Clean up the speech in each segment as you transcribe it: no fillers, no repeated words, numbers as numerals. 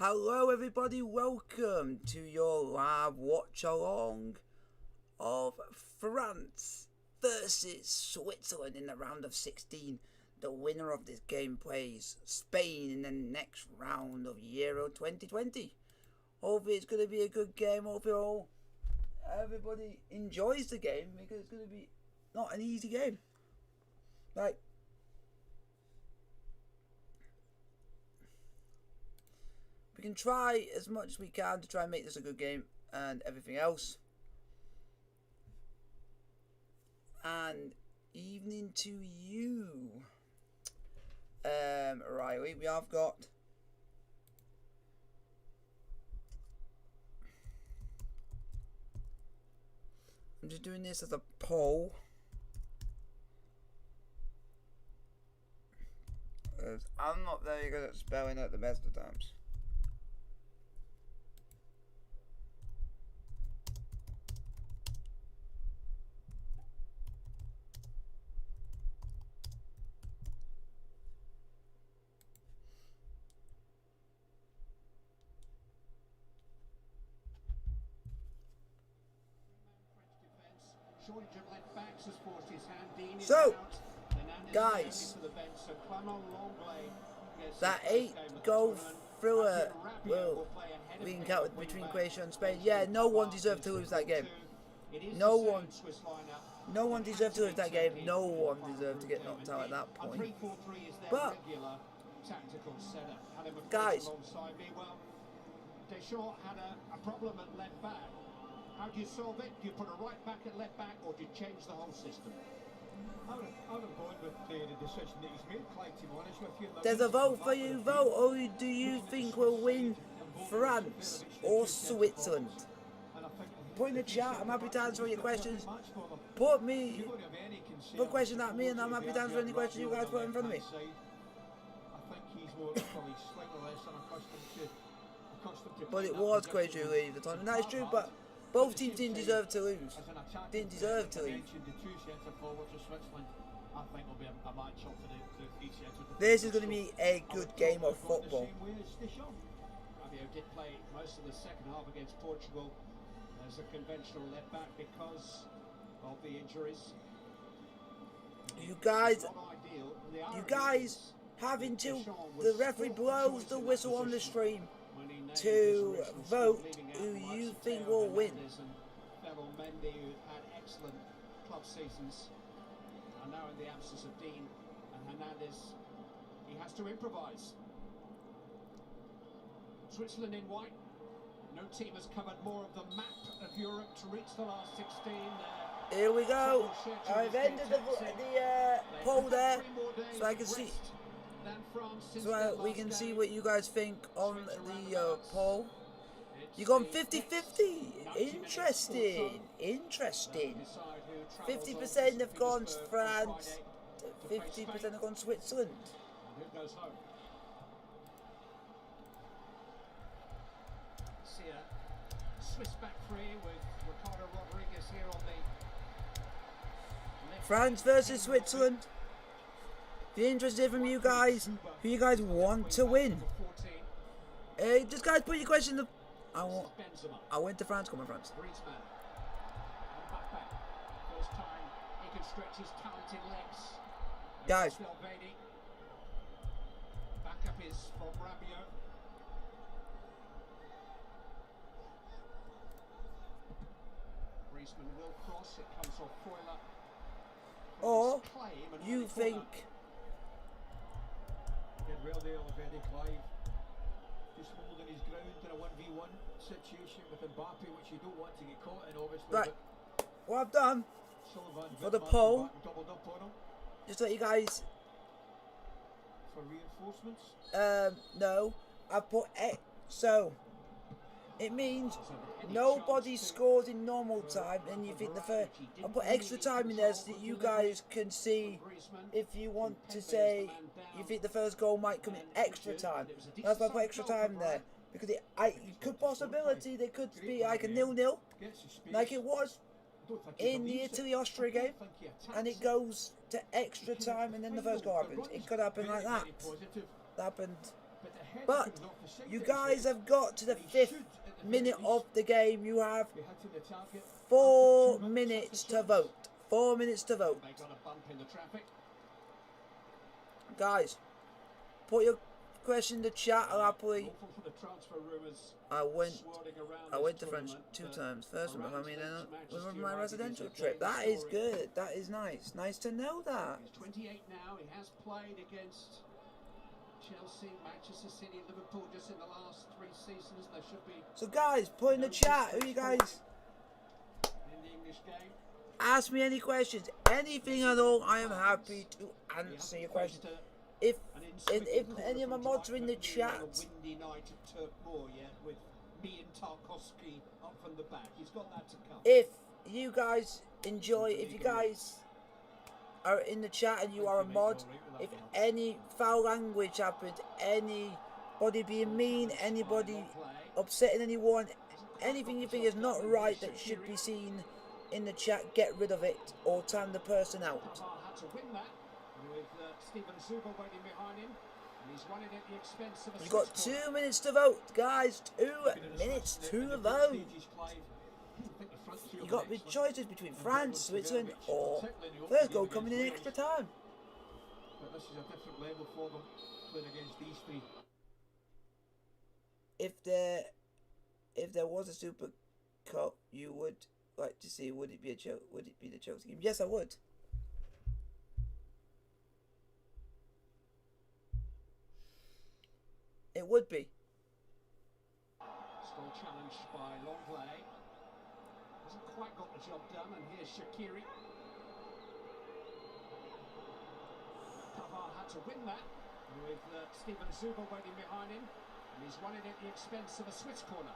Hello everybody, welcome to your live watch along of France versus Switzerland in the round of 16. The winner of this game plays Spain in the next round of Euro 2020. Hopefully it's going to be a good game. Hopefully everybody enjoys the game because it's going to be not an easy game. We can try as much as we can to try and make this a good game and everything else. And evening to you. Riley, we have got I'm just doing this as a poll. I'm not very good at spelling at the best of times. So, guys, that 8 goal thriller we encountered between Croatia and Spain. Yeah, no one deserved to lose that game. No one deserved to lose that game. No one deserved to get knocked out at that point. But, guys, Deschamps had a problem at left back. How do you solve it? Do you put a right back at left back, or do you change the whole system? I would have gone with the decision that he's made, Clyde, to be honest with you. There's a vote for you, vote. Or do you think we'll win France or Switzerland? Put in the chat, I'm happy to answer all your questions. Put a question at me and I'm happy to answer any questions you guys put in front of me. I think he's more probably slightly less than accustomed to. But it was Croatia who lead the time, and that is true, but both teams didn't deserve to lose. Didn't deserve to lose. This is going to be a good game of football. Fabio did play most of the second half against Portugal as a conventional left back because of the injuries. You guys have until the referee blows the whistle on the stream to vote who you think will win. Fellow Mendy, who had excellent club seasons, and now in the absence of Dean and Hernandez, he has to improvise. Switzerland in white. No team has covered more of the map of Europe to reach the last 16. Here we go. I've ended the poll there, so I can see. So we can see what you guys think on the poll. You gone 50-50. Interesting. 50% have gone France. 50% have gone Switzerland. See a Swiss back three with Ricardo Rodriguez here on the France versus Switzerland. Be interested from you guys. Who you guys want to win? Just guys, put your question. I went to France. Come on, France. First time he can stretch his talented legs. Guys. Backup is from Rabiot. Griezmann will cross. It comes off Foiler. Or you think? Well there already, Clive. Just holding his ground in a 1v1 situation with Mbappe, which you don't want to get caught in, obviously. Right. What I've done for the poll, just to let you guys. For reinforcements? No. I put X. So it means nobody scores in normal time, and you think the first. I put extra time in there so that you guys can see if you want to say you think the first goal might come in extra time. That's why I put extra time there, because it could possibility there could be like a 0-0, like it was in the Italy-Austria game, and it goes to extra time and then the first goal happens. It could happen like that. That happened But the header But comes off the side you of his guys head, have got to the and he 5th should, at the minute very of least, the game. You have be hitting the target. 4 After 2 minutes that's a to chance. vote. 4 minutes to vote. They got a bump in the traffic. Guys, put your question in the chat. I'll happily. Awful for the transfer rumours I went swirling around I this went to France tournament, 2 but times. First with my Iran's family and link then to with Manchester my United residential is a trip. game That is story. good. That is nice. Nice to know that. He's 28 now. He has played against Chelsea, Manchester City, Liverpool just in the last 3 seasons. There should be So guys, put in the chat who you guys in the English game. ask me any questions. Anything at all, I am happy to answer your questions. If any of my mods are in the chat, On a windy night at Turk Moor yet with me and Tarkovsky up from the back. He's got that to come. if you guys enjoy, if you guys are in the chat and you are a mod, if any foul language happens, anybody being mean, anybody upsetting anyone, anything you think is not right that should be seen in the chat, get rid of it or time the person out. Pavard had to win that with Steven Zuber waiting behind him. And he's running at the expense of a You've got switch corner. 2 minutes to vote, guys. 2 minutes to vote. You got the choices between France, Switzerland, or first goal coming in extra time. But this is a different level for them playing against these three. If there was a Super Cup, you would like to see. Would it be the Chelsea game? Yes, I would. It would be. Still challenged by Longley. Hasn't quite got the job done, and here's Shaqiri. Pavard had to win that with Steven Zuber waiting behind him, and he's running at the expense of a switch corner.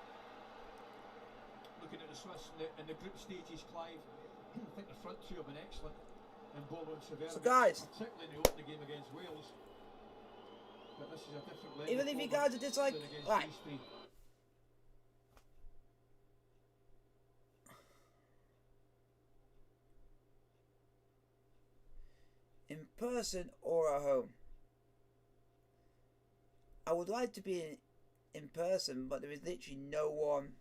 Looking at the Swiss in the group stages, Clive, I think the front two have been excellent. And Bobo and Severovic, So guys, particularly in the opening game against Wales. But this is a different level even if for you them guys are just like, playing against right, these three. in person or at home, I would like to be in person, but there is literally no one.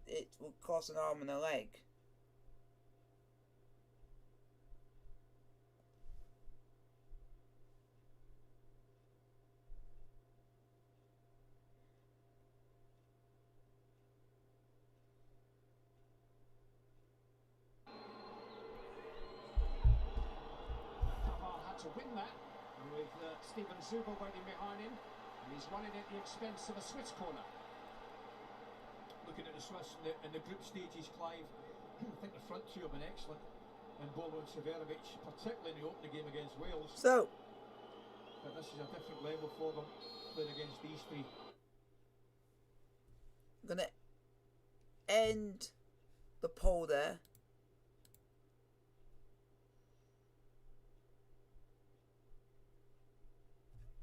It will cost an arm and a leg. Pavard had to win that with Steven Zuber waiting behind him, and he's running at the expense of a switch corner. Looking at the Swiss in the group stages, Clive, I think the front two have been excellent. And Bobo and Severovic, particularly in the opening game against Wales. So, But this is a different level for them playing against these three. I'm gonna end the poll there.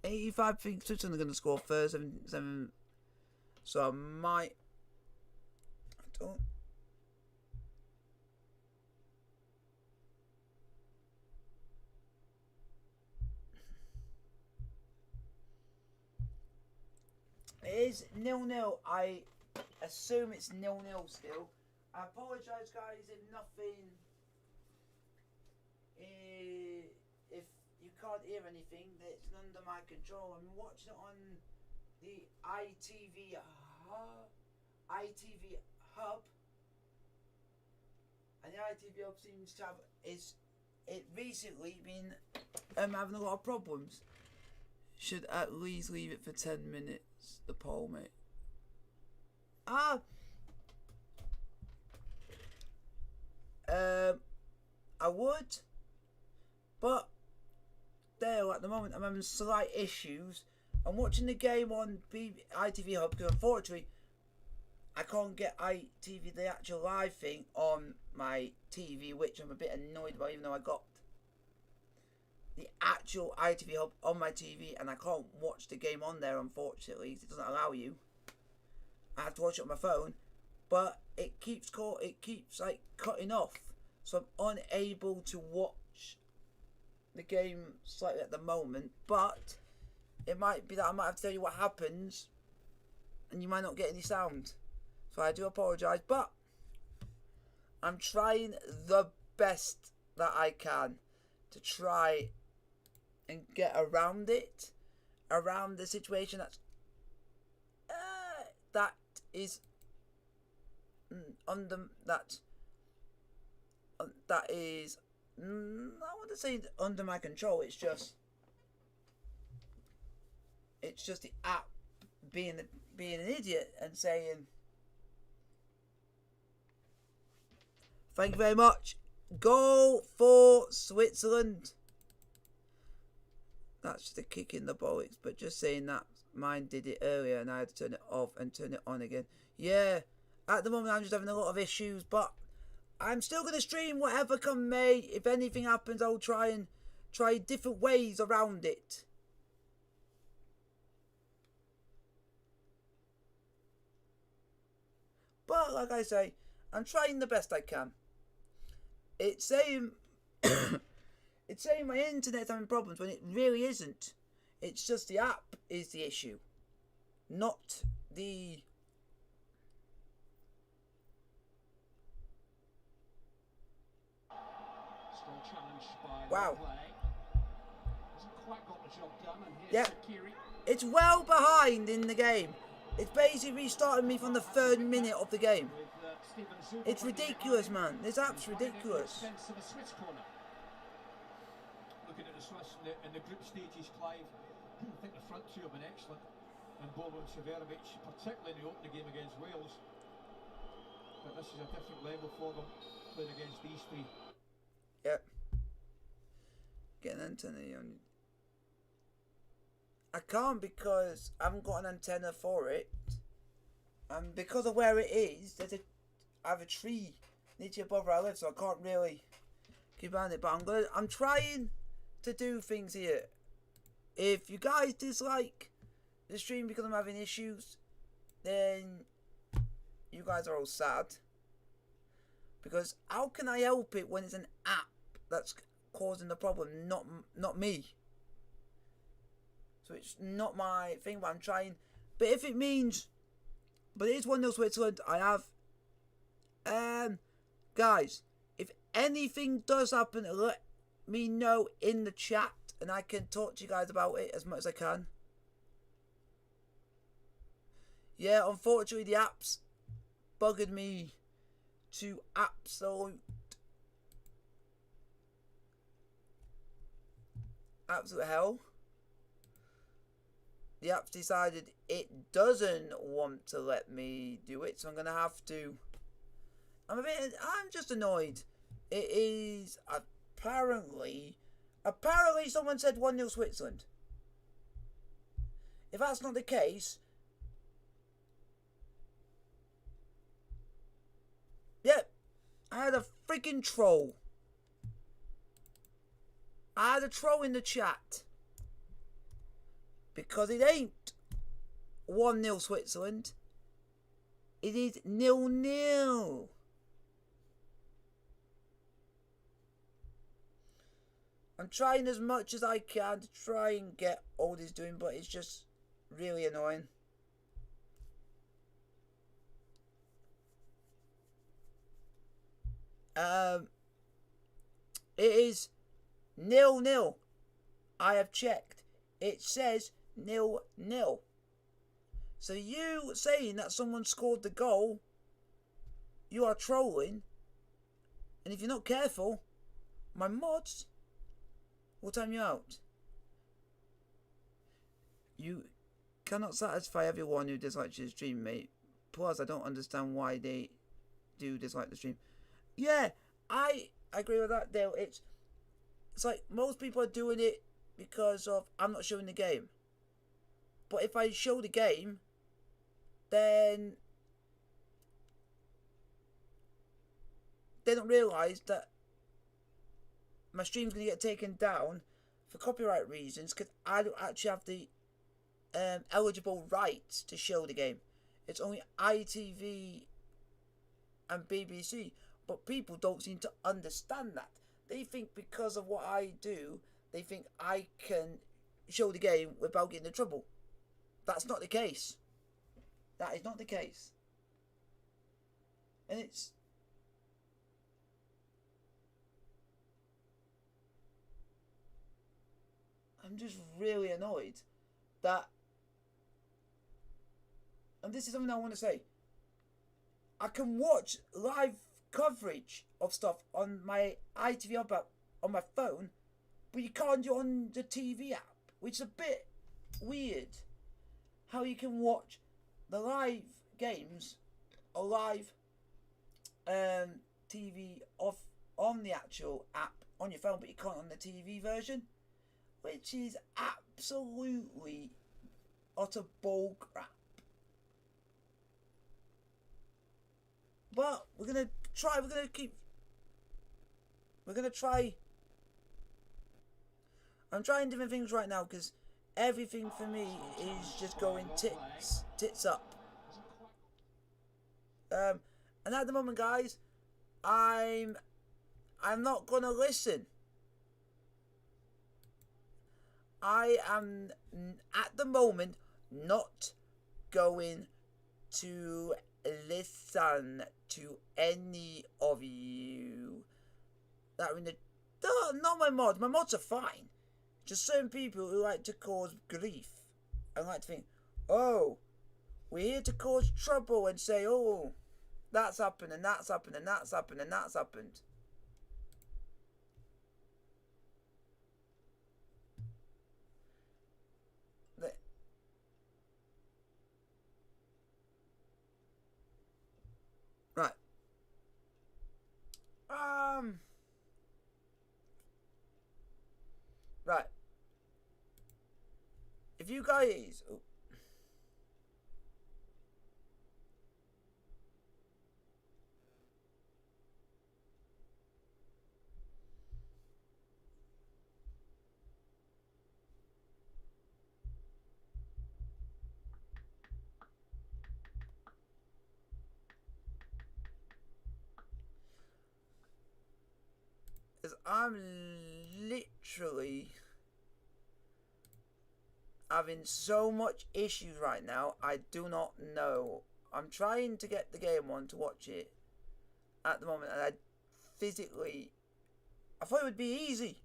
I think Switzerland are going to score first, 7. So I might. I don't. It is 0-0. I assume it's 0-0 still. I apologise, guys, if nothing. If you can't hear anything, that's under my control. I'm watching it on the ITV hub, and the ITV hub seems to have it recently been having a lot of problems. Should at least leave it for 10 minutes. The poll, mate. I would, but Dale, at the moment I'm having slight issues. I'm watching the game on ITV Hub because unfortunately I can't get ITV, the actual live thing, on my TV, which I'm a bit annoyed about, even though I got the actual ITV Hub on my TV and I can't watch the game on there, unfortunately. It doesn't allow you. I have to watch it on my phone, but it keeps like cutting off, so I'm unable to watch the game slightly at the moment. But it might be that I might have to tell you what happens, and you might not get any sound. So I do apologise, but I'm trying the best that I can to try and get around it, around the situation that is under that is I want to say under my control. It's just the app being an idiot and saying, thank you very much, go for Switzerland. That's just a kick in the bollocks, but just saying that mine did it earlier and I had to turn it off and turn it on again. Yeah, at the moment I'm just having a lot of issues, but I'm still going to stream whatever come may. If anything happens, I'll try different ways around it. But like I say, I'm trying the best I can. It's saying it's saying my internet's having problems when it really isn't. It's just the app is the issue, not the... Still challenged by Wow. play. Hasn't quite got the job done, and here's Yeah. Shaqiri. It's well behind in the game. It's basically restarting me from the 3rd minute of the game. With, Steven Zuber It's running ridiculous, behind. man. This app's Finding it at the ridiculous. expense of a Swiss corner. Looking at the Swiss in the group stages, Clive, I think the front two have been excellent. And Bobo and Severovic, particularly in the opening game against Wales. But this is a different level for them, playing against these three. Yep. Get an antenna on. I can't because I haven't got an antenna for it. And because of where it is, I have a tree literally above where I live, so I can't really keep on it. But I'm trying to do things here. If you guys dislike the stream because I'm having issues, then you guys are all sad. Because how can I help it when it's an app that's causing the problem, not me? So it's not my thing, but I'm trying. But if it means, but it is 1-0 Switzerland. I have, guys, if anything does happen, let me know in the chat, and I can talk to you guys about it as much as I can. Yeah, unfortunately, the app's buggered me to absolute hell. The app's decided it doesn't want to let me do it, so I'm gonna have to. I'm just annoyed. It is apparently someone said 1-0 Switzerland. If that's not the case, yep, I had a freaking troll. I had a troll in the chat. Because it ain't 1-0 Switzerland. It is 0-0. I'm trying as much as I can to try and get all this doing, but it's just really annoying. It is 0-0. I have checked. It says 0-0. So you saying that someone scored the goal, you are trolling. And if you're not careful, my mods will time you out. You cannot satisfy everyone who dislikes your stream, mate. Plus, I don't understand why they do dislike the stream. Yeah, I agree with that, Dale. It's like most people are doing it because of I'm not showing the game. But if I show the game, then they don't realise that my stream's going to get taken down for copyright reasons because I don't actually have the eligible rights to show the game. It's only ITV and BBC. But people don't seem to understand that. They think because of what I do, they think I can show the game without getting in trouble. That's not the case. That is not the case. And I'm just really annoyed that, and this is something I want to say, I can watch live coverage of stuff on my ITV app on my phone, but you can't do it on the TV app, which is a bit weird. How you can watch the live games or live TV off on the actual app on your phone, but you can't on the TV version, which is absolutely utter bull crap. But we're gonna try. I'm trying different things right now because everything for me is just going tits up. And at the moment, guys, I'm not gonna listen. I am at the moment not going to listen to any of you that are in the... Not my mods. My mods are fine. Just certain people who like to cause grief and like to think, oh, we're here to cause trouble and say, oh, that's happened and that's happened and that's happened and that's happened. Right. Right. If you guys... Oh. Because I'm literally having so much issues right now, I do not know. I'm trying to get the game on to watch it at the moment, and I thought it would be easy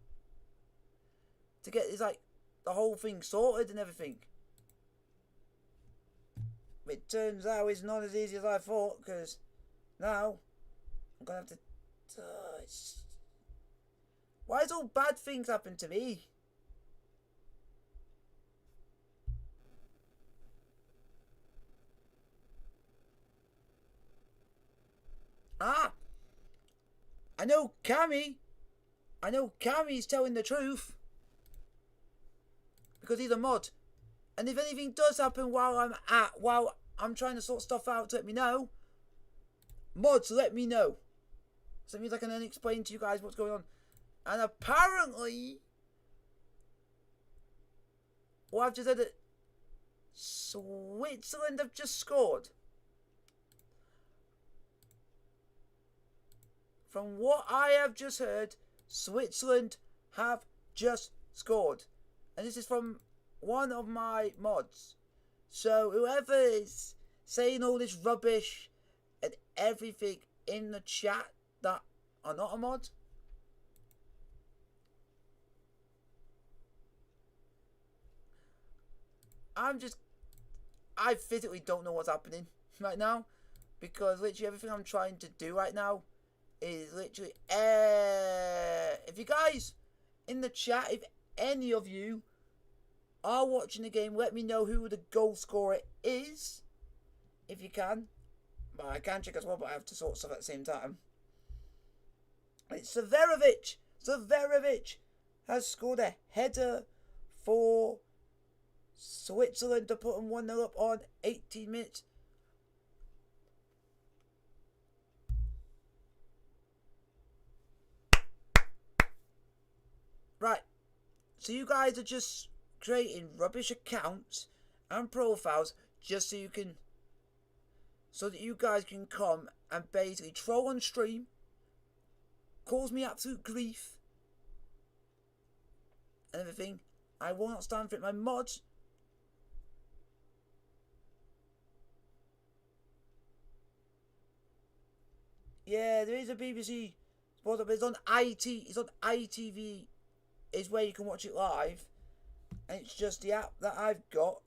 to get this, like, the whole thing sorted and everything. It turns out it's not as easy as I thought, because now I'm gonna have to... why does all bad things happen to me? Ah! I know Cammy's telling the truth. Because he's a mod. And if anything does happen while I'm trying to sort stuff out, let me know. Mods, let me know. So it means I can then explain to you guys what's going on. And apparently, well, I've just heard that Switzerland have just scored. From what I have just heard, Switzerland have just scored. And this is from one of my mods. So whoever is saying all this rubbish and everything in the chat that are not a mod, I physically don't know what's happening right now. Because literally everything I'm trying to do right now is literally... if you guys in the chat, if any of you are watching the game, let me know who the goal scorer is. If you can. But I can check as well, but I have to sort stuff at the same time. It's Severovic. Severovic has scored a header for Switzerland to put them 1-0 up on 18 minutes. Right. So you guys are just creating rubbish accounts and profiles just so you can... so that you guys can come and basically troll on stream, cause me absolute grief and everything, I will not stand for it. My mods. Yeah, there is a BBC sport, but it's on It's on ITV. Is where you can watch it live, and it's just the app that I've got.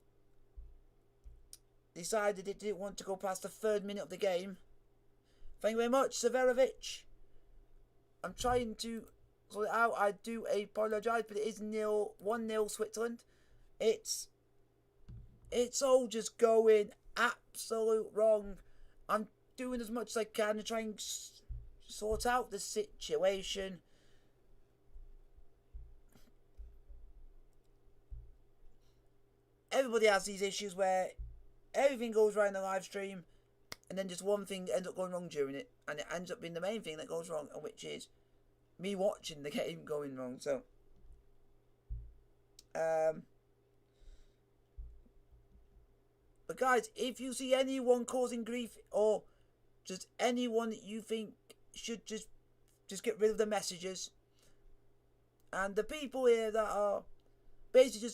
Decided it didn't want to go past the 3rd minute of the game. Thank you very much, Severovic. I'm trying to sort it out. I do apologise, but it is 1-0 Switzerland. It's all just going absolute wrong. I'm doing as much as I can to try and sort out the situation. Everybody has these issues where everything goes right in the live stream, and then just one thing ends up going wrong during it, and it ends up being the main thing that goes wrong, which is me watching the game going wrong. So, but guys, if you see anyone causing grief, or just anyone that you think should just get rid of the messages, and the people here that are basically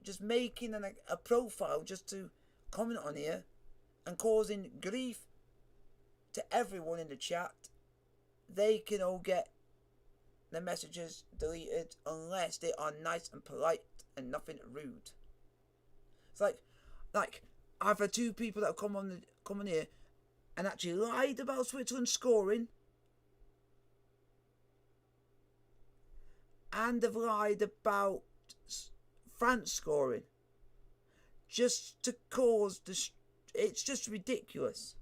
just making a profile just to comment on here and causing grief to everyone in the chat, they can all get their messages deleted unless they are nice and polite and nothing rude. It's like I've had 2 people that have come on here and actually lied about Switzerland scoring, and have lied about France scoring, just to cause it's just ridiculous.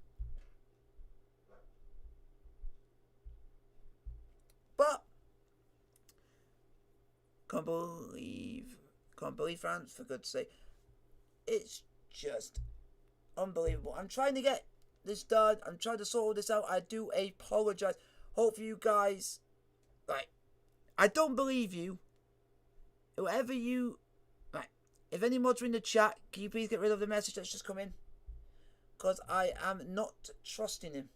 But can't believe France, for God's sake. It's just unbelievable. I'm trying to get this done. I'm trying to sort this out. I do apologise. Hopefully you guys, I don't believe you. Whoever you, if any mods are in the chat, can you please get rid of the message that's just come in? Because I am not trusting him.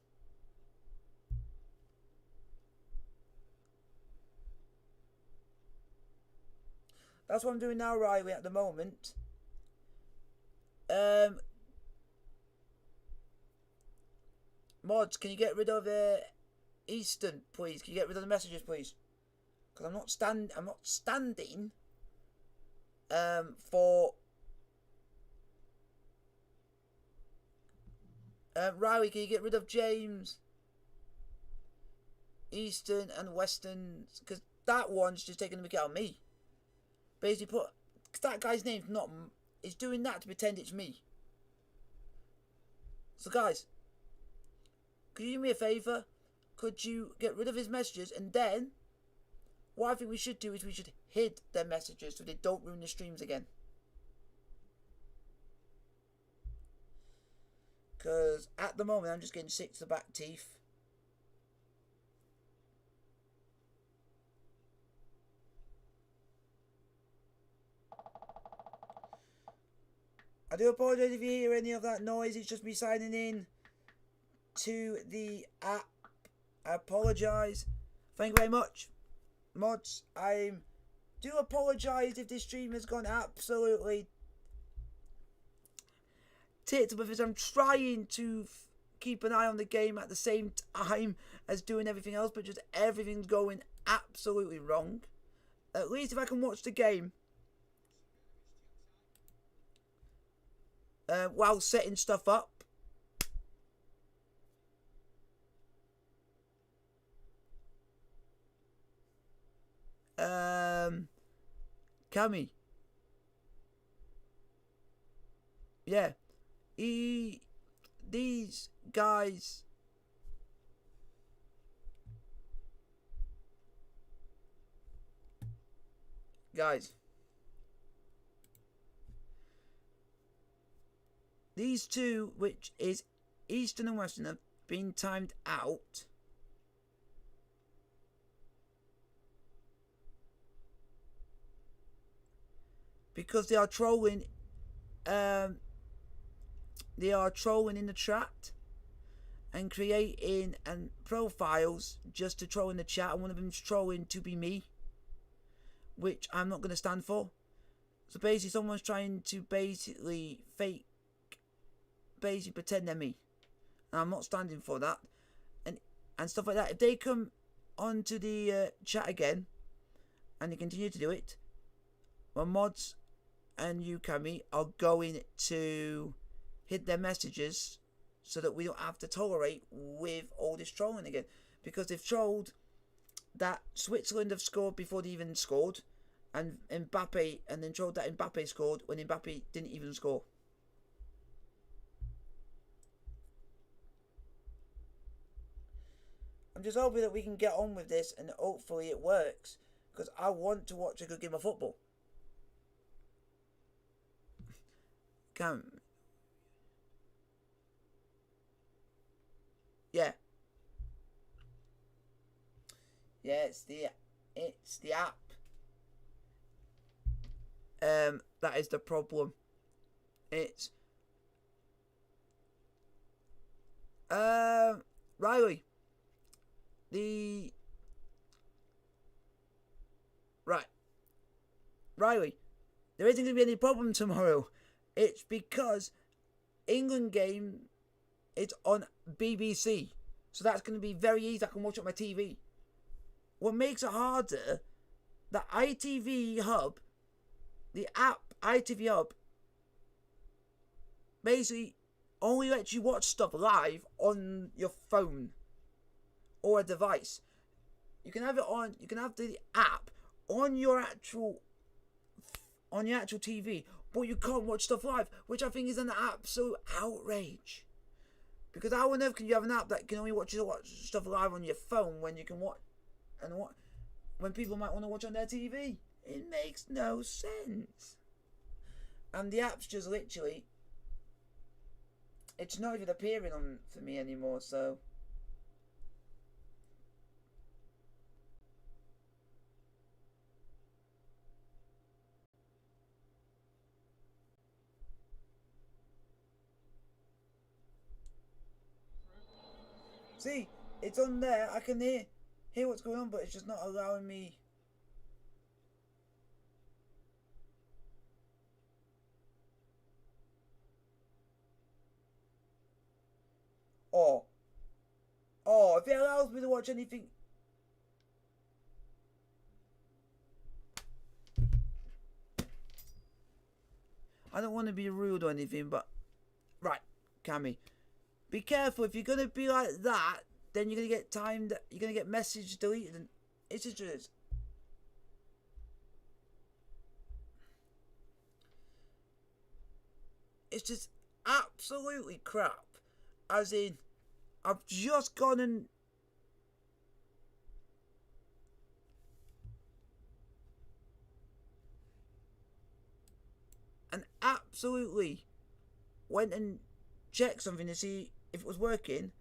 That's what I'm doing now, Riley, at the moment. Mods, can you get rid of Eastern, please? Can you get rid of the messages, please? Because I'm not standing for Riley, can you get rid of James, Eastern and Western? Because that one's just taking the mick out of me. Basically that guy's name's not, is doing that to pretend it's me. So guys, could you do me a favour? Could you get rid of his messages, and then what I think we should do is we should hide their messages so they don't ruin the streams again. Because at the moment I'm just getting sick to the back teeth. I do apologise if you hear any of that noise. It's just me signing in to the app. I apologise. Thank you very much, mods. I do apologise if this stream has gone absolutely tits, because I'm trying to keep an eye on the game at the same time as doing everything else, but just everything's going absolutely wrong. At least if I can watch the game while setting stuff up. Cammy. Yeah. These guys. These two, which is Eastern and Western, have been timed out. Because they are trolling. They are trolling in the chat and creating profiles just to troll in the chat, and one of them's trolling to be me, which I'm not going to stand for. So basically someone's trying to basically pretend they're me. And I'm not standing for that. And stuff like that. If they come onto the chat again, and they continue to do it, my mods and you, Cammy, are going to hit their messages so that we don't have to tolerate with all this trolling again. Because they've trolled that Switzerland have scored before they even scored, and Mbappe, and then trolled that Mbappe scored when Mbappe didn't even score. I'm just hoping that we can get on with this and hopefully it works, because I want to watch a good game of football. Yeah. Yeah, it's the app. That is the problem. It's Riley. Riley, there isn't going to be any problem tomorrow. It's because England game is on BBC. So that's going to be very easy. I can watch it on my TV. What makes it harder, the ITV Hub, the app ITV Hub, basically only lets you watch stuff live on your phone or a device. You can have it on, you can have the app on your actual TV, but you can't watch stuff live, which I think is an absolute outrage. Because how on earth can you have an app that can only watch stuff live on your phone when you can watch when people might want to watch on their TV? It makes no sense. And the app's just literally, it's not even appearing on for me anymore, so see, it's on there. I can hear what's going on, but it's just not allowing me. If it allows me to watch anything. I don't want to be rude or anything, but right, Cammy, be careful. If you're gonna be like that, then you're gonna get timed. You're gonna get message deleted, and it's just. It's just absolutely crap. As in, I've just gone and absolutely went and checked something to see if it was working.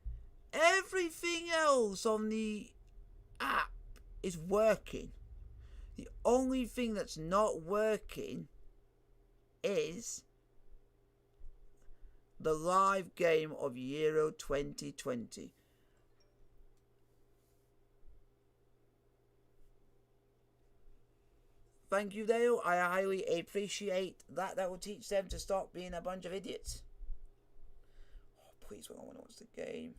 Everything else on the app is working. The only thing that's not working is the live game of Euro 2020. Thank you, Dale. I highly appreciate that. That will teach them to stop being a bunch of idiots. Oh, please, I want to watch the game.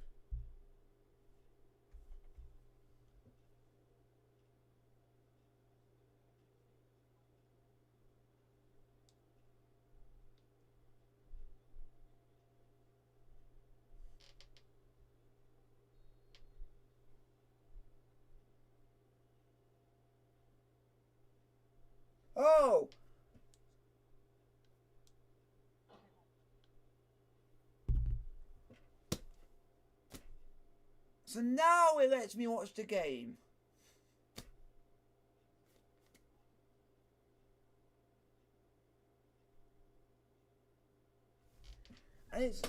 Oh! So now it lets me watch the game. And it's...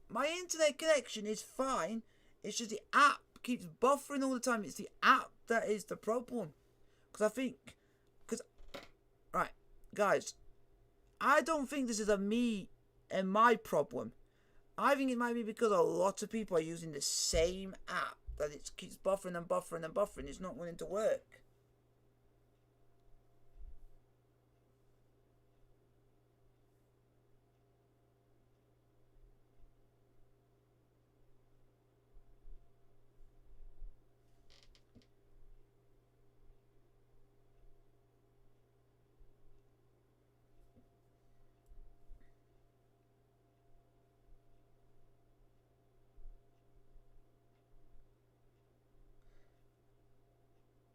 My internet connection is fine. It's just the app keeps buffering all the time. It's the app that is the problem. Because I think... Right, guys. I don't think this is a me and my problem. I think it might be because a lot of people are using the same app. That it keeps buffering and buffering and buffering. It's not wanting to work.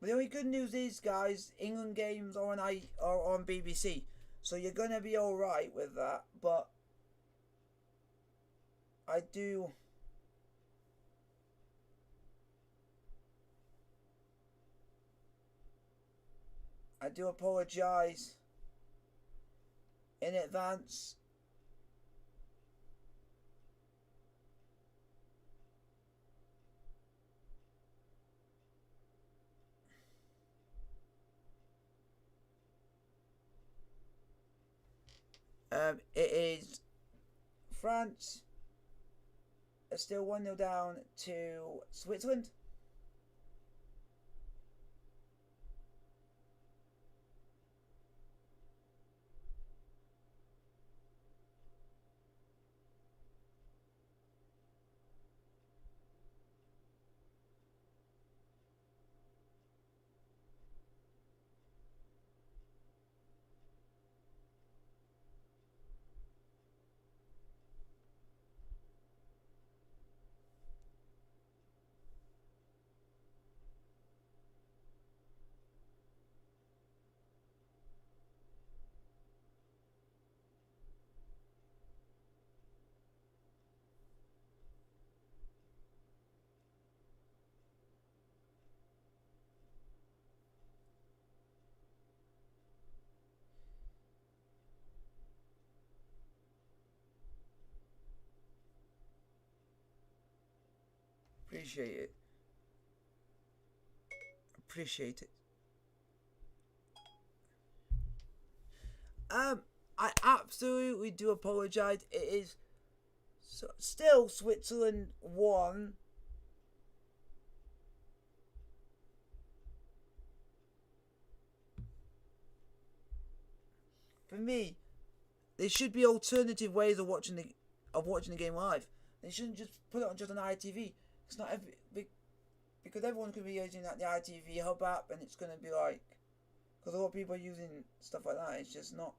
But the only good news is, guys, England games are on BBC, so you're gonna be all right with that. But I do apologise in advance. It is France are still 1-0 down to Switzerland. Appreciate it. Appreciate it. I absolutely do apologise. It is still Switzerland 1. For me, there should be alternative ways of watching the game live. They shouldn't just put it on just an ITV. It's not because everyone's gonna be using like the ITV Hub app, and it's gonna be like, because a lot of people are using stuff like that. It's just not.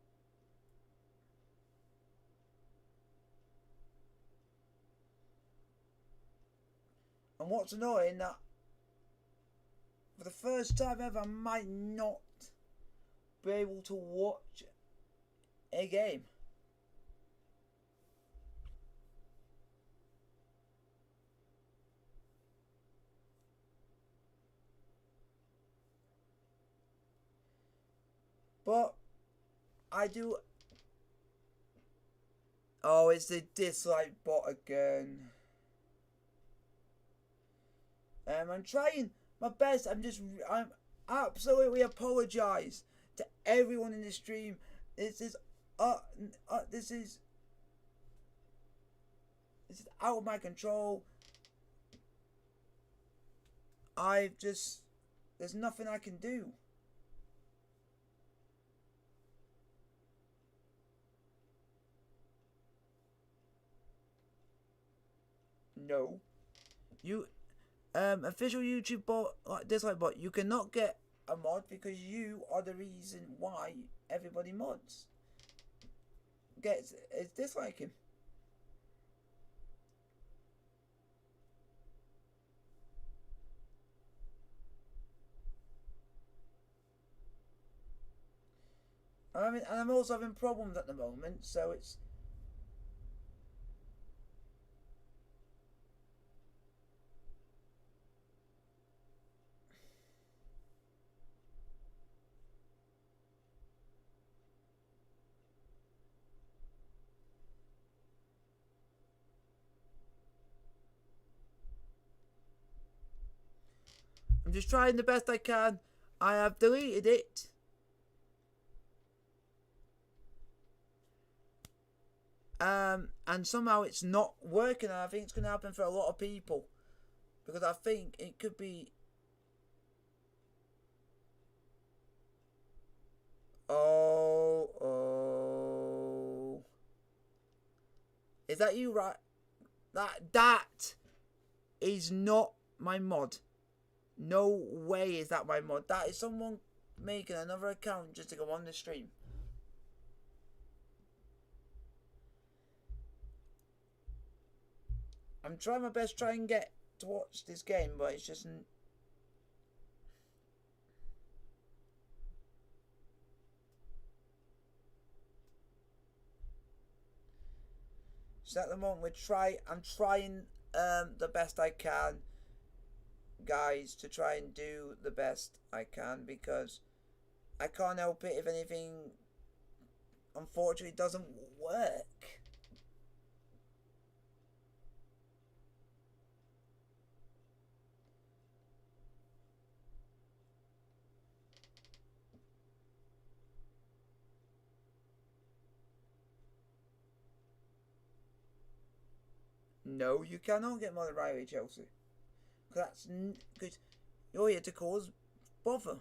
And what's annoying, that for the first time ever, I might not be able to watch a game. But I do. Oh, it's the dislike bot again. I'm trying my best. I'm absolutely apologise to everyone in the stream. This is out of my control. There's nothing I can do. No. Official YouTube bot, dislike bot, you cannot get a mod because you are the reason why everybody mods is disliking. And I'm also having problems at the moment, so it's. I'm just trying the best I can. I have deleted it. And somehow it's not working, and I think it's going to happen for a lot of people. Because I think it could be... Oh. Is that you, right? That is not my mod. No way is that my mod. That is someone making another account just to go on the stream. I'm trying my best to try and get to watch this game, but it's just... So at the moment I'm trying the best I can, guys, to try and do the best I can, because I can't help it if anything unfortunately doesn't work. No, you cannot get more than Riley Chelsea. Because because you're here to cause bother.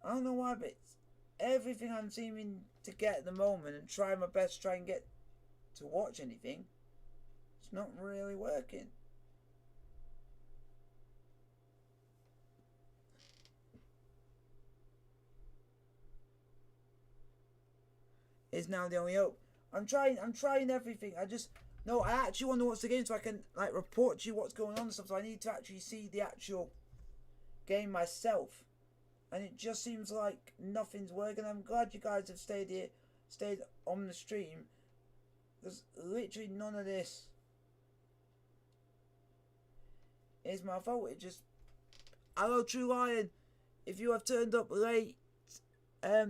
I don't know why, but it's everything I'm seeming to get at the moment and trying my best to try and get to watch anything, it's not really working. Is now the only hope. I'm trying everything. I actually want to watch the game so I can like report to you what's going on and stuff. So I need to actually see the actual game myself. And it just seems like nothing's working. I'm glad you guys have stayed on the stream. Because literally none of this is my fault. Hello True Lion. If you have turned up late, I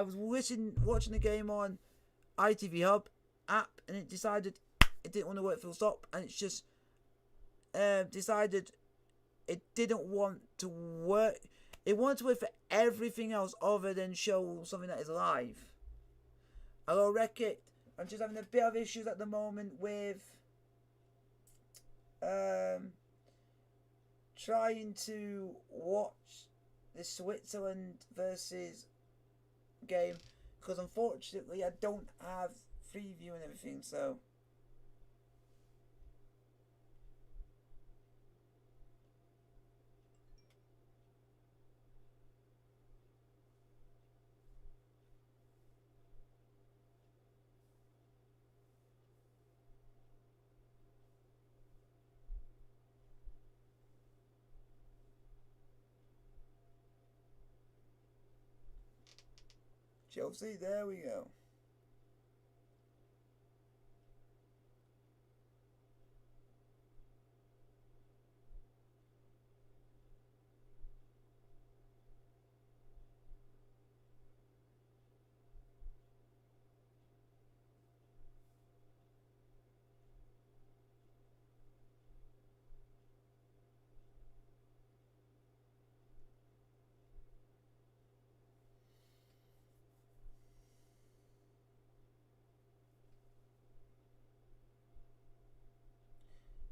was watching the game on ITV Hub app, and it decided it didn't want to work full stop, and it's just decided it didn't want to work. It wanted to work for everything else other than show something that is live. Hello Wreck-It. I'm just having a bit of issues at the moment with trying to watch the Switzerland versus game, because unfortunately I don't have free view and everything, so Chelsea, there we go.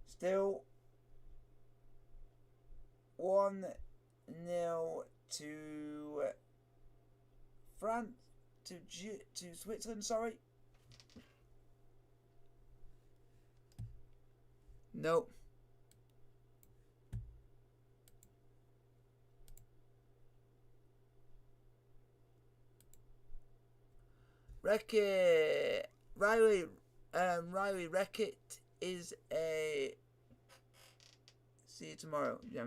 Still 1-0 to France, to Switzerland, sorry. Nope. Wreck-It. Riley Wreck-It is a... See you tomorrow. Yeah,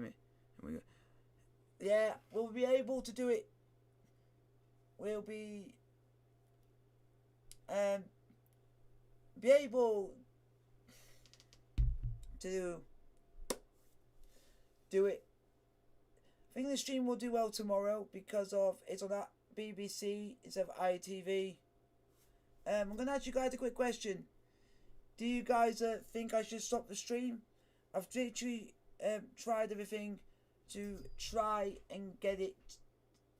yeah, we'll be able to do it. We'll be able to do it. I think the stream will do well tomorrow because of it's on that BBC instead of ITV. I'm gonna ask you guys a quick question. Do you guys think I should stop the stream? I've literally tried everything to try and get it,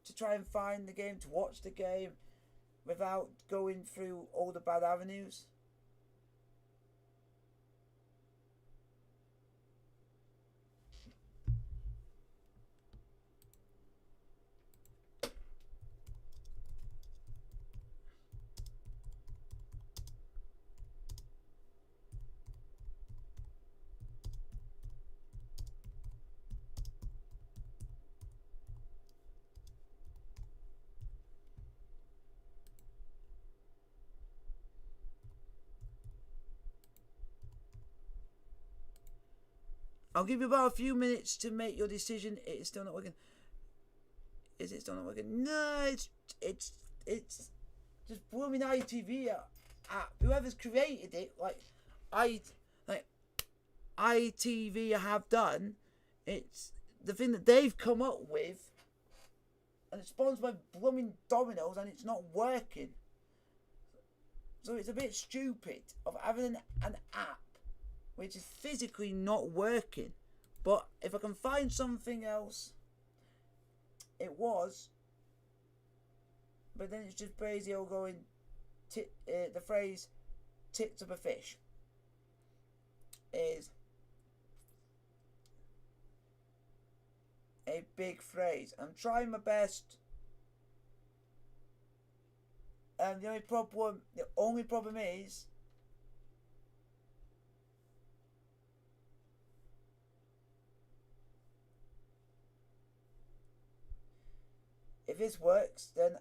to try and find the game, to watch the game without going through all the bad avenues. I'll give you about a few minutes to make your decision. It's still not working. Is it still not working? No, it's just blooming ITV app. Whoever's created it, like ITV have done, it's the thing that they've come up with, and it's sponsored by blooming Domino's, and it's not working. So it's a bit stupid of having an app which is physically not working. But if I can find something else, it was. But then it's just Brazil going, the phrase "tits of a fish" is a big phrase. I'm trying my best. And the only problem is if this works, then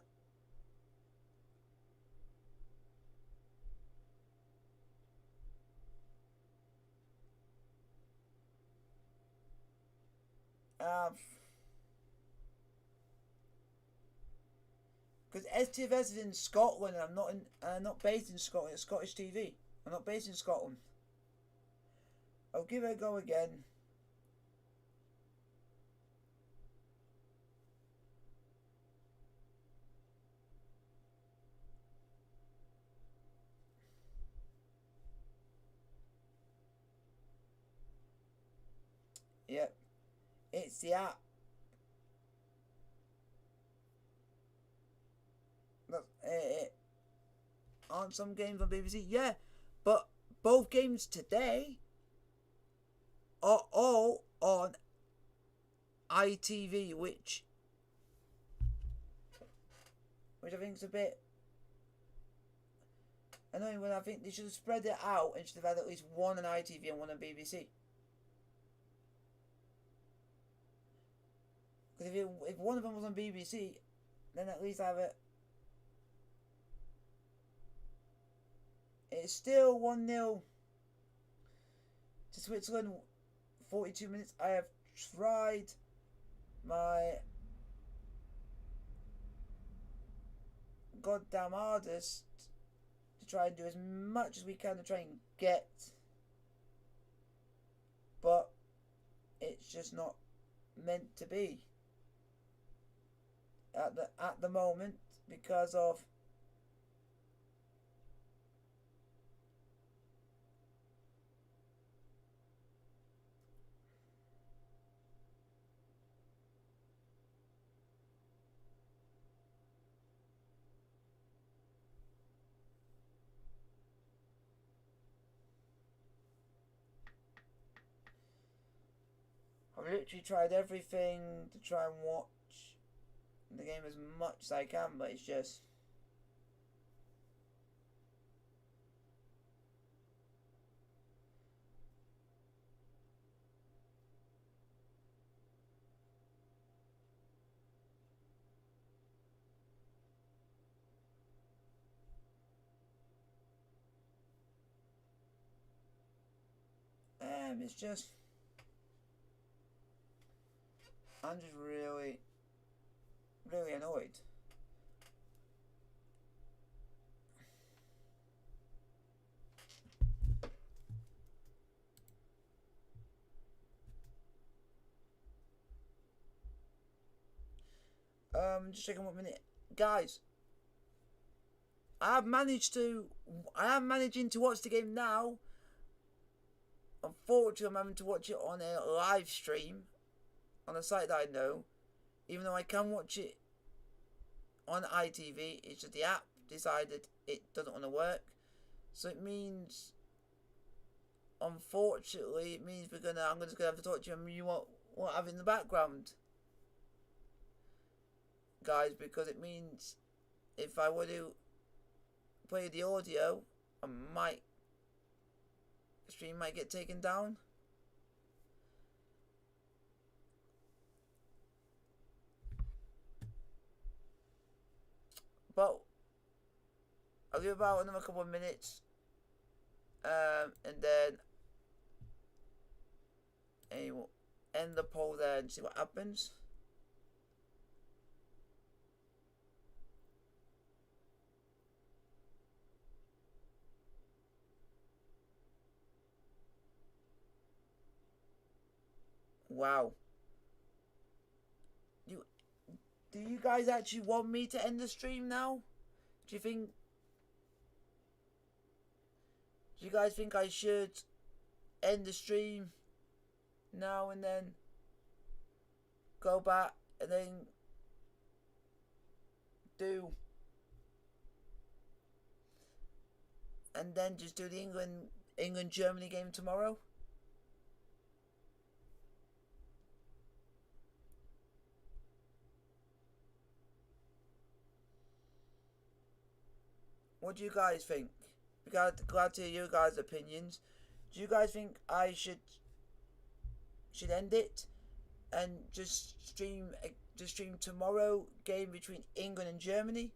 because STFS is in Scotland, and I'm not based in Scotland. It's Scottish TV. I'm not based in Scotland. I'll give it a go again. Yep, it's the app. Aren't some games on BBC? Yeah, but both games today are all on ITV, which I think is a bit annoying. When I think they should have spread it out and should have had at least one on ITV and one on BBC. Because if one of them was on BBC, then at least I have it. It's still 1-0 to Switzerland. 42 minutes. I have tried my goddamn hardest to try and do as much as we can to try and get, but it's just not meant to be at the moment because of I've literally tried everything to try and watch the game as much as I can, but it's just it's just I'm just really annoyed. Just checking 1 minute, guys. I am managing to watch the game now. Unfortunately, I'm having to watch it on a live stream on a site that I know, even though I can watch it on ITV. It's just the app decided it doesn't want to work, so it means, unfortunately, it means I'm just gonna have to talk to you and you what have in the background, guys, because it means if I were to play the audio, the stream might get taken down. But I'll give about another couple of minutes, and then And we'll end the poll there and see what happens. Wow. Do you guys actually want me to end the stream now? Do you guys think I should end the stream now and then go back and then just do the England Germany game tomorrow? What do you guys think? Glad to hear you guys' opinions. Do you guys think I should end it and just stream tomorrow game between England and Germany?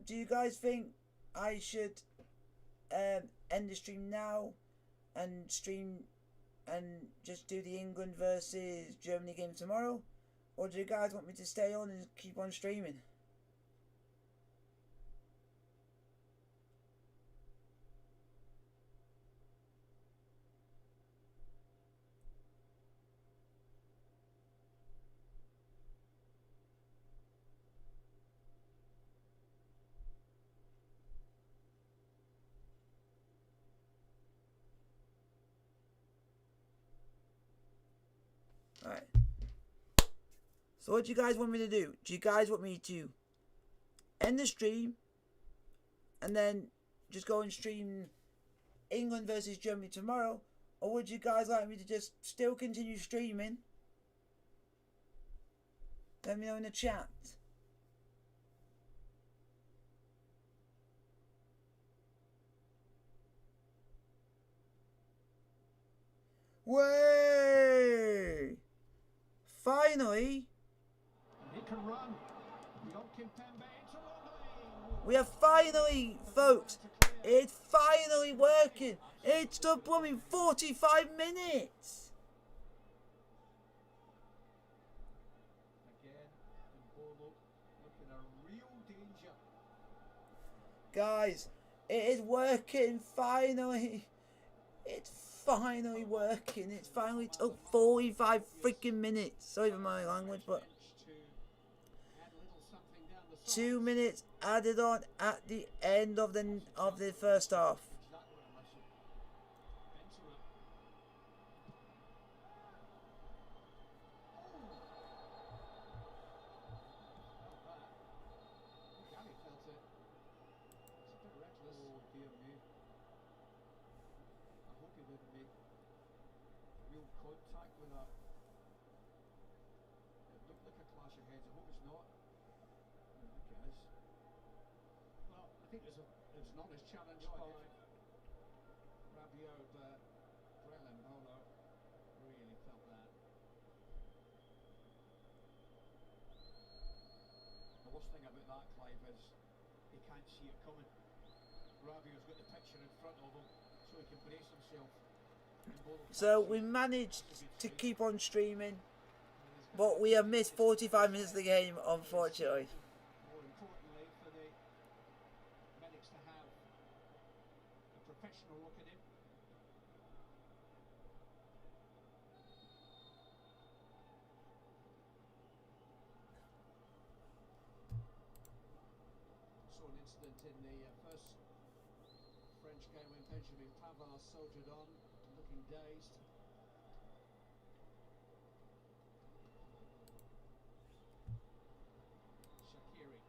Do you guys think I should end the stream now and just do the England versus Germany game tomorrow? Or do you guys want me to stay on and keep on streaming? Alright. So what do you guys want me to do? Do you guys want me to end the stream and then just go and stream England versus Germany tomorrow? Or would you guys like me to just still continue streaming? Let me know in the chat. Way! Finally! He can run. We are finally, folks, it's finally working. It's the blooming 45 minutes. Again, Mbolo looking a real danger. Guys, it is working finally. It's finally working. It's finally took 45 freaking minutes. Sorry for my language, but 2 minutes added on at the end of the first half. I think there's an honest challenge by Rabiot, but Mbolo really felt that. The worst thing about that, Clive, is he can't see it coming. Rabiot's got the picture in front of him, so he can brace himself. So we managed to keep on streaming, but we have missed 45 minutes of the game, unfortunately. More importantly, for the medics to have a professional look at him. Saw an incident in the first French game when Benjamin Pavard soldiered on, looking dazed. Shaqiri.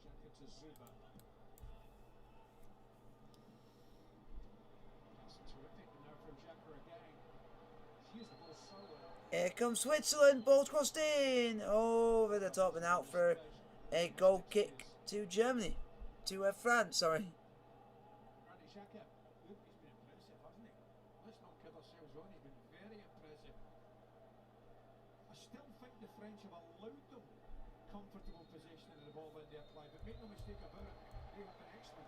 Xhaka to Zuba. That's terrific now from Xhaka again. He's used the ball so well. Here comes Switzerland. Ball's crossed in. Over the top and out for a goal kick to Germany. To France, sorry. Randy Xhaka, he's been impressive, hasn't he? Let's not kid ourselves on, he's been very impressive. I still think the French have allowed them comfortable positioning of the ball in their play, but make no mistake about it, they have been excellent.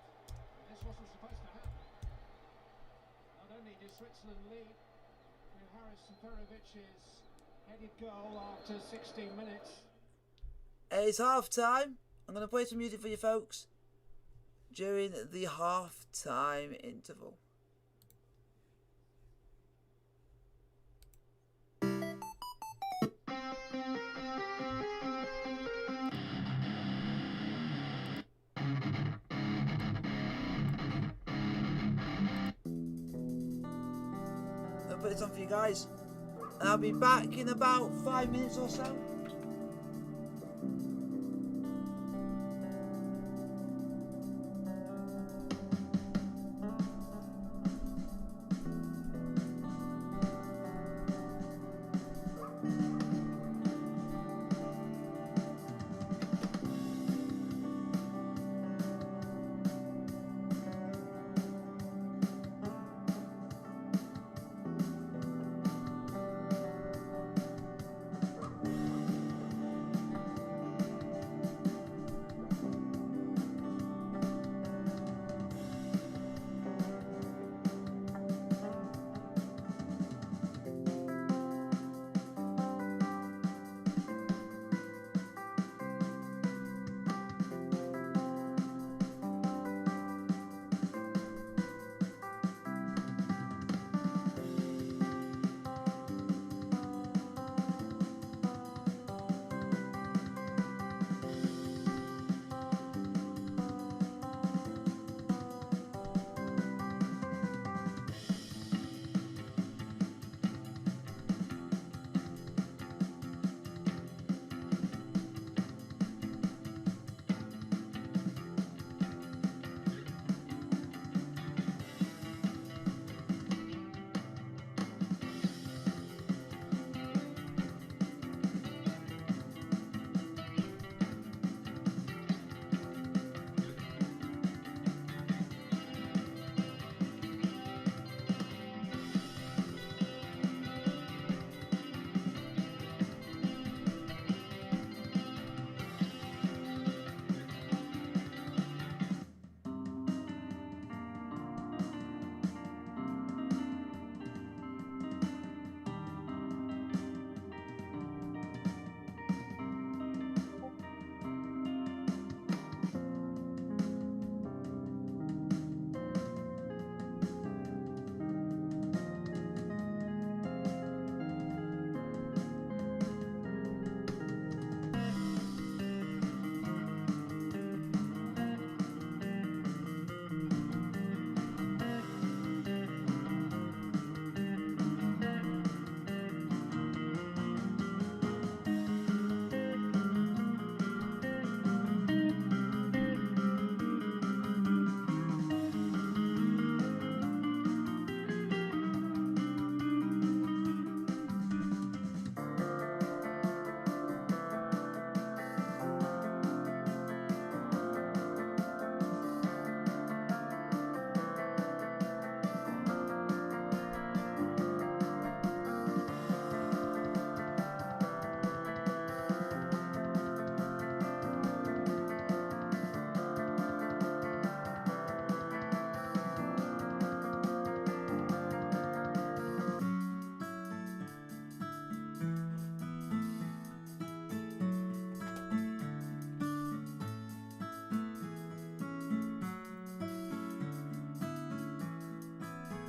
This wasn't supposed to happen. Not only did Switzerland lead with Haris Seferovic's headed goal after 16 minutes. It's half time. I'm going to play some music for you folks during the half time interval. I'll put this on for you guys, and I'll be back in about 5 minutes or so.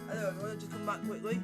Hello everyone, just come back quickly.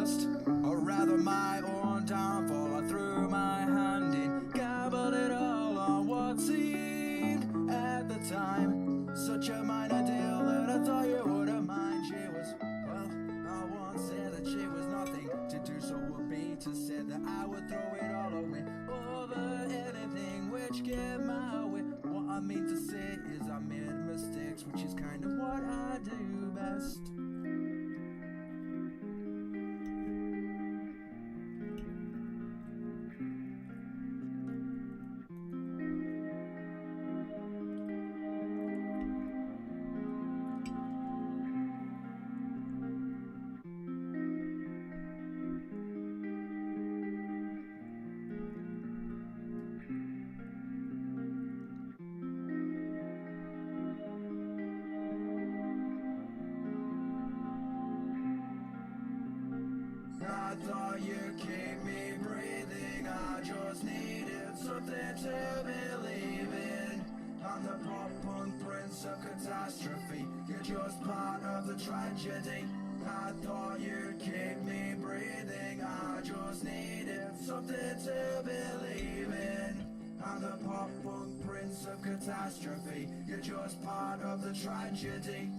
best, or rather my own downfall. I threw my hand in, gambled it all on what seemed at the time such a minor deal that I thought you wouldn't mind. She was, well, I won't say that she was nothing. To do so would be to say that I would throw it all away over anything which came my way. What I mean to say is I made mistakes, which is kind of what I do best. I thought you keep me breathing. I just needed something to believe in. I'm the pop punk prince of catastrophe. You're just part of the tragedy. I thought you'd keep me breathing. I just needed something to believe in. I'm the pop punk prince of catastrophe. You're just part of the tragedy.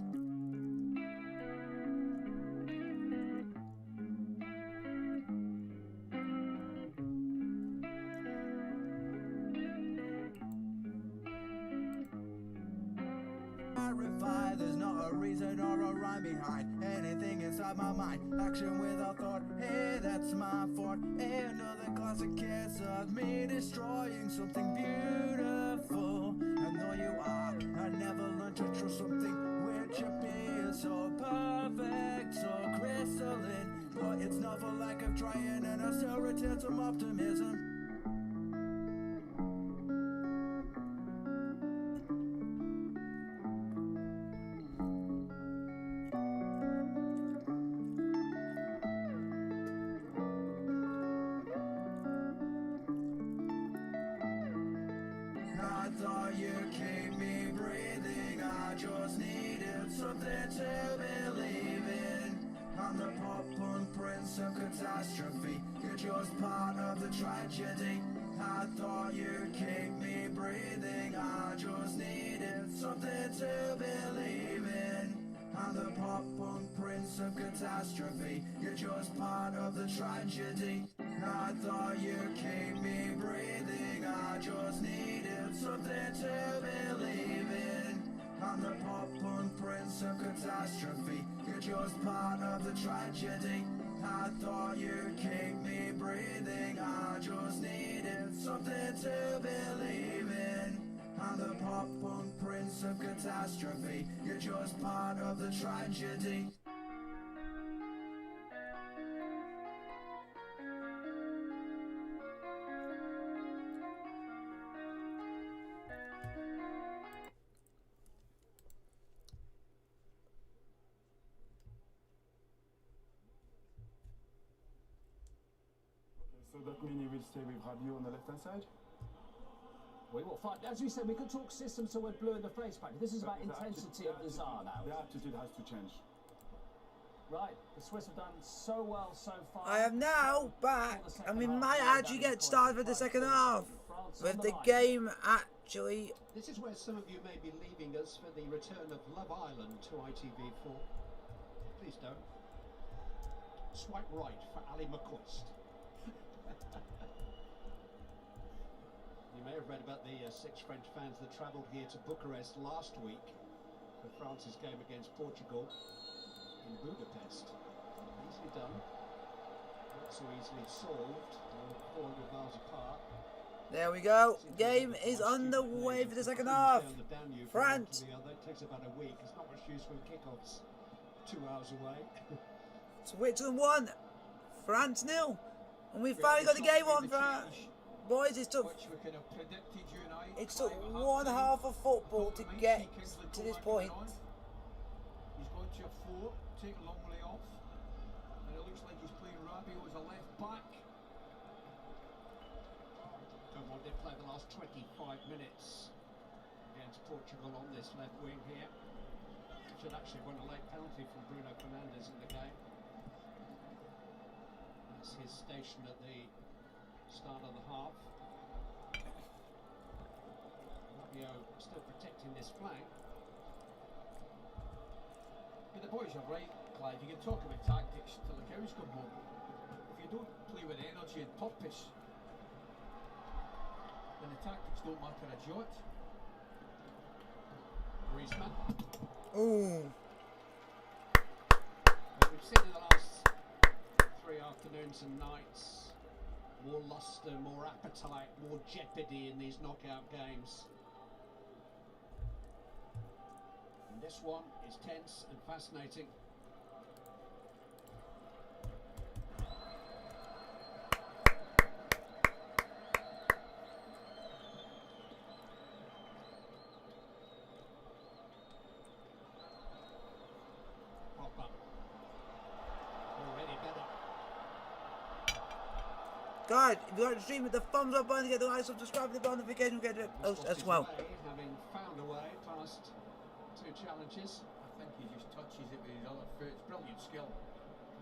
There's not a reason or a rhyme behind anything inside my mind. Action without thought, hey, that's my fault. Another classic case of me destroying something beautiful. And though you are, I never learned to trust something which appears so perfect, so crystalline. But it's not for lack of trying, and I still retain some optimism. I thought you'd keep me breathing. I just needed something to believe in. I'm the pop punk prince of catastrophe. You're just part of the tragedy. I thought you'd keep me breathing. I just needed something to believe in. I'm the pop punk prince of catastrophe. You're just part of the tragedy. I thought you'd keep me breathing. I just needed something to believe in. I'm the pop punk prince of catastrophe. You're just part of the tragedy. I thought you'd keep me breathing. I just needed something to believe in. I'm the pop punk prince of catastrophe. You're just part of the tragedy. So that means you will stay with Radio on the left hand side? We will find. As we said, we could talk systems so we're blue in the face pack. This is about intensity of desire now. The attitude has to change. Right, the Swiss have done so well so far. I am now back, and we might actually get started for the second half with the game actually. This is where some of you may be leaving us for the return of Love Island to ITV4. Please don't. Swipe right for Ali McCoist. You may have read about the 6 French fans that travelled here to Bucharest last week for France's game against Portugal in Budapest. Easily done. Not so easily solved. 400 miles apart. There we go. Game is underway for the second half. France. It takes about a week. It's not much use when kickoffs 2 hours away. Switzerland 1, France 0, and we finally got the game on for our boys. It took 1 half of football to get to this point. He's going to a 4, take Longley off, and it looks like he's playing Rabiot as a left back. Come they play the last 25 minutes against Portugal on this left wing here. Should actually win a late penalty from Bruno Fernandes in the game. takes his station at the start of the half. Rabiot still protecting this flank. But the boys are right, Clyde. You can talk about tactics till the cows come home. If you don't play with energy and purpose, then the tactics don't matter a jot. Griezmann. Ooh. Well, we've seen in the last 3 afternoons and nights more lustre, more appetite, more jeopardy in these knockout games. And this one is tense and fascinating. Already better. Guys, if you like to stream with the thumbs up button, get the like, subscribe, the notification, get it as well. Having found a way past 2 challenges. I think he just touches it with his other foot. It's brilliant skill.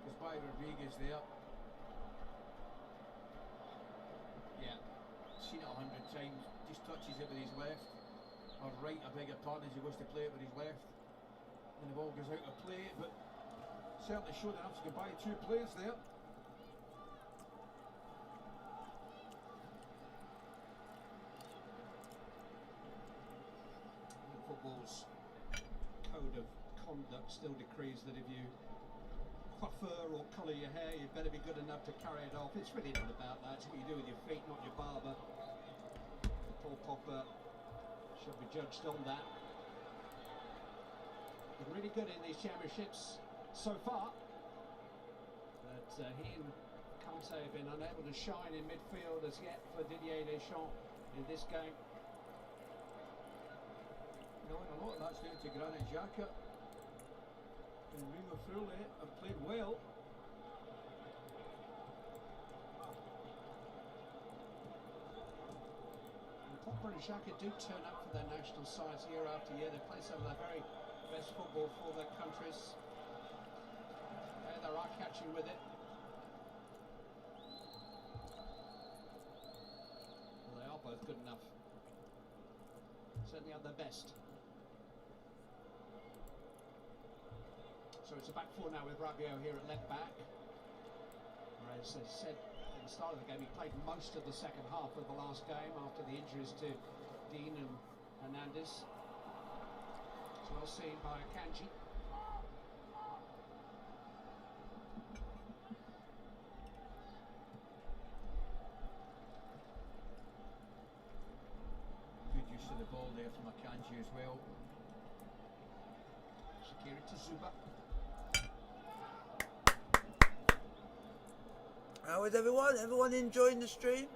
Because by Rodriguez there. Yeah, seen it 100 times. Just touches it with his left. Or right, I beg your pardon, as he goes to play it with his left. And the ball goes out of play, but certainly showed enough to get by 2 players there. Football's code of conduct still decrees that if you coiffure or colour your hair, you better be good enough to carry it off. It's really not about that. It's what you do with your feet, not your barber. Paul Popper should be judged on that. Been really good in these championships so far, but he and Conte have been unable to shine in midfield as yet for Didier Deschamps in this game. No, and a lot of that's down to Granit Xhaka and Remo Frule have played well. And Popper and Xhaka do turn up for their national sides year after year. They play some of the very best football for their countries. And they're eye-catching with it. Well, they are both good enough. Certainly at their best. So it's a back 4 now with Rabiot here at left back. As I said at the start of the game, he played most of the second half of the last game after the injuries to Dean and Hernandez. It's well seen by Kanji. Good use of the ball there from Akanji as well. Shaqiri to Zuba. How is everyone? Everyone enjoying the stream?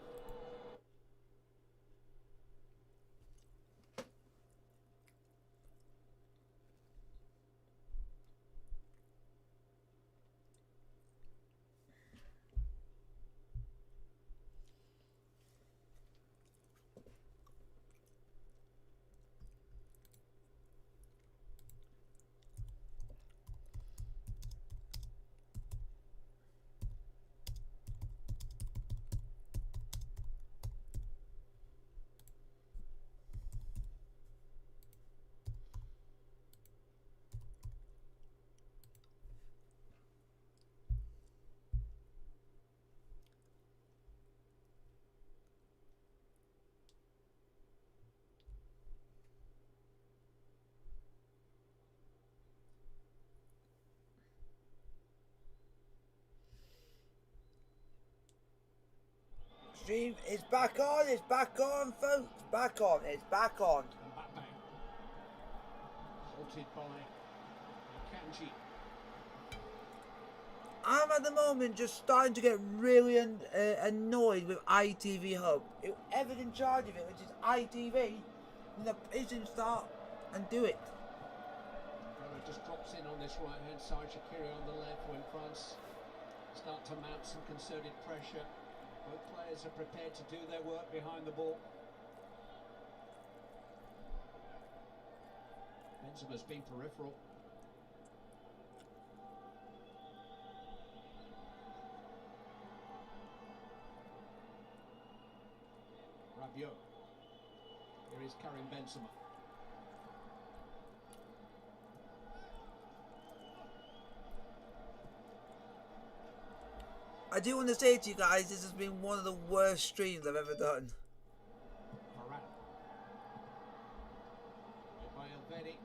Stream is back on, folks. Back on, it's back on. Mbappe. Halted by Kanji. I'm at the moment just starting to get really annoyed with ITV Hub. Whoever's in charge of it, which is ITV, is to start and do it. Just drops in on this right hand side. Shaqiri on the left when France start to mount some concerted pressure. Both players are prepared to do their work behind the ball. Benzema's been peripheral. Rabiot. Here is Karim Benzema. I do want to say to you guys, this has been one of the worst streams I've ever done. Varane. By Elvedi.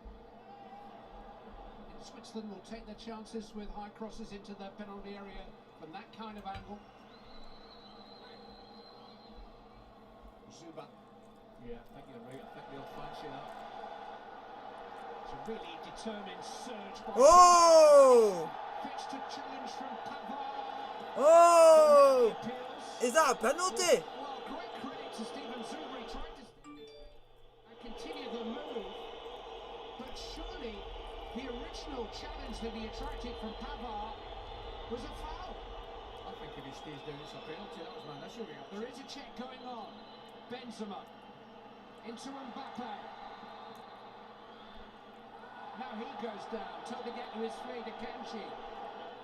And Switzerland will take their chances with high crosses into the penalty area from that kind of angle. Zuba. Yeah, I think you're right. I think they'll fancy that. It's a really determined surge by Oh! fixed to challenge from Pavard. Oh! Is that a penalty? Well, great credit to Steven Zuba. He tried to and continue the move, but surely the original challenge that he attracted from Pavard was a foul. I think if he stays down, it's a penalty. That was my initial reaction. There is a check going on. Benzema into Mbappe. Now he goes down, told to get to his feet, Akanji.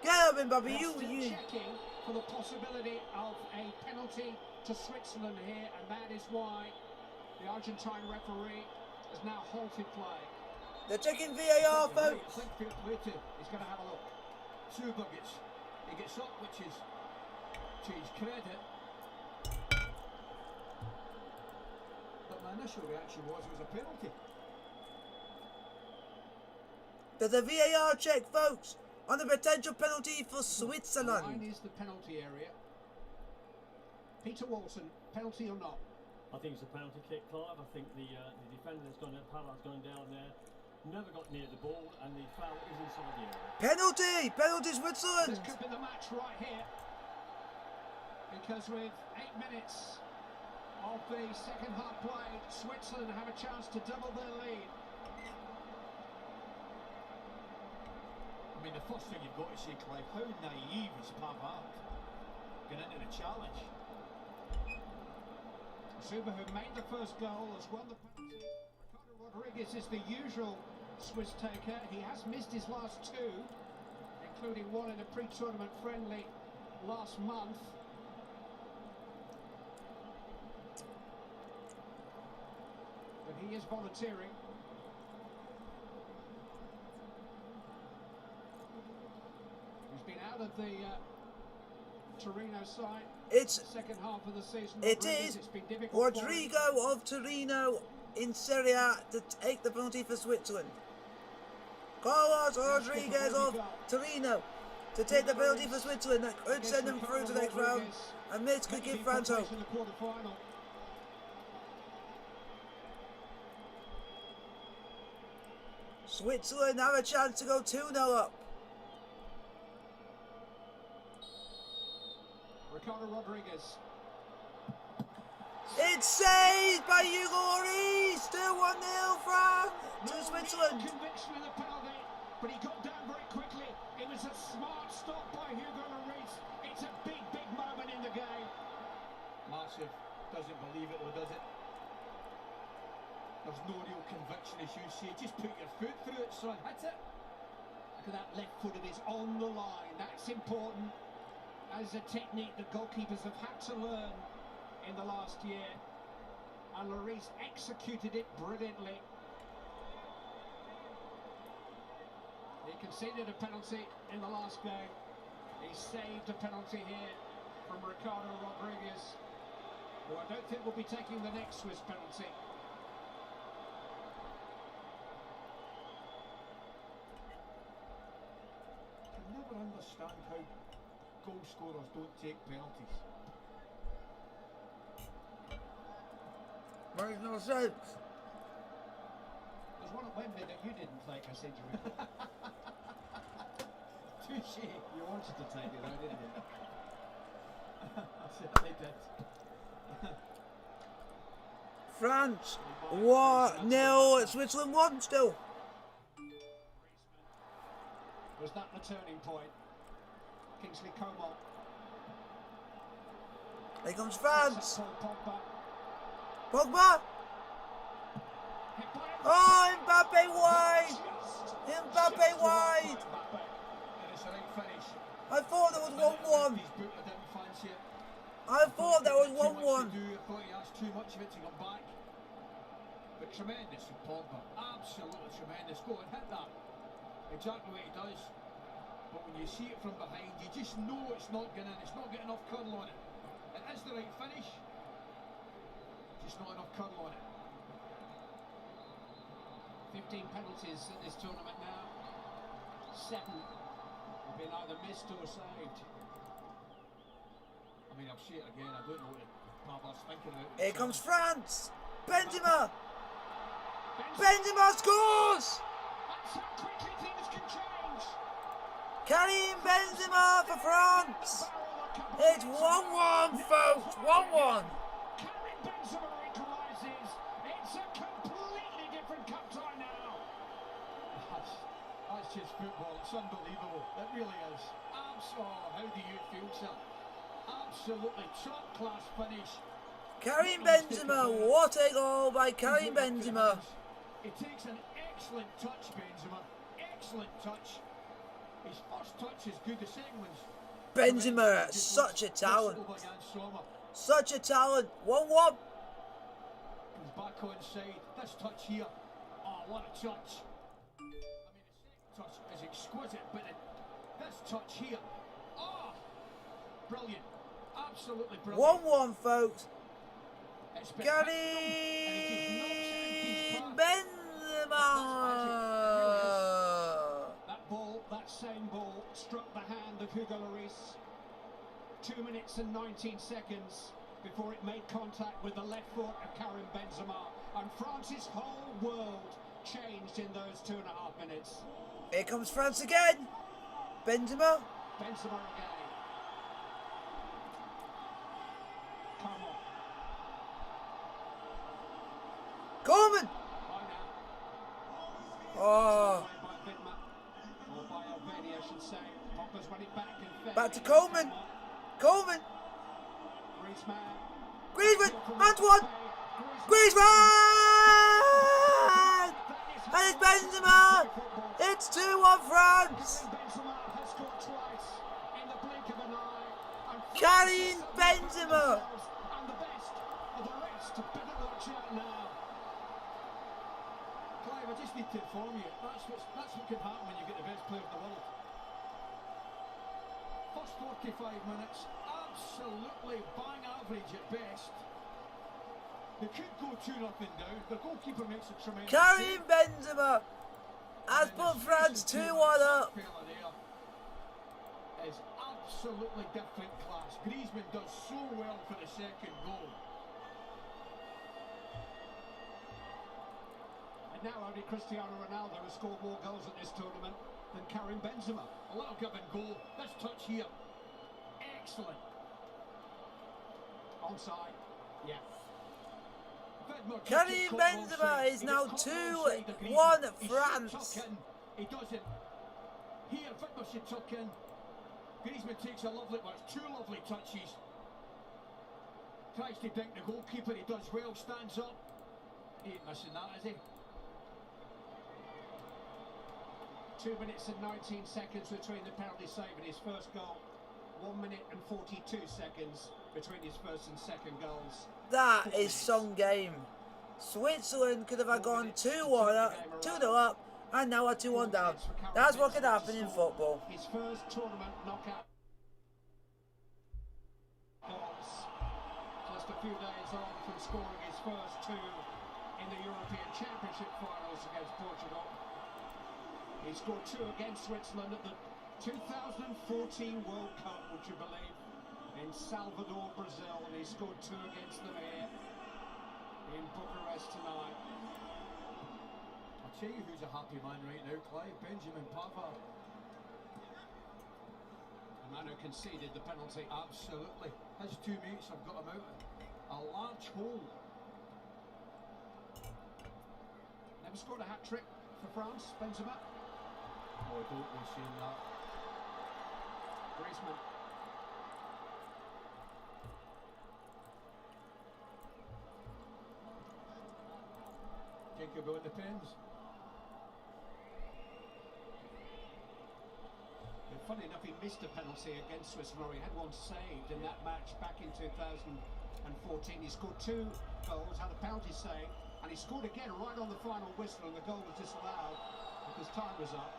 Get up, Mbappe, They're you. still checking for the possibility of a penalty to Switzerland here, and that is why the Argentine referee has now halted play. They're checking VAR, I folks. think fair play to. He's going to have a look. Zuba gets up, which is to his credit. But my initial reaction was it was a penalty. There's a VAR check, folks, on the potential penalty for The Switzerland. line is the penalty area. Peter Walton, penalty or not? I think it's a penalty kick, Clive. I think the defender that's gone down, Pavard's gone down there, never got near the ball, and the foul is inside the area. Penalty! Penalty This Switzerland! could be the match right here, because with 8 minutes of the second half played, Switzerland have a chance to double their lead. I mean, the first thing you've got to say, Clive, how naive is Pavard getting into the challenge? Zuba, who made the first goal, has won the penalty. Ricardo Rodriguez is the usual Swiss taker. He has missed his last two, including one in a pre-tournament friendly last month. But he is volunteering. He's been out of the Torino side. It's Second half of the season. It Rodriguez, is it's been difficult for him. Rodrigo of Torino in Serie A to take the penalty for Switzerland. Carlos Rodriguez of Torino to take the penalty for Switzerland. That could send them through to the next round, and this could give France hope. In the quarter-final. Switzerland have a chance to go 2-0 up. Ricardo Rodriguez. It's saved by Hugo Lloris. Still 1-0 France to Switzerland. No conviction in the penalty, but he got down very quickly. It was a smart stop by Hugo Lloris. It's a big, big moment in the game. Massive. Doesn't believe it, though, does it? There's no real conviction, as you say. Just put your foot through it, son. Hit it. Look at that left foot of his on the line. That's important. As a technique that goalkeepers have had to learn in the last year, and Lloris executed it brilliantly. He conceded a penalty in the last game. He saved a penalty here from Ricardo Rodriguez, who I don't think will be taking the next Swiss penalty. I can never understand how goal scorers don't take penalties. Makes no sense. There's one at Wembley that you didn't take, I said you recall. Touche. You wanted to take it though, didn't you? I certainly did. France 1-0. Switzerland 1 still. Was that the turning point? Kingsley Coman. Here comes France. Paul Pogba. Pogba. Hit by Oh, Mbappe wide. just Mbappe wide. And it's a right finish. I thought there was 1-1. His boot, I didn't fancy it. I thought that was Too much 1-1. to do. I thought he asked too much of it to come back. But tremendous from Pogba. Absolutely tremendous. Go and hit that. Exactly what he does. But when you see it from behind, you just know it's not getting in. It's not getting enough curl on it. It is the right finish. Just not enough curl on it. 15 penalties in this tournament now. 7 have been either missed or saved. I mean, I'll see it again. I don't know what Pavlov's thinking about. Here comes France. Benzema. Benzema scores. That's how quickly things can change. Karim Benzema for France. It's 1-1, folks. 1-1. Karim Benzema equalises. It's a completely different cup tie now. That's just football. It's unbelievable. It really is. How do you feel, sir? Absolutely top class finish. Karim Benzema. What a goal by Karim Benzema. It takes an excellent touch, Benzema. Excellent touch. His first touch is good. The second one's Benzema, such a talent. Such a talent. 1-1. Goes back onside. This touch here. Oh, what a touch. I mean, the second touch is exquisite, but this touch here. Oh, brilliant. Absolutely brilliant. 1-1, folks. It's been Karim Benzema. That ball, that same ball, struck the hand of Hugo Lloris. 2 minutes and 19 seconds before it made contact with the left foot of Karim Benzema. And France's whole world changed in those 2.5 minutes. Here comes France again. Benzema. Benzema again. Come on. Coleman. By now. Oh. By Vidma. Or by Alveni, I should say. Pogba's run it back and Back to Coleman. Coleman. Griezmann. Griezmann. Antoine. Griezmann. And it's Benzema. It's 2-1 France. Benzema has scored twice in the blink of an eye. Karim Benzema. And the best of the rest. Better watch out now. Clive, I just need to inform you. That's what can happen when you get the best player in the world. First 45 minutes, absolutely bang average at best. They could go 2-0 down. The goalkeeper makes a tremendous Karim Benzema has put France 2-1 up. Is absolutely different class. Griezmann does so well for the second goal. And now only Cristiano Ronaldo has scored more goals at this tournament than Karim Benzema. A little give and go. This touch here, excellent. Onside. Yeah. Karim Benzema is now 2-1 France. He doesn't. Here, Vidma should tuck in. Griezmann takes a lovely, well, it's 2 lovely touches. Tries to dink the goalkeeper, he does well, stands up. He ain't missing that, is he? 2 minutes and 19 seconds between the penalty save and his first goal. 1 minute and 42 seconds between his first and second goals. That is some game. Switzerland could have gone 2-1 up, 2-0 up, and now are 2-1 down. That's what could happen in football. His first tournament knockout goals. Just a few days on from scoring his first 2 in the European Championship finals against Portugal. He scored 2 against Switzerland at the 2014 World Cup, would you believe, in Salvador, Brazil, and he scored 2 against them here in Bucharest tonight. I'll tell you who's a happy man right now, Clive. Benjamin Pavard. The man who conceded the penalty. Absolutely. His 2 mates have got him out a large hole. Never scored a hat-trick for France, Benzema. Oh, don't be saying that. Griezmann. Jacob on the pens. The funny enough, he missed a penalty against Swiss Norway. He had one saved in that match back in 2014. He scored 2 goals, had a penalty save, and he scored again right on the final whistle, and the goal was disallowed because time was up.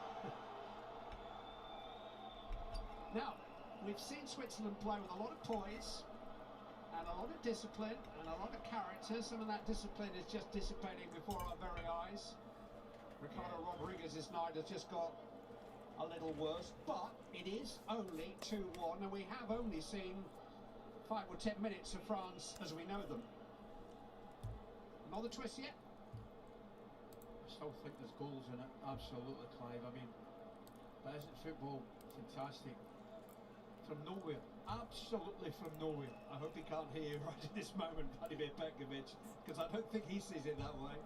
Now, we've seen Switzerland play with a lot of poise and a lot of discipline and a lot of character. Some of that discipline is just dissipating before our very eyes. Ricardo Rodriguez's night has just got a little worse, but it is only 2-1, and we have only seen 5 or 10 minutes of France as we know them. Not the twist yet. I still think there's goals in it, absolutely, Clive. I mean, that isn't football fantastic? From nowhere, absolutely from nowhere. I hope he can't hear you right at this moment, Vladimir Petkovic, because I don't think he sees it that way.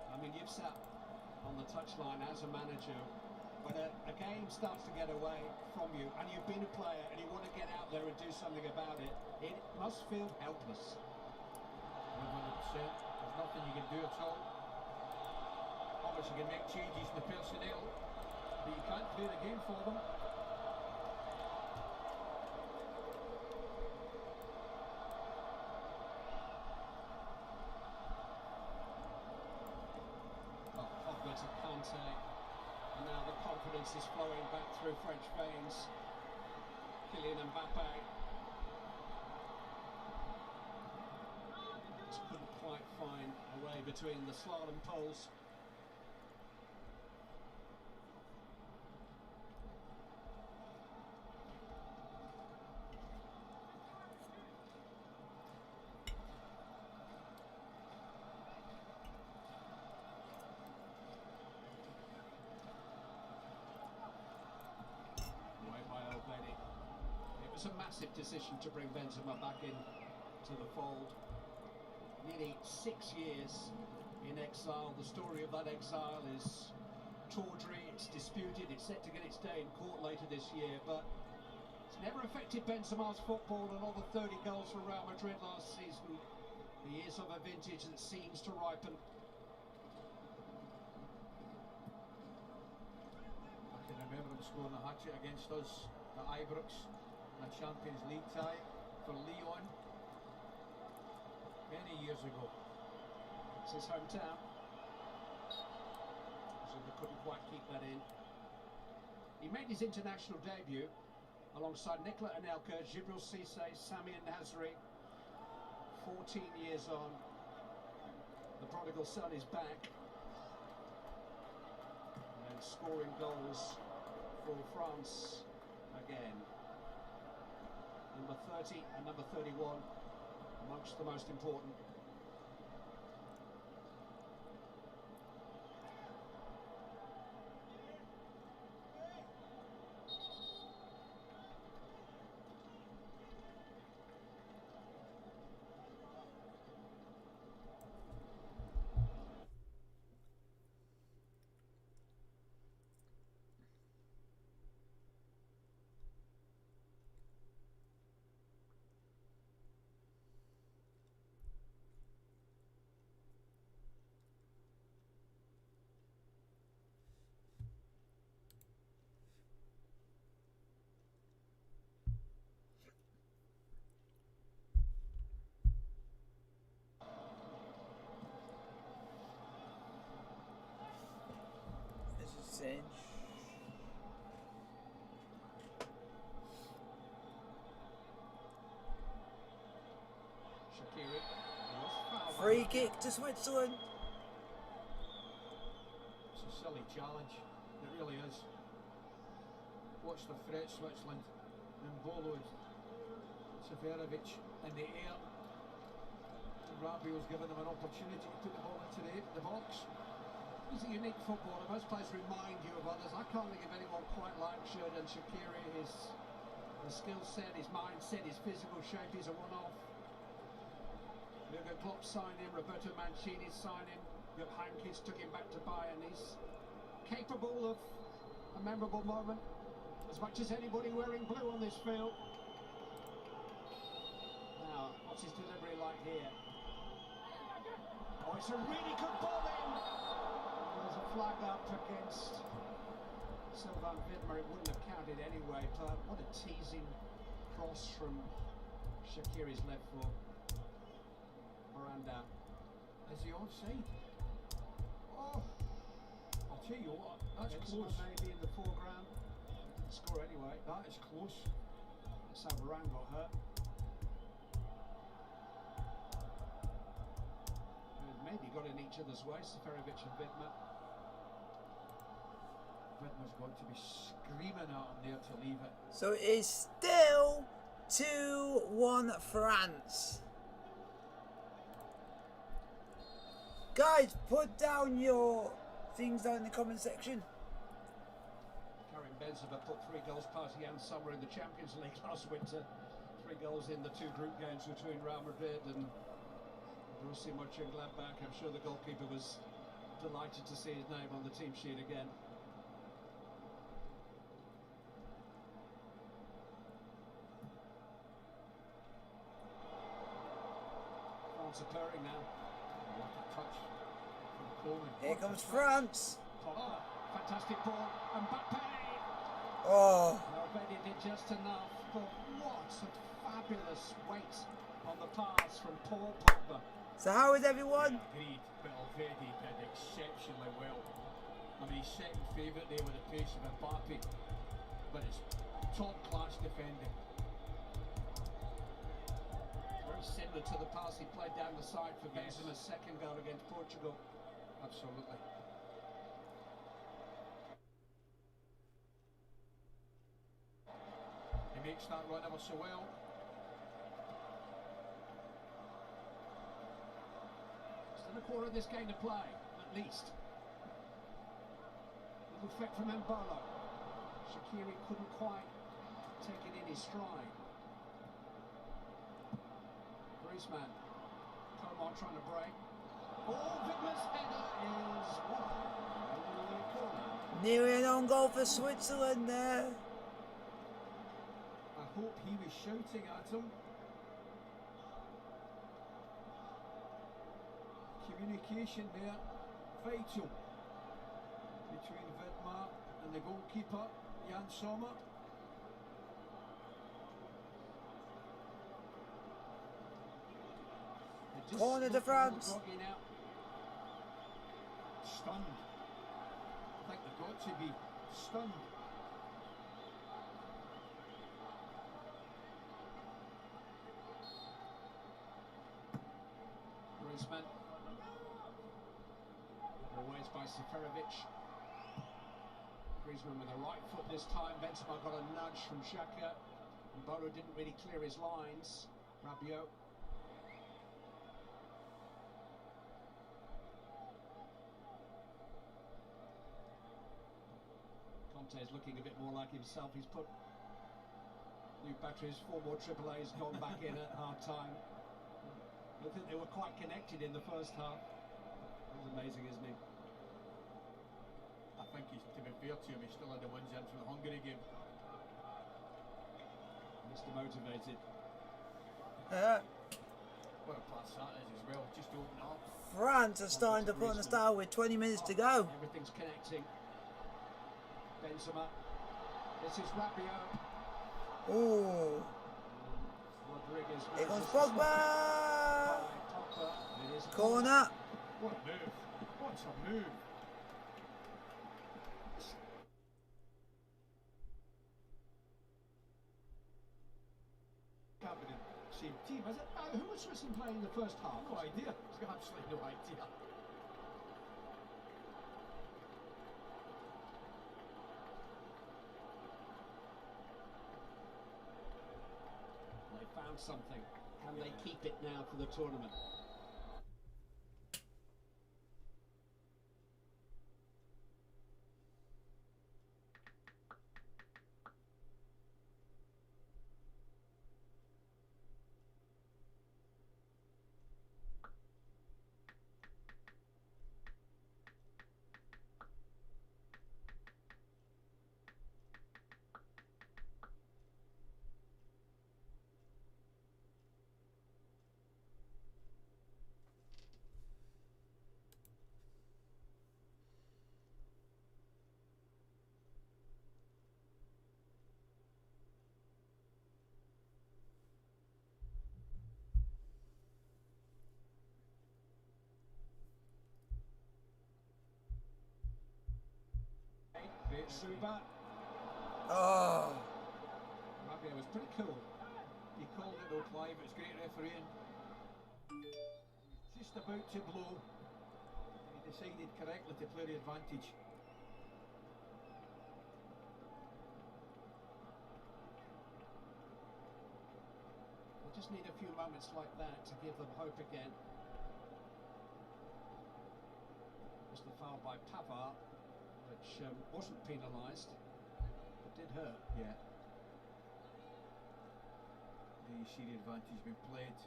I mean, you've sat on the touchline as a manager. When a game starts to get away from you, and you've been a player, and you want to get out there and do something about it, it must feel helpless. 100%. There's nothing you can do at all. Obviously, you can make changes in the personnel, but you can't play the game for them. Pogba to Kante, and now the confidence is flowing back through French veins. Kylian Mbappe just couldn't quite find a way between the slalom poles. It was a massive decision to bring Benzema back in to the fold. Nearly 6 years in exile. The story of that exile is tawdry, it's disputed, it's set to get its day in court later this year, but it's never affected Benzema's football and all the 30 goals for Real Madrid last season. He is of a vintage that seems to ripen. I can remember him scoring a hat-trick against us at Ibrox in a Champions League tie for Lyon many years ago. It's his hometown, so they couldn't quite keep that in. He made his international debut alongside Nicola Anelka, Djibril Cissé, Sami Nasri. 14 years on, the prodigal son is back and scoring goals for France again. Number 30 and number 31 amongst the most important. Cinch. Shaqiri. Free kick to Switzerland. It's a silly challenge, it really is. Watch the threat, Switzerland. Mbolo, Severovic in the air. Rabiot's given them an opportunity to put the ball into the box. He's a unique footballer. Most players remind you of others. I can't think of anyone quite like Xherdan Shaqiri. His skill set, his mindset, his physical shape is a one-off. Jurgen Klopp signed him, Roberto Mancini signed him, Jupp Heynckes took him back to Bayern. He's capable of a memorable moment as much as anybody wearing blue on this field. Now, what's his delivery like here? Oh, it's a really good ball in. There's a flag up against Sylvain Widmer. It wouldn't have counted anyway, but what a teasing cross from Shaqiri's left foot. Miranda. Is he offside? Oh, I'll tell you what, that's Benzema close. maybe in the foreground. Didn't score anyway. That is close. That's how Varane got hurt. Maybe got in each other's way, Seferovic and Widmer. Widmer's got to be screaming at him there to leave it. So it is still 2-1 France. Guys, put down your things down in the comment section. Karim Benzema put 3 goals past Jan Sommer in the Champions League last winter. 3 goals in the 2 group games between Real Madrid and Borussia Mönchengladbach. I'm sure the goalkeeper was delighted to see his name on the team sheet again. France are purring now. What a touch from Coleman. Here comes France. Oh, fantastic ball. Mbappe! Oh, Already did just enough, but what a fabulous weight on the pass from Paul Pogba. so how is everyone? Agreed, but Already did exceptionally well. I mean, he's second favourite there with the pace of Mbappe, but it's top class defending. Very similar to the pass he played down the side for Benzema's second goal against Portugal. Absolutely. He makes that run ever so well. Still a quarter of this game to play, at least. Little threat from Mbolo. Shaqiri couldn't quite take it in his stride. Griezmann. Coman trying to break. Oh, Widmer's header is wide. Corner. Nearly an own goal for Switzerland there. I hope he was shouting at him. Communication there, vital between Widmer and the goalkeeper, Jan Sommer. They just Corner to look a little France. groggy now. Stunned. I think they've got to be stunned. Griezmann. Away by Seferovic. Griezmann with the right foot this time. Benzema got a nudge from Xhaka. Mbolo didn't really clear his lines. Rabiot. Conte is looking a bit more like himself. He's put new batteries, 4 more Triple A's gone back in at half time. I think they were quite connected in the first half. It was amazing, isn't he? I think he's, to be fair to him, he's still in the wins in from the Hungary game. Mr. Motivated. What a pass that is as well, just open up. France are starting to put on the style with 20 minutes to go. Everything's connecting. Benzema. This is Rabiot. Ooh, Rodriguez. here comes manages to stop it Pogba. by Pogba. It is a Corner. What a move. What a move. Can't be the same team, is it? Who was Switzerland playing in the first half? No idea. He's got absolutely no idea. They found something. Can they keep it now for the tournament? Zuba. Oh. Rabia was pretty cool. He called it though, Clive. It's great refereeing. Just about to blow. And he decided correctly to play the advantage. They just need a few moments like that to give them hope again. Was the foul by Pavard, which wasn't penalised, but did hurt. Yeah. There you see the advantage being played.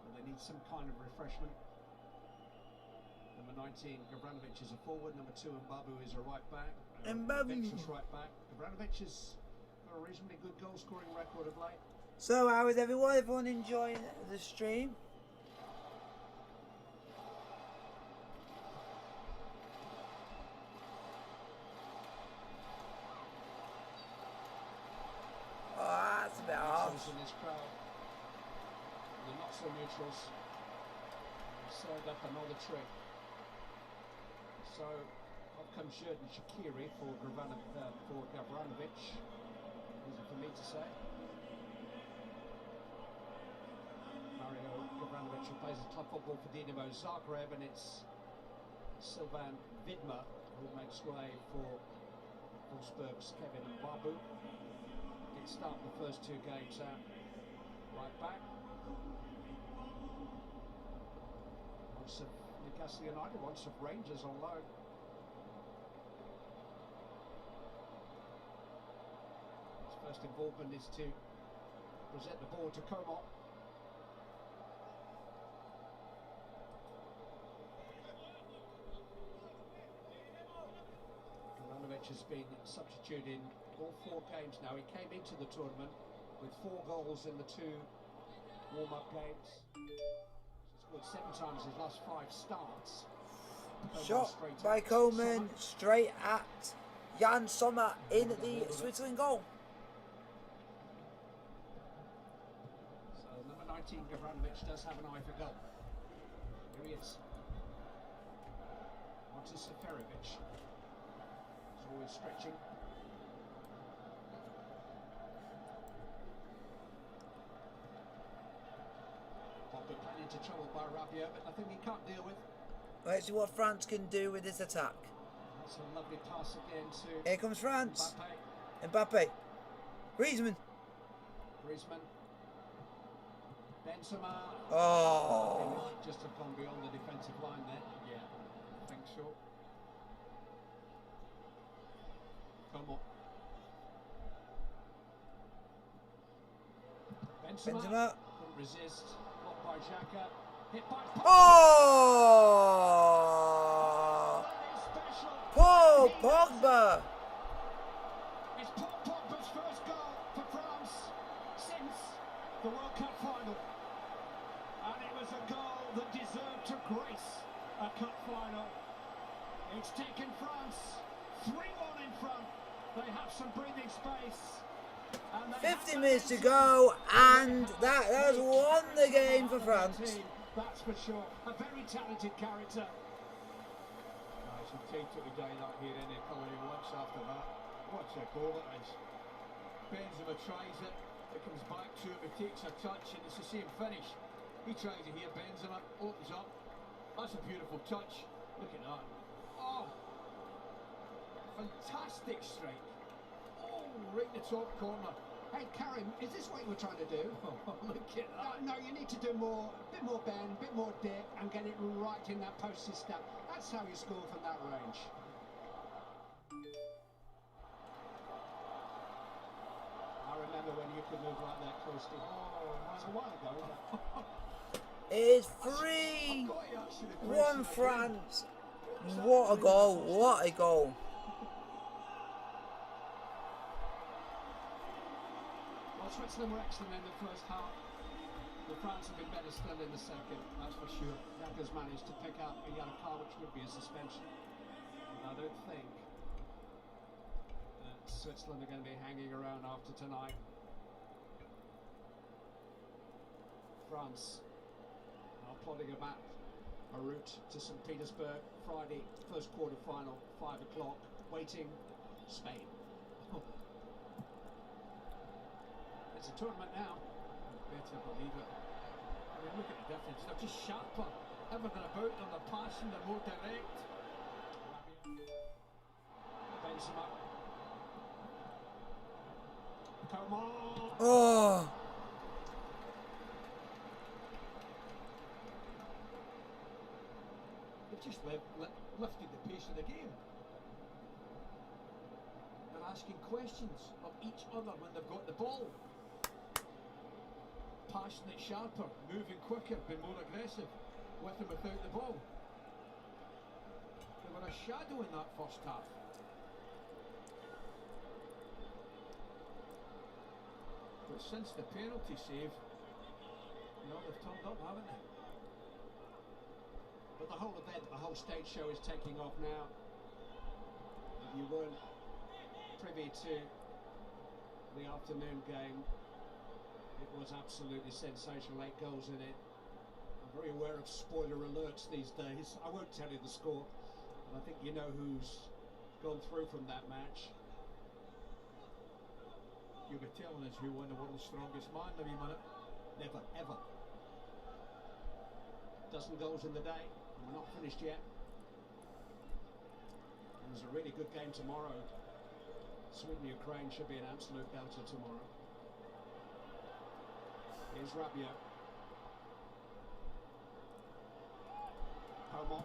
And they need some kind of refreshment. Number 19, Gavranovic is a forward. Number 2, Mbabu is a right back. Mbabu is right back. Gavranovic has got a reasonably good goal scoring record of late. So how is everyone? Everyone enjoying the stream? Oh, that's a bit harsh. In this crowd, the not so neutrals served up another trick. So up comes Xherdan Shaqiri for Gavranovic. Easy for me to say. Mario Gavranovic, who plays club football for Dinamo Zagreb, and it's Sylvain Vidma who makes way for Wolfsburg's Kevin Mbabu. Did start the first 2 games out right back. Once of Newcastle United, once of Rangers on loan. His first involvement is to present the ball to Coman. Gavranovic has been substituted in all 4 games now. He came into the tournament with 4 goals in the 2 warm-up games. He's scored 7 times his last 5 starts. Shot by Coleman straight at Jan Sommer in the Switzerland goal. So number 19, Gavranovic, does have an eye for goal. Here he is. On to Seferovic. He's always stretching. Pogba playing into trouble by Rabiot, but nothing he can't deal with. Let's see what France can do with this attack. That's a lovely pass again to Here comes France. Mbappe. Mbappe. Griezmann. Griezmann. Benzema. Oh. Just have gone beyond the defensive line there. Yeah, I think so. Come on. Benzema. Couldn't resist. Blocked by Xhaka. Hit by Pogba. Oh! Paul Pogba. It's Paul Pogba's first goal for France since the World Cup final. And it was a goal that deserved to grace a cup final. It's taken France 3-1 in front. They have some breathing space. And 50 minutes to go, and that has won the game for France. That's for sure. A very talented character. Nice and tight to the guy that here in the colour he wants after that. What a goal it is. Benzema tries it. It comes back to him. He takes a touch and it's the same finish. He tries it here. Benzema opens up. That's a beautiful touch. Look at that. Oh, fantastic strike. Oh, right in the top corner. Hey, Karim, is this what you were trying to do? Look at that. No, you need to do more, a bit more bend, a bit more dip, and get it right in that posted step. That's how you score from that range. I remember when you could move like that, Christy. Oh, that's a while ago, isn't it? It is 3-1 France. What a goal, what a goal. Well, Switzerland were excellent in the first half. The France have been better still in the second, that's for sure. Jaka's managed to pick up a yellow card, which would be a suspension. And I don't think Switzerland are going to be hanging around after tonight. France are plotting a route to St. Petersburg Friday, first quarter final, 5 o'clock. Waiting, Spain. It's a tournament now. Better believe it. I mean, look at the difference. They're just sharper. Everything about them, they're passing, they're more direct. Benzema. Come on! Oh! They've just lifted the pace of the game. They're asking questions of each other when they've got the ball. Passing it sharper, moving quicker, being more aggressive, with and without the ball. They were a shadow in that first half. But since the penalty save, they've turned up, haven't they? But the whole event, the whole stage show is taking off now. If you weren't privy to the afternoon game, it was absolutely sensational. 8 goals in it. I'm very aware of spoiler alerts these days. I won't tell you the score, but I think you know who's gone through from that match. You'll be telling us who won the world's strongest man in a wee minute. Never, ever. Dozen goals in the day. We're not finished yet. And there's a really good game tomorrow. Sweden Ukraine should be an absolute belter tomorrow. Here's Rabiot. Homo.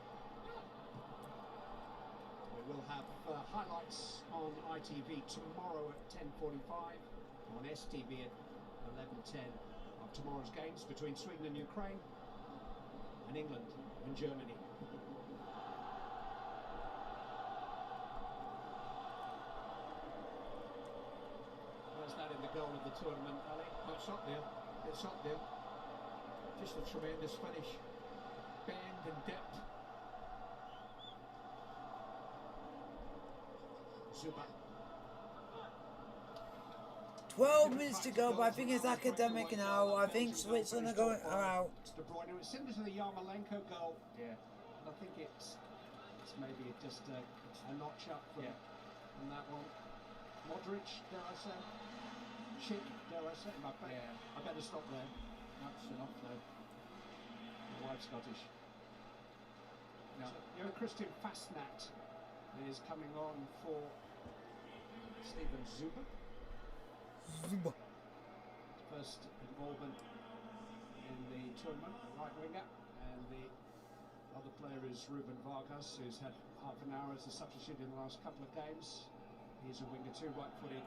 We will have highlights on ITV tomorrow at 10:45, on STV at 11:10 of tomorrow's games between Sweden and Ukraine, and England and Germany. Where's that in the goal of the tournament, Ali? It's up there. It's up there. Just a tremendous finish. Bend and dip. Zuba. 12 minutes to go, but I think it's academic now. I think Switzerland are out. De Bruyne. It's similar to the Yarmolenko goal. Yeah. And I think it's maybe just a notch up from that one. Modric, dare I say? Chic, dare I say? I better stop there. That's enough now. My wife's Scottish. No. So, Christian Fastnacht is coming on for Steven Zuba. First involvement in the tournament, right winger, and the other player is Ruben Vargas, who's had half an hour as a substitute in the last couple of games. He's a winger too, right-footed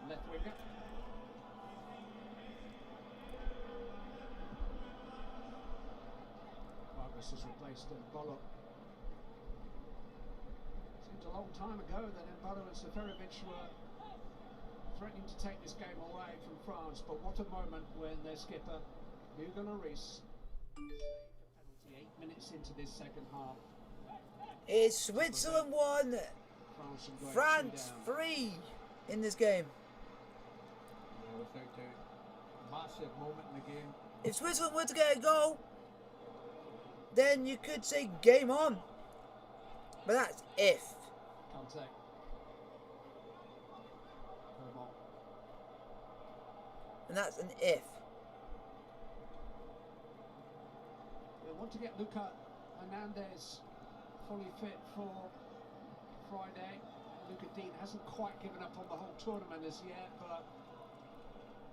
left winger. Vargas has replaced Mbolo. Seemed a long time ago that Mbolo and Seferovic were threatening to take this game away from France, but what a moment when their skipper, Hugo Lloris, saved a penalty 8 minutes into this second half. It's Switzerland 1, France 3 in this game. Yeah, without doubt. Massive moment in the game. If Switzerland were to get a goal, then you could say game on. But that's if. Conte. And that's an if. They want to get Luca Hernandez fully fit for Friday. Luca Dean hasn't quite given up on the whole tournament as yet, but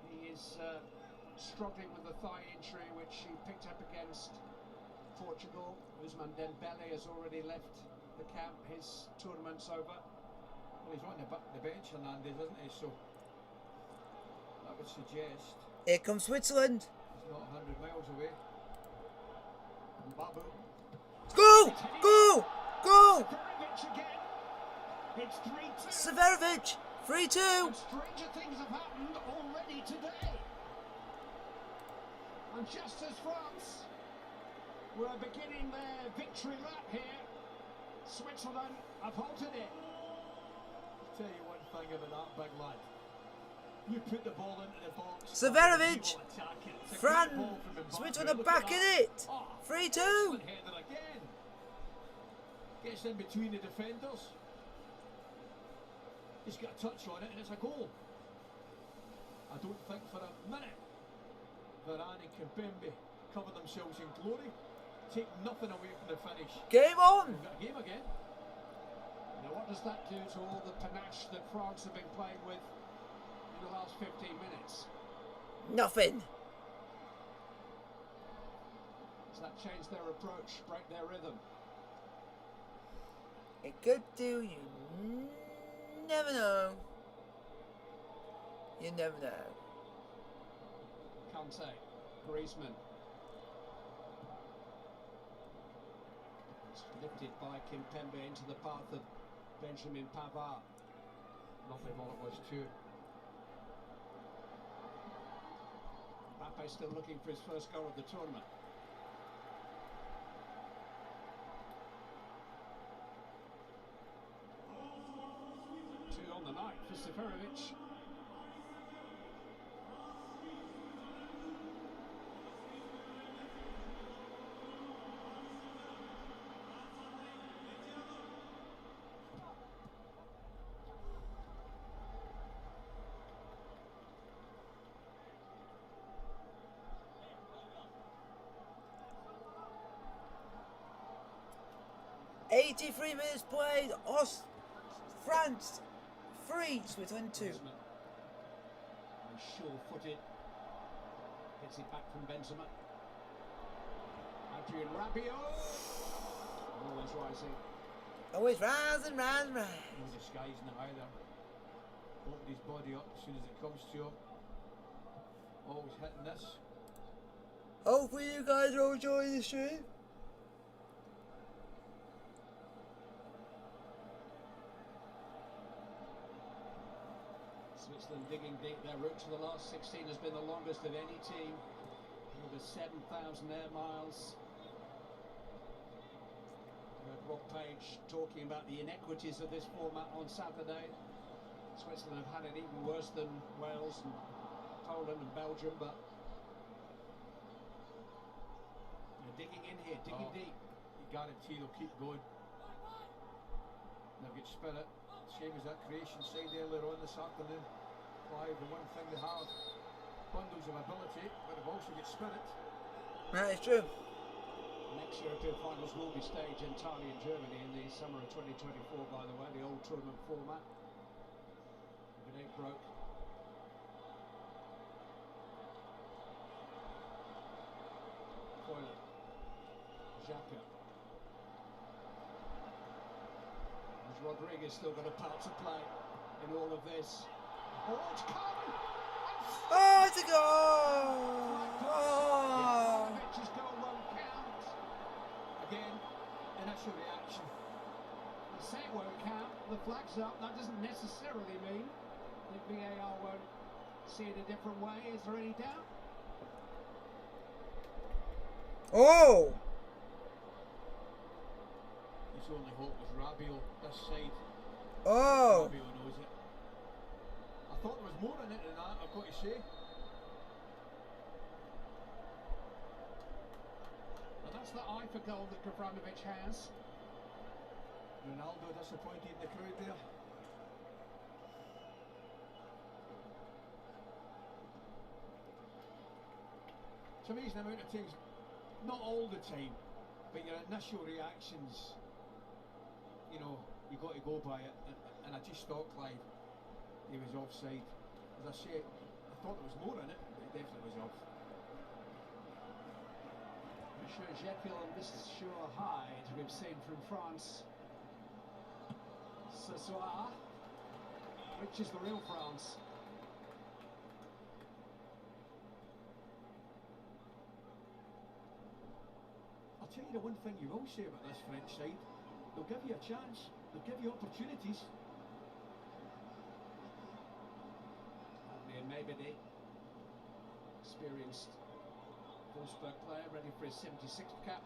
he is struggling with a thigh injury which he picked up against Portugal. Ousmane Dembele has already left the camp. His tournament's over. Well, he's on the bench, Hernandez, isn't he? So that would suggest Here comes Switzerland. he's not 100 miles away. Babu. Go! Go! Go! Seferovic again. It's 3-2. Seferovic, 3-2. And stranger things have happened already today. And just as France were beginning their victory lap here, Switzerland have halted it. Tell you what, thing about that big lad. You put the ball into the box. Severovic. he will attack it. It's a great Fran ball from Mbappe. Smith on the Look back at of that. it. Oh, 3-2. excellent header again. Gets in between the defenders. He's got a touch on it and it's a goal. I don't think for a minute Varane and Kimpembe cover themselves in glory. Take nothing away from the finish. Game on. We've got a game again. Now, what does that do to all the panache that France have been playing with in the last 15 minutes? Nothing. Does that change their approach, break their rhythm? It could do. You never know. You never know. Kante, Griezmann. It's lifted by Kimpembe into the path of Benjamin Pavard. Lovely ball it was too. Mbappe still looking for his first goal of the tournament. Two on the night for Severovic. '83 minutes played. France 3, Switzerland 2. And sure-footed. Gets it back from Benzema. Adrian Rabiot. Always rising. Always rising. No disguising it either. Opened his body up as soon as it comes to him. Always hitting this. Hopefully you guys are enjoying the stream. Switzerland digging deep. Their route to the last 16 has been the longest of any team. Over 7,000 air miles. We heard Rob Page talking about the inequities of this format on Saturday. Switzerland have had it even worse than Wales and Poland and Belgium, but they're digging in here, digging deep. You guarantee they'll keep going. They've got spirit. Same as that Croatian side earlier on this afternoon. Clive, the one thing they have, bundles of ability, but they've also got spirit. That is true. Next European finals will be staged entirely in Germany in the summer of 2024, by the way, the old tournament format. If it ain't broke. Coyle. Xhaka. Has Rodriguez still got a part to play in all of this? Oh, it's coming! Oh, it's a goal! Oh! His goal won't count. Again, initial reaction. The say it won't count, the flag's up. That doesn't necessarily mean that VAR won't see it a different way. Is there any doubt? Oh! His only hope was Rabiot this side. Oh! Rabiot knows it. I thought there was more in it than that, I've got to say. But that's the eye for goal that Gavranovic has. Ronaldo disappointed in the crowd there. It's amazing the amount of times, not all the time, but your initial reactions, you know, you got to go by it. And I just thought, Clive, he was offside. As I say, I thought there was more in it, but he definitely was off. Monsieur Jekyll and Monsieur Hyde, we've seen from France ce soir. Which is the real France? I'll tell you the one thing you will say about this French side, they'll give you a chance, they'll give you opportunities. And maybe experienced Wolfsburg player, ready for his 76th cap.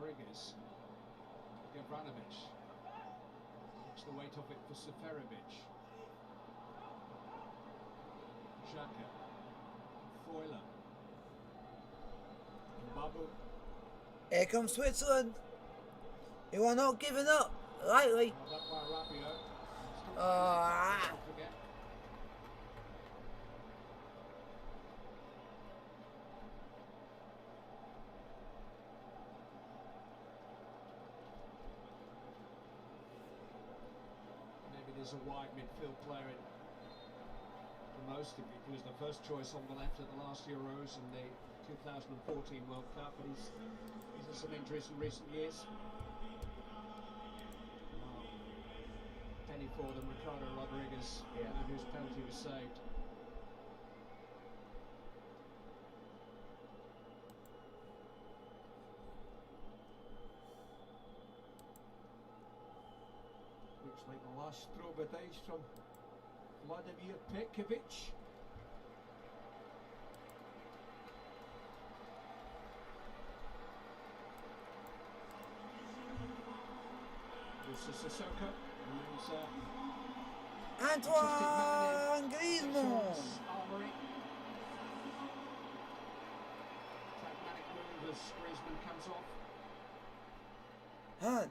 Rodriguez. Gavranovic. Takes the weight off it for Seferovic. Xhaka. Foiler. Babu. Here comes Switzerland. You are not giving up lightly. Held up by Rabiot. Ah. Don't forget. Maybe there's a wide midfield player in for most of it. He was the first choice on the left at the last Euros and the 2014 World Cup, but he's had some injuries in recent years. Penny for them, Ricardo Rodriguez, whose penalty was saved. Looks like the last throw of dice from Vladimir Petkovic. This is Sissoko. Antoine Griezmann. Armory. Pragmatic move as Griezmann comes off. Han.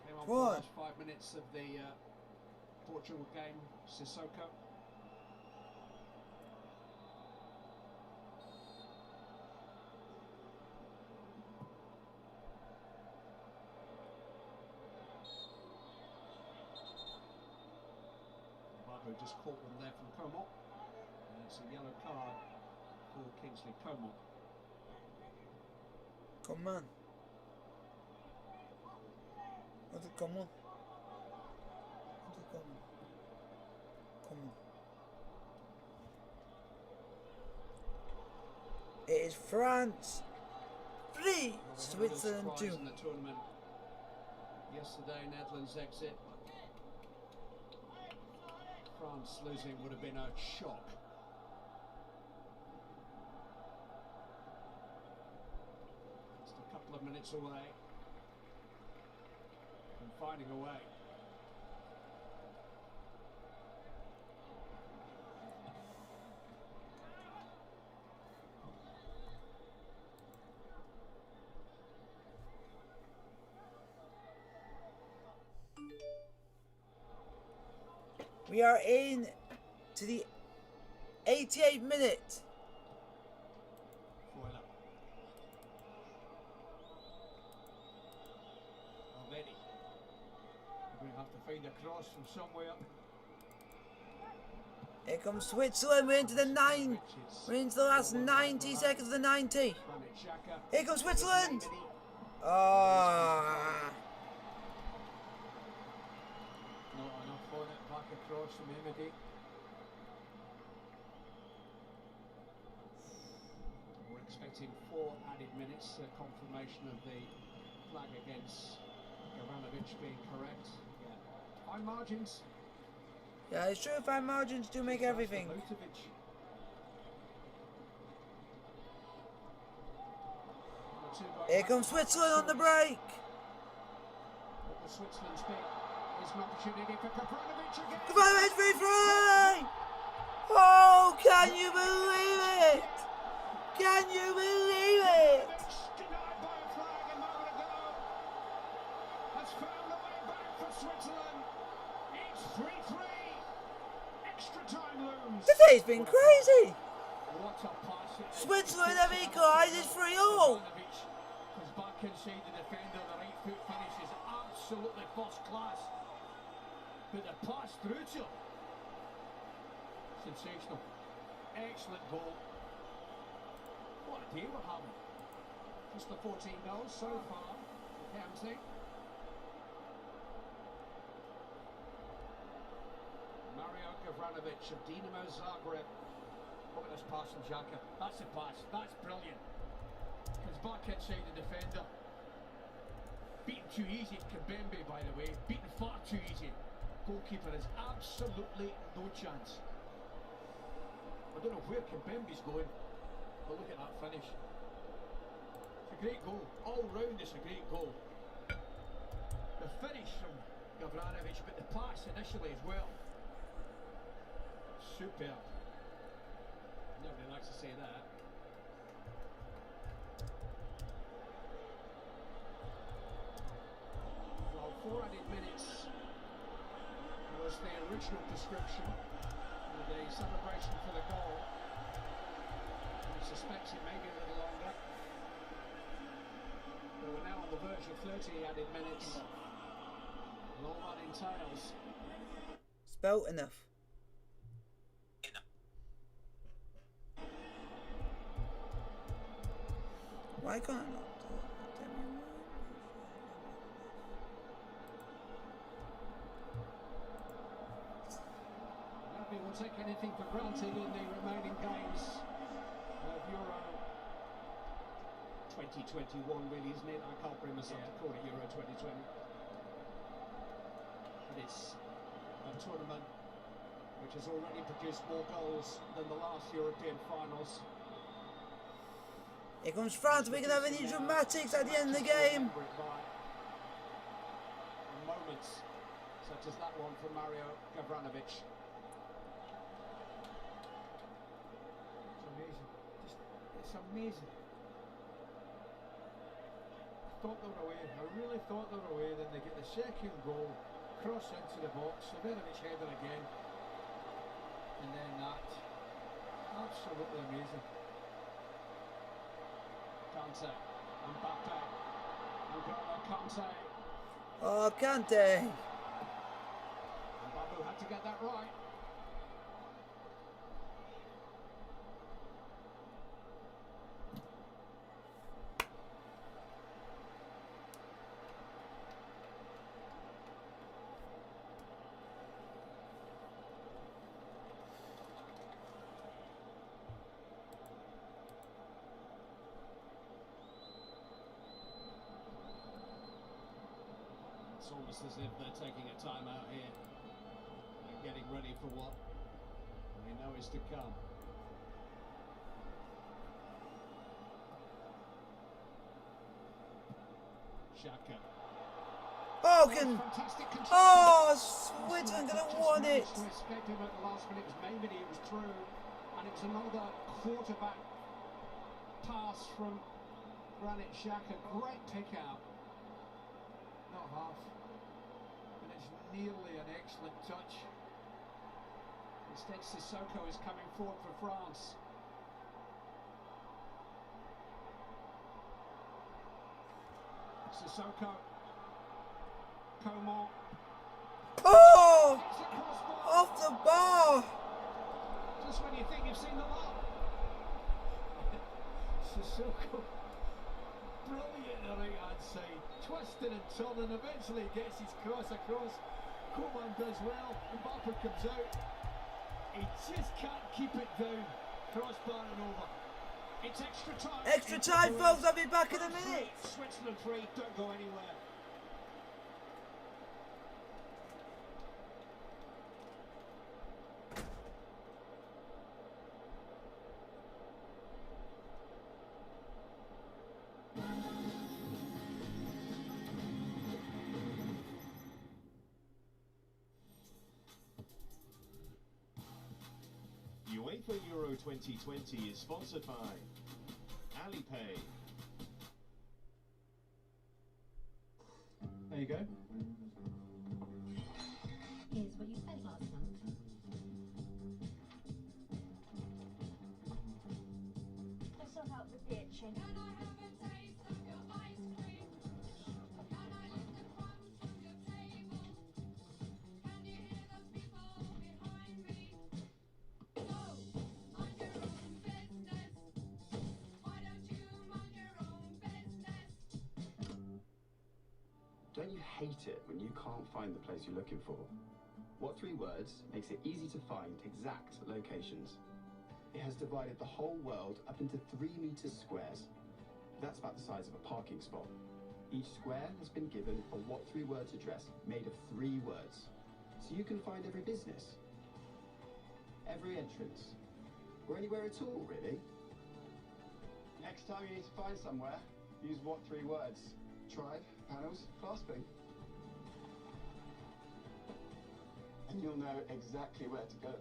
Came on Come for on. the last 5 minutes of the Portugal game. Sissoko. Babu just caught them there from Coman. And it's a yellow card for Kingsley Coman. Come on. What's it come on? What's it come on? Come on. It is France 3, Switzerland Surprise 2. in the tournament. Yesterday, Netherlands exit. France losing would have been a shock. Just a couple of minutes away from finding a way. We are in to the 88th minute. Foiler. Already. We're going to have to find a cross from somewhere. Here comes Switzerland. We're into the last 90 seconds of the 90. Granit Xhaka. Here comes Switzerland. Ah. Not enough on it, back across from Emedy. We're expecting 4 added minutes, confirmation of the flag against Gavranovic being correct. Yeah. Fine margins. Yeah, it's true. Fine margins do make everything. Arnautovic. Here comes Switzerland on the break. What will Switzerland's pick? Is an opportunity for Gavranovic again. Gavranovic free! Oh, can you believe it? Can you believe it? Denied by a flag a moment ago. Has found the way back for Switzerland. It's 3-3. Extra time looms. The day's been crazy. What a pass it is. Switzerland have equalised. It's 3-all. Gavranovic comes back inside the defender. The right foot finish is absolutely first class. But the pass through to him. Sensational. Excellent goal. What a day we're having. Just the 14 goals so far for County. Mario Gavranovic of Dinamo Zagreb. Look at this pass from Xhaka. That's the pass. That's brilliant. Comes back inside the defender. Beaten too easy. Kimpembe, by the way. Beaten far too easy. Goalkeeper has absolutely no chance. I don't know where Kimpembe's going, but look at that finish. If you great goal. All round, it's a great goal. The finish from Gavranovic, but the pass initially as well. Superb. Nobody likes to see that. Well, 4 added minutes was the original prescription with the celebration for the goal. I suspect it may be a little longer. But we're now on the verge of 30 added minutes. And all that entails. Spelt enough. Why can't I not do it? Nobody will take anything for granted in the remaining games of Euro 2021, really, isn't it? I can't bring myself to call it Euro 2020. But it's a tournament which has already produced more goals than the last European finals. Here comes France. We can have any dramatics at the end of the game. Moments such as that one from Mario Gavranovic. It's amazing. It's amazing. I thought they were away. I really thought they were away. Then they get the second goal, cross into the box, Severovic header again, and then that. Absolutely amazing. Kante, Mbappe, N'Golo Kante. Oh, Kante. Mbappe had to get that right. It's almost as if they're taking a time out here and getting ready for what they know is to come. Xhaka. Hogan. Fantastic control. Oh, Sweden gonna won it. To escape him at the last minute. It was Maybe it was through, and it was another quarterback pass from Granit Xhaka. Great pick out. Not half. And it's nearly an excellent touch. Instead, Sissoko is coming forward for France. Sissoko. Coman. Oh, It's a crossbar. off the bar. Just when you think you've seen the lot. Sissoko, brilliant on the right hand side, twisting and turning, eventually gets his cross across. Coman does well, Mbappe comes out. He just can't keep it down. Crossbar and over. It's extra time. Extra time, folks. I'll be back in a minute. Switzerland 3, don't go anywhere. UEFA Euro 2020 is sponsored by Alipay. There you go. Here's what you spent last month. Let's sort out the itching. Can I have a taste of your ice cream? Can I lick the crumbs from your table? Can you hear the people behind me? Go, mind your own business. Why don't you mind your own business? Don't you hate it when you can't find the place you're looking for? What 3 Words makes it easy to find exact locations. It has divided the whole world up into 3 meter squares. That's about the size of a parking spot. Each square has been given a What 3 Words address made of 3 words. So you can find every business, every entrance, or anywhere at all, really. Next time you need to find somewhere, Use what 3 words? Tribe, panels, clasping. And you'll know exactly where to go.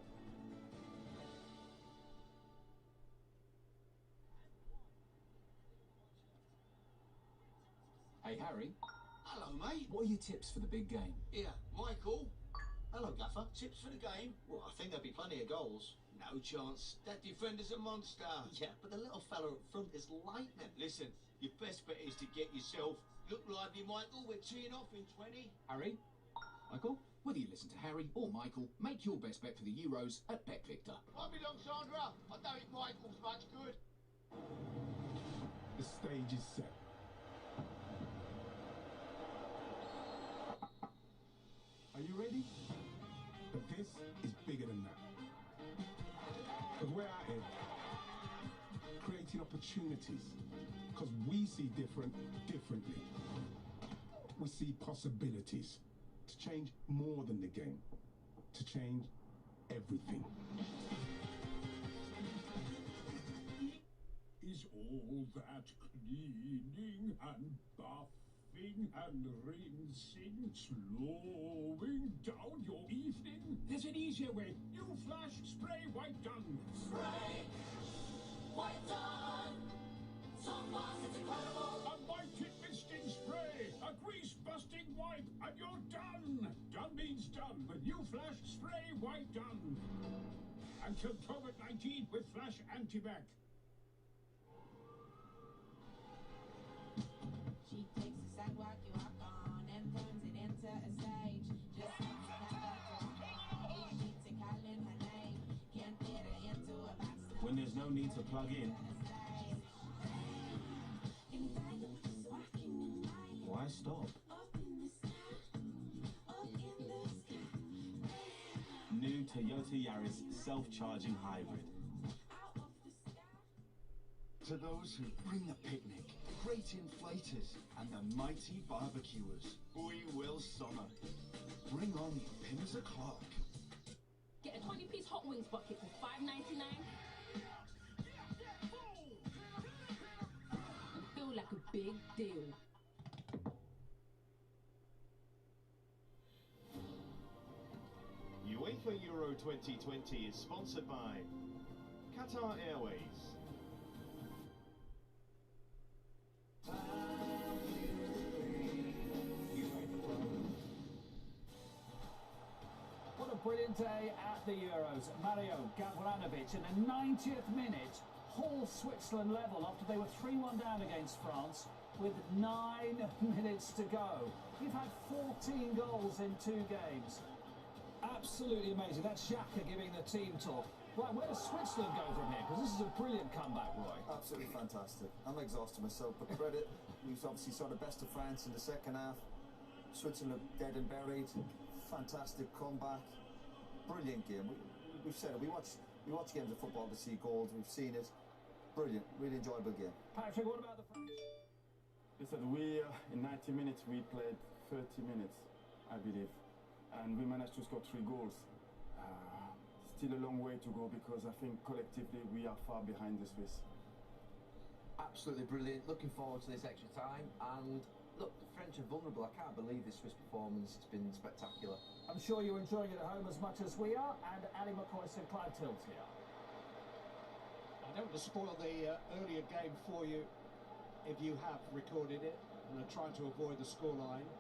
Hey, Harry, Hello, mate. what are your tips for the big game? Here, Michael. Hello, Gaffer. Tips for the game? Well, I think there'll be plenty of goals. No chance. That defender's a monster. Yeah, but the little fella up front is lightning. Listen, your best bet is to get yourself. Look lively, Michael. We're teeing off in 20. Harry? Michael? Whether you listen to Harry or Michael, make your best bet for the Euros at BetVictor. I'll be long, Sandra. I don't think Michael's much good. The stage is set. Are you ready? But this is bigger than that. Because we're out here creating opportunities. Because we see differently. We see possibilities to change more than the game, to change everything. Is all that cleaning and buffing and rinsing slowing down your evening? There's an easier way. New Flash Spray White Done. Spray White Done. Some glass is incredible. A mighty misting spray, a grease-busting wipe, and you're done. Done means done with New Flash Spray White Done. And kill COVID-19 with Flash Antibac. She takes the sidewalk you walk on and turns it into a stage. Just wants to have a drop. Each sheet to calling her name. Can't fit her into a box. When there's no need to plug in, why stop? New Toyota Yaris self-charging hybrid. To those who bring the picnic, great inflators, and the mighty barbecuers, we will summer. Bring on the pins o'clock. Get a 20-piece hot wings bucket for $5.99 and feel like a big deal. UEFA Euro 2020 is sponsored by Qatar Airways. What a brilliant day at the Euros. Mario Gavranovic in the 90th minute, Hull Switzerland level after they were 3-1 down against France with 9 minutes to go. You've had 14 goals in 2 games. Absolutely amazing. That's Xhaka giving the team talk. Right, where does Switzerland go from here? Because this is a brilliant comeback, Roy. Absolutely fantastic. I'm exhausted myself, but credit. We obviously saw the best of France in the second half. Switzerland dead and buried. Fantastic comeback. Brilliant game. We've said it. We watch games of football to see goals. We've seen it. Brilliant. Really enjoyable game. Patrick, what about the French? Listen, in 90 minutes, we played 30 minutes, I believe. And we managed to score 3 goals. Still a long way to go because I think collectively we are far behind the Swiss. Absolutely brilliant. Looking forward to this extra time. And look, the French are vulnerable. I can't believe this Swiss performance. It's been spectacular. I'm sure you're enjoying it at home as much as we are. And Ali McCoist and Clyde Tilts here. I don't want to spoil the earlier game for you if you have recorded it and are trying to avoid the scoreline.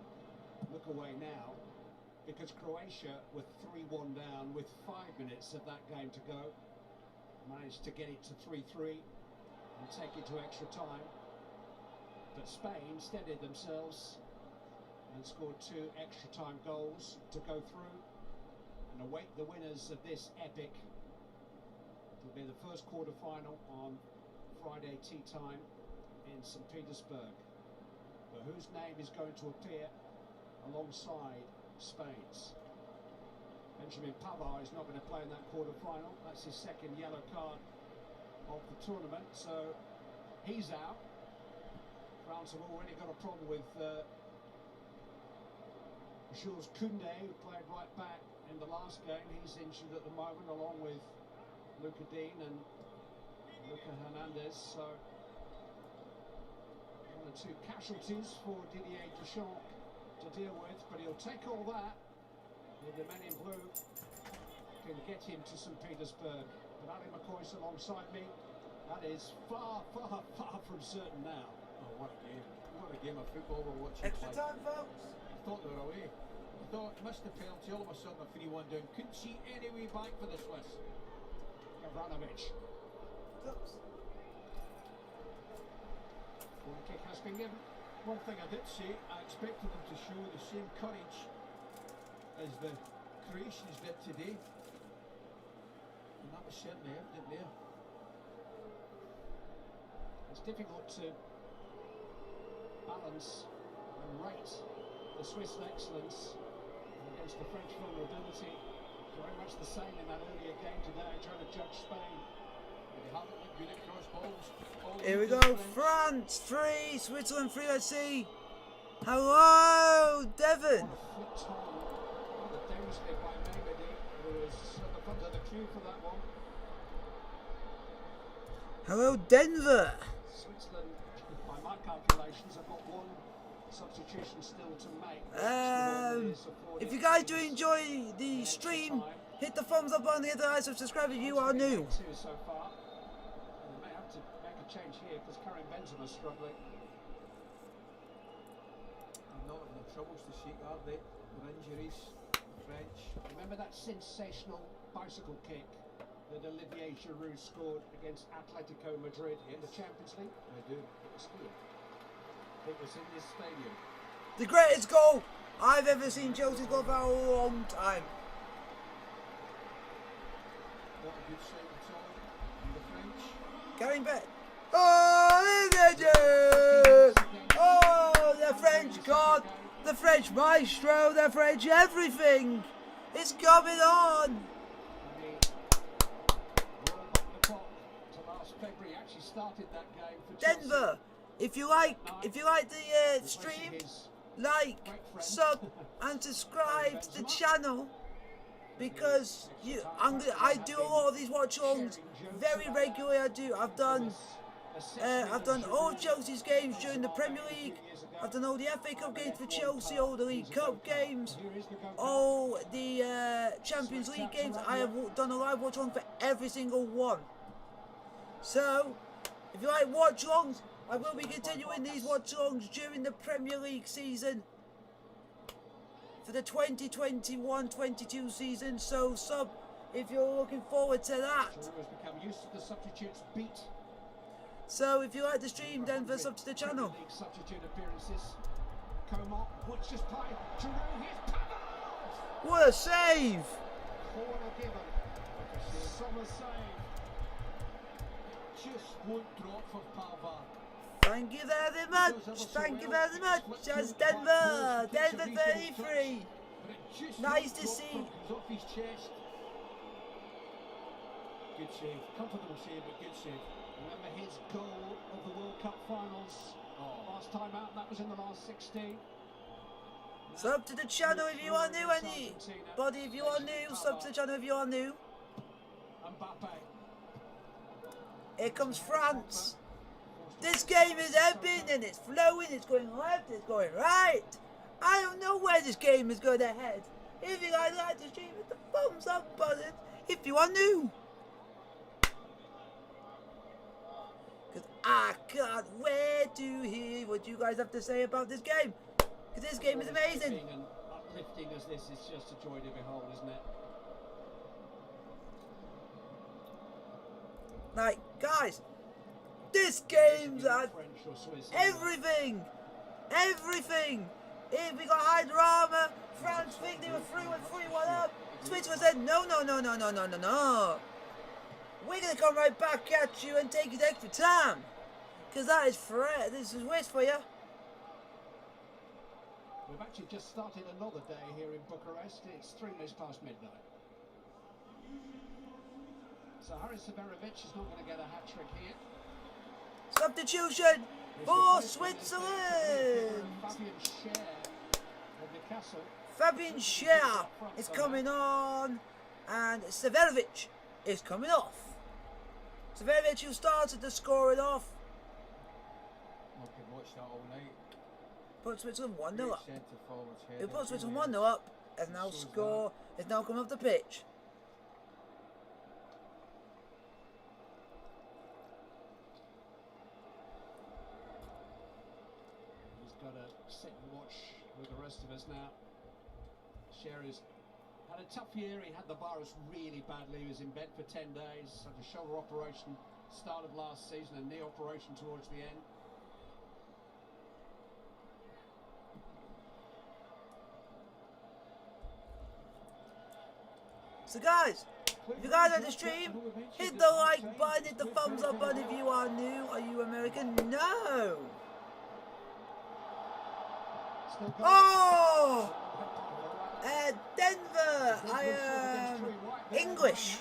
Look away now, because Croatia were 3-1 down with 5 minutes of that game to go. Managed to get it to 3-3 and take it to extra time. But Spain steadied themselves and scored 2 extra time goals to go through and await the winners of this epic. It'll be the first quarter-final on Friday tea time in St. Petersburg. But whose name is going to appear alongside Spain's? Benjamin Pavard is not going to play in that quarter-final. That's his second yellow card of the tournament, so he's out. France have already got a problem with Jules Koundé, who played right back in the last game. He's injured at the moment, along with Luca Dean and Luca Hernandez. So One or two casualties for Didier Deschamps to deal with, but he'll take all that. And the men in blue can get him to St. Petersburg. But Ali McCoy's alongside me. That is far, far, far from certain now. Oh, what a game. What a game of football we're watching. Extra time, folks. I thought they were away. I thought, missed the penalty, all of a sudden a 3-1 down. Couldn't see any way back for the Swiss. Gavranovic. Oops. Corner kick has been given. One thing I did say, I expected them to show the same courage as the Croatians did today. And that was certainly evident there. It's difficult to balance and rate the Swiss excellence against the French vulnerability. Very much the same in that earlier game today, trying to judge Spain. They haven't looked good at cross balls. Here we go. France 3, Switzerland 3. Let's see. Hello, Devon. Flipped on the downslip by Mehmedi, who was at the front of the queue for that one. Hello, Denver. Switzerland, by my calculations, have got one substitution still to make. If you guys do enjoy the stream, hit the thumbs up button, hit the like, subscribe if you are new. So far. We may have to make a change here because Karim Benzema's struggling. Not in the troubles to seek, are they? With injuries, French. Remember that sensational bicycle kick that Olivier Giroud scored against Atletico Madrid in the Champions League? I do. It was here. It was in this stadium. The greatest goal I've ever seen Chelsea score for a long time. Not a good sight at all. And the French. Getting back. Oh, legend! Oh, the French God, the French maestro, the French everything. It's coming on. Denver, if you like the stream, like, sub, and subscribe to the channel, because I do a lot of these watch-alongs very regularly. I've done all of Chelsea's games during the Premier League. I've done all the FA Cup games for Chelsea, all the League Cup games, all the Champions League games. I have done a live watch-along for every single one. So, if you like watch-alongs, I will be continuing these watch-alongs during the Premier League season for the 2021-22 season. So, sub if you're looking forward to that. So, if you like the stream, Denver, sub to the channel. What a save! Just won't drop for Pavard. Thank you very much. Thank you very much. That's Denver. Denver 33. Nice to see. Off his chest. Good save. Comfortable save, but good save. Remember his goal of the World Cup finals last time out? That was in the last 16. Sub to the channel if you are new. Anybody, if you are new, sub to the channel if you are new. Here comes France. This game is ebbing and it's flowing, it's going left, it's going right. I don't know where this game is going to head. If you guys like the stream, hit the thumbs up button if you are new. Because I can't wait to hear what you guys have to say about this game. Because this game is amazing. And uplifting as this is just a joy to behold, isn't it? Like, guys, this game's at everything. Everything. If we got high drama, France think they were 3-1 up. Switzerland said, no. We're going to come right back at you and take it extra time. Because that is Fred. This is West for you. We've actually just started another day here in Bucharest. It's 3 minutes past midnight. So Haris Severovic is not going to get a hat-trick here. Substitution for Switzerland. Fabian Schär is coming on, and Severovic is coming off. Severovic, who started to score it off. Well, I could watch watched that all night. Put Switzerland 1-0 Great up. centre forwards header, Who put Switzerland really 1-0 up has now shows score. Has now come off the pitch. He's got to sit and watch with the rest of us now. Sherry's had a tough year. He had the virus really badly. He was in bed for 10 days. Had a shoulder operation start of last season, a knee operation towards the end. So guys, if you guys are on the stream, hit the like button, hit the thumbs up button if you are new. Are you American? No! Oh! Denver! I am English.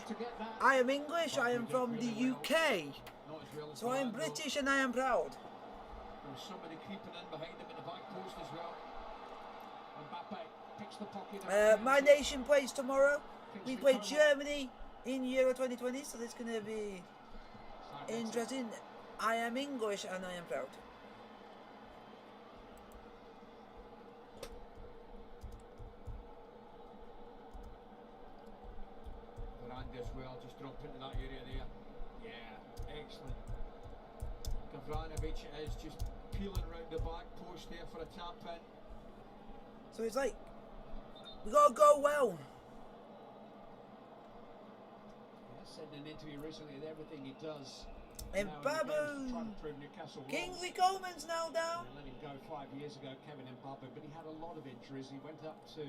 I am English, I am from the UK. So I am British and I am proud. There's somebody creeping in behind him in the back post as well. Mbappe picks the pocket. My nation plays tomorrow. We play Germany in Euro 2020, so it's going to be interesting. I am English and I am proud. As well, just drop into that area there. Yeah, excellent. Gavranovic is just peeling round the back post there for a tap in. So it's like, we got to go well. Said in an interview recently that everything he does. And Babu! Kingsley Coleman's now down. They let him go 5 years ago, Kevin Mbappe, but he had a lot of injuries. He went up to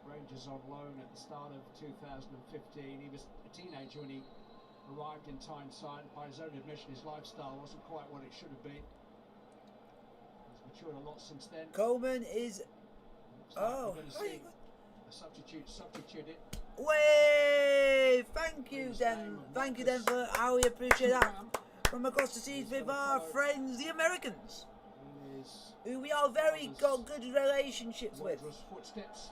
Rangers on loan at the start of 2015. He was a teenager when he arrived in Tyneside. By his own admission, his lifestyle wasn't quite what it should have been. He's matured a lot since then. Coleman is... Oh, a substituted. Way! Thank you, Denver. I really appreciate that. From across the seas with our friends, the Americans, who we are got good relationships with. Footsteps.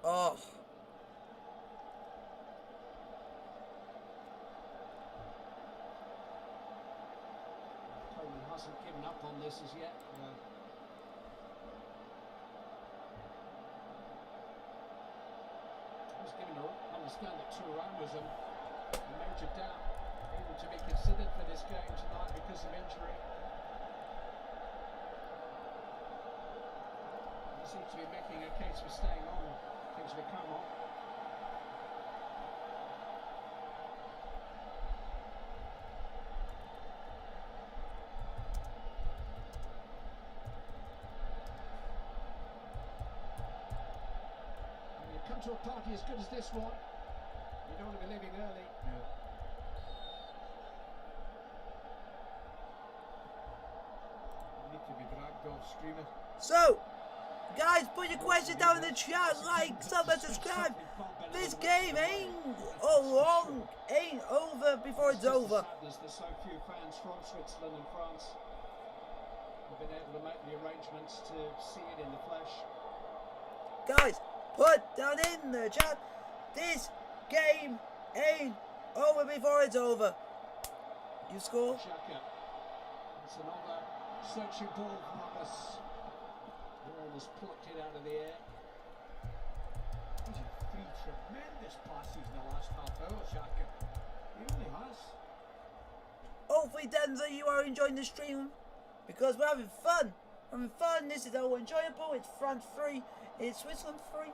Oh. Coleman hasn't given up on this as yet. I was given to understand that Thuram was a major doubt even to be considered for this game tonight because of injury. He seems to be making a case for staying on. Kingsley Coman. To a party as good as this one, you don't want to be leaving early. Yeah. You need to be dragged off screaming. So, guys, put your question down in the chat, like, sub, and subscribe. This game ain't over before it's over. There's so few fans from Switzerland and France have been able to make the arrangements to see it in the flesh. Guys, put down in the chat, this game ain't over before it's over. You score? Xhaka. It's another searching ball from us. He almost plucked it out of the air. He's had 3 tremendous passes in the last half hour, Xhaka. He really has. Hopefully, Denver, you are enjoying the stream because we're having fun. This is all enjoyable. It's France 3. It's Switzerland 3.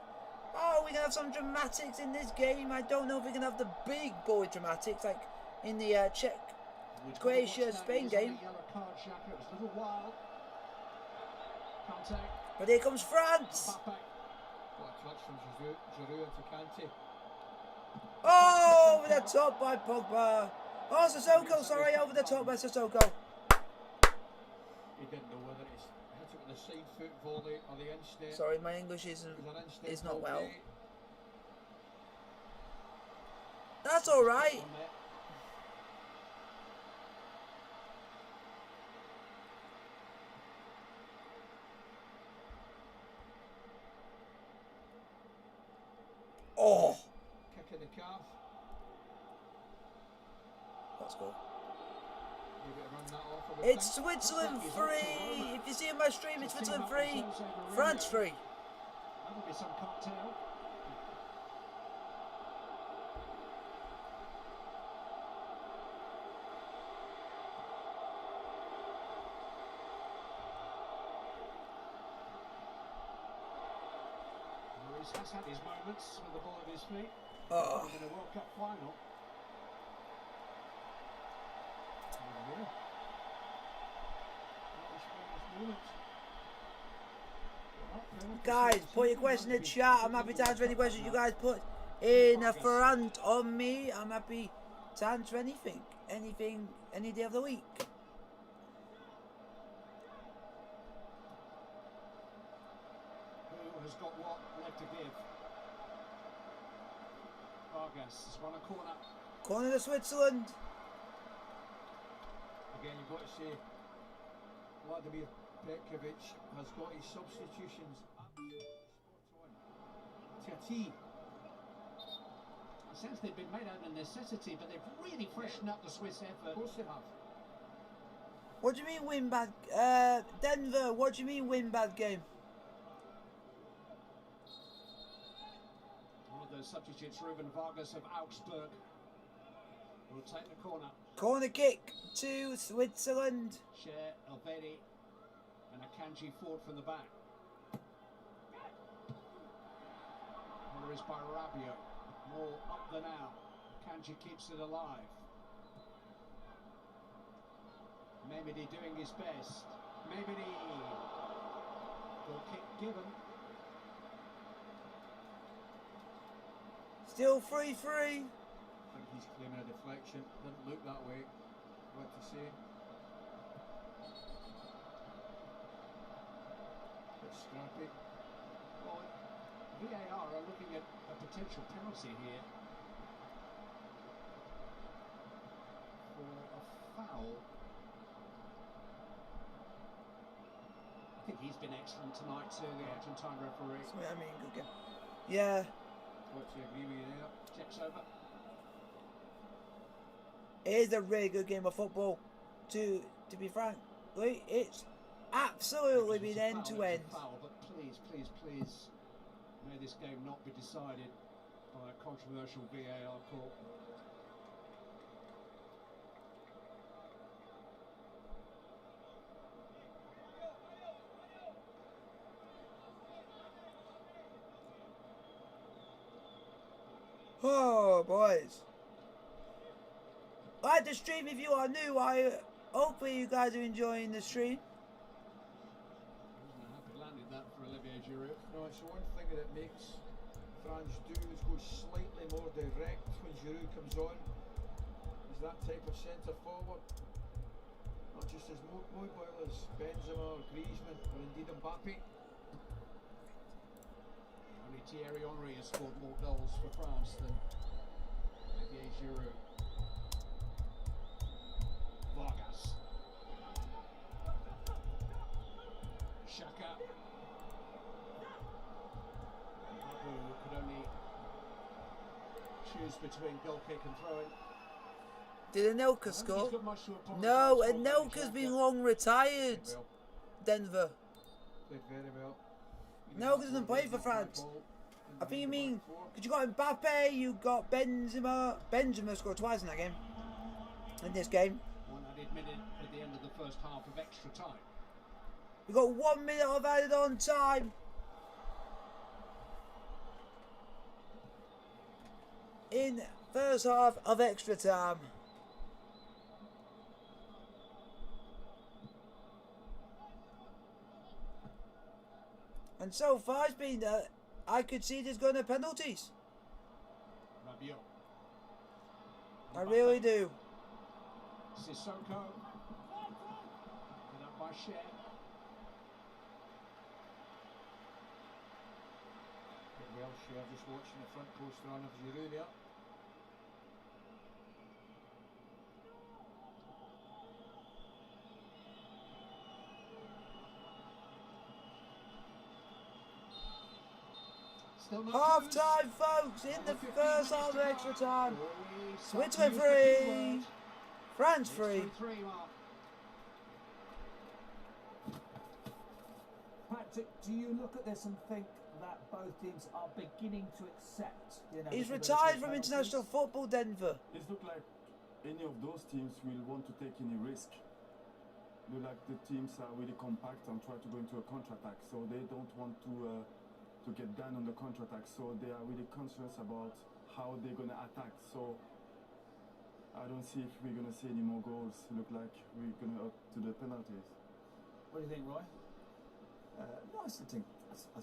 Oh, we're going to have some dramatics in this game. I don't know if we're going to have the big boy dramatics like in the Czech, Croatia, Spain game. But here comes France. What a touch from Giroud into Kante. Oh, over the top by Pogba. Oh, Sissoko, sorry, over the top by Sissoko. He didn't know whether it's hit it with the side foot volley or the inch. Sorry, my English is not well. That's all right. Oh. Kick in the calf. Let's go. It's Switzerland 3. If you see my stream, it's Switzerland 3, France 3. That'll be some cocktail. Maurice has had his moments with the ball at his feet. Oh. In a World Cup final. Guys, put your question in the chat. I'm happy to answer any questions you guys put in a front on me. I'm happy to answer anything, any day of the week. Who has got what left to give? Vargas has won a corner. Corner to Switzerland. Again, you've got to say, Vladimir Petkovic has got his substitutions spot on. To a T. I sense they've been made out of necessity, but they've really freshened up the Swiss effort. Of course they have. What do you mean win bad? Denver, what do you mean win bad game? One of those substitutes, Ruben Vargas of Augsburg, will take the corner. Corner kick to Switzerland. Cher, Elvedi, and Akanji forward from the back. Corner is by Rabiot. More up than out. Akanji keeps it alive. Mehmedi doing his best. Mehmedi. Goal kick given. Still 3-3. I think he's claiming a deflection. Didn't look that way. What to say? Bit scrappy. Well, VAR are looking at a potential penalty here for a foul. I think he's been excellent tonight too, the Argentine referee. That's what I mean, good game. Yeah. What to agree with you there? Checks over. It is a really good game of football. To be frank, it's absolutely been end to end. Foul, but please, please, please, may this game not be decided by a controversial VAR call. Oh, boys. Like the stream if you are new. Hopefully you guys are enjoying the stream. Wasn't a happy landing that for Olivier Giroud. No, it's one thing that makes France do is go slightly more direct when Giroud comes on. He's that type of centre forward. Not just as mobile as Benzema or Griezmann or indeed Mbappe. Only Thierry Henry has scored more goals for France than Olivier Giroud. Vargas. Xhaka. Who could only choose between goal kick and throw-in. Did Anelka score? No, Anelka's been long retired. Denver. Played very well. Anelka doesn't play for France. I think you mean, because you got Mbappe, you got Benzema. Benzema scored twice in that game. In this game. 100 minutes at the end of the first half of extra time. We got 1 minute of added on time. In first half of extra time. And so far it's been I could see this going to penalties. Rabiot. I really do. Sissoko. And up by Cher. Well, Cher just watching the front post run of Giroud there. Half time, folks, in the first half of extra time. Switzerland 3, France 3. Do you look at this and think that both teams are beginning to accept? He's retired from international football, Denver. It looks like any of those teams will want to take any risk. Look like the teams are really compact and try to go into a counter-attack, so they don't want to get down on the counter-attack, so they are really conscious about how they're going to attack. So I don't see if we're going to see any more goals. Look like we're going to up to the penalties. What do you think, Roy? No, I still think for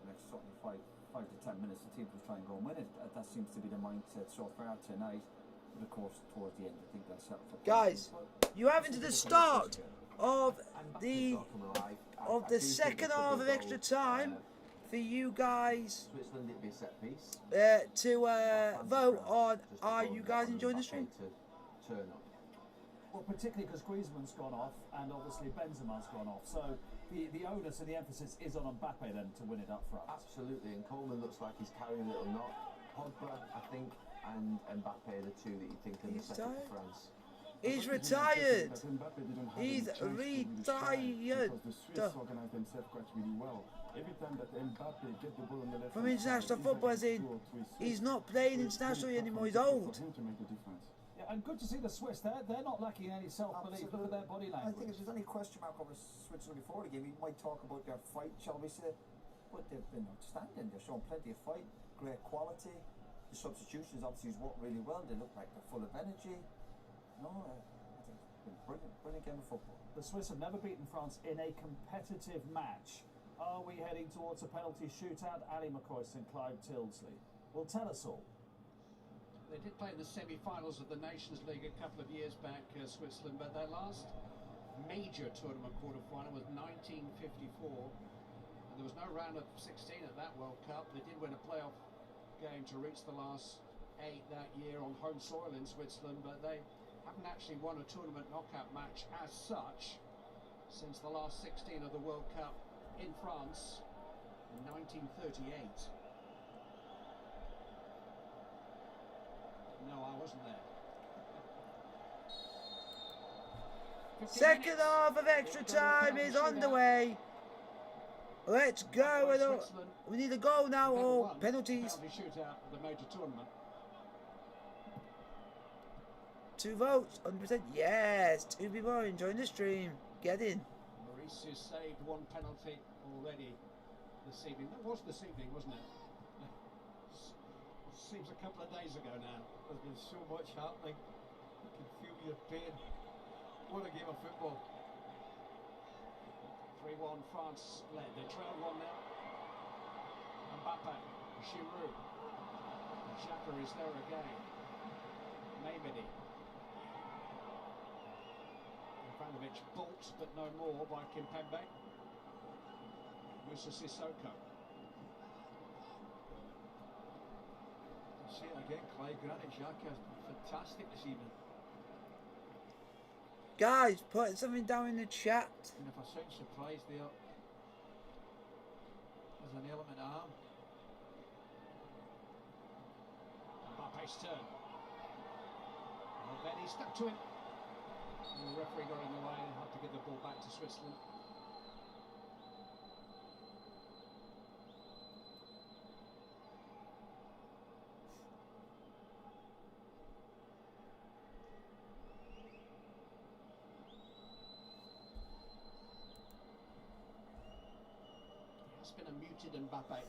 the next certainly 5 to 10 minutes the team will try and go and win it. That seems to be the mindset so far tonight. But of course, towards the end, I think that's settled for Guys, you have into the start of the second half of extra time for you guys to vote on, are you guys enjoying the stream? Well, particularly because Griezmann's gone off and obviously Benzema's gone off, so the onus and the emphasis is on Mbappe then to win it up front. Absolutely, and Coleman looks like he's carrying a little knot. Pogba, I think, and Mbappe are the two that you think are the second for France. He's retired. He's retired. Because the Swiss organize themselves quite really well. Every time that Mbappe get the ball on the left From international football, as in, he's not playing internationally anymore. He's old. Yeah, and good to see the Swiss. They're not lacking any self-belief. Look at their body language. I think if there's any question mark over Switzerland before the game, we might talk about their fight, shall we say. But they've been outstanding. They've shown plenty of fight, great quality. The substitutions obviously has worked really well. They look like they're full of energy. No, I think it's been brilliant game of football. The Swiss have never beaten France in a competitive match. Are we heading towards a penalty shootout? Ali McCoist and Clive Tildesley will tell us all. They did play in the semi-finals of the Nations League a couple of years back, Switzerland, but their last major tournament quarter-final was 1954. And there was no round of 16 at that World Cup. They did win a playoff game to reach the last 8 that year on home soil in Switzerland, but they haven't actually won a tournament knockout match as such since the last 16 of the World Cup in France in 1938. No, I wasn't there. Second half of extra time is underway. Let's go. We need a goal now or penalties. Penalty shootout of the major tournament. 2 votes, 100%. Yes, 2 people are enjoying the stream. Get in. Maurice has saved 1 penalty already this evening. That was this evening, wasn't it? Seems a couple of days ago now. There's been so much happening. You can feel your pain. What a game of football. 3-1 France led. They trail 1 now. Mbappe, Giroud. Xhaka is there again. Maimedi. Ivanovic bolts, but no more by Kimpembe. Musa Sissoko. See it again, Clive. Granit Xhaka is fantastic this evening. Guys, put something down in the chat. And if I sound surprised there, there's an element of harm. Mbappe's turn. And then he stuck to him. And the referee got in the way and had to give the ball back to Switzerland. It's been a muted Mbappe.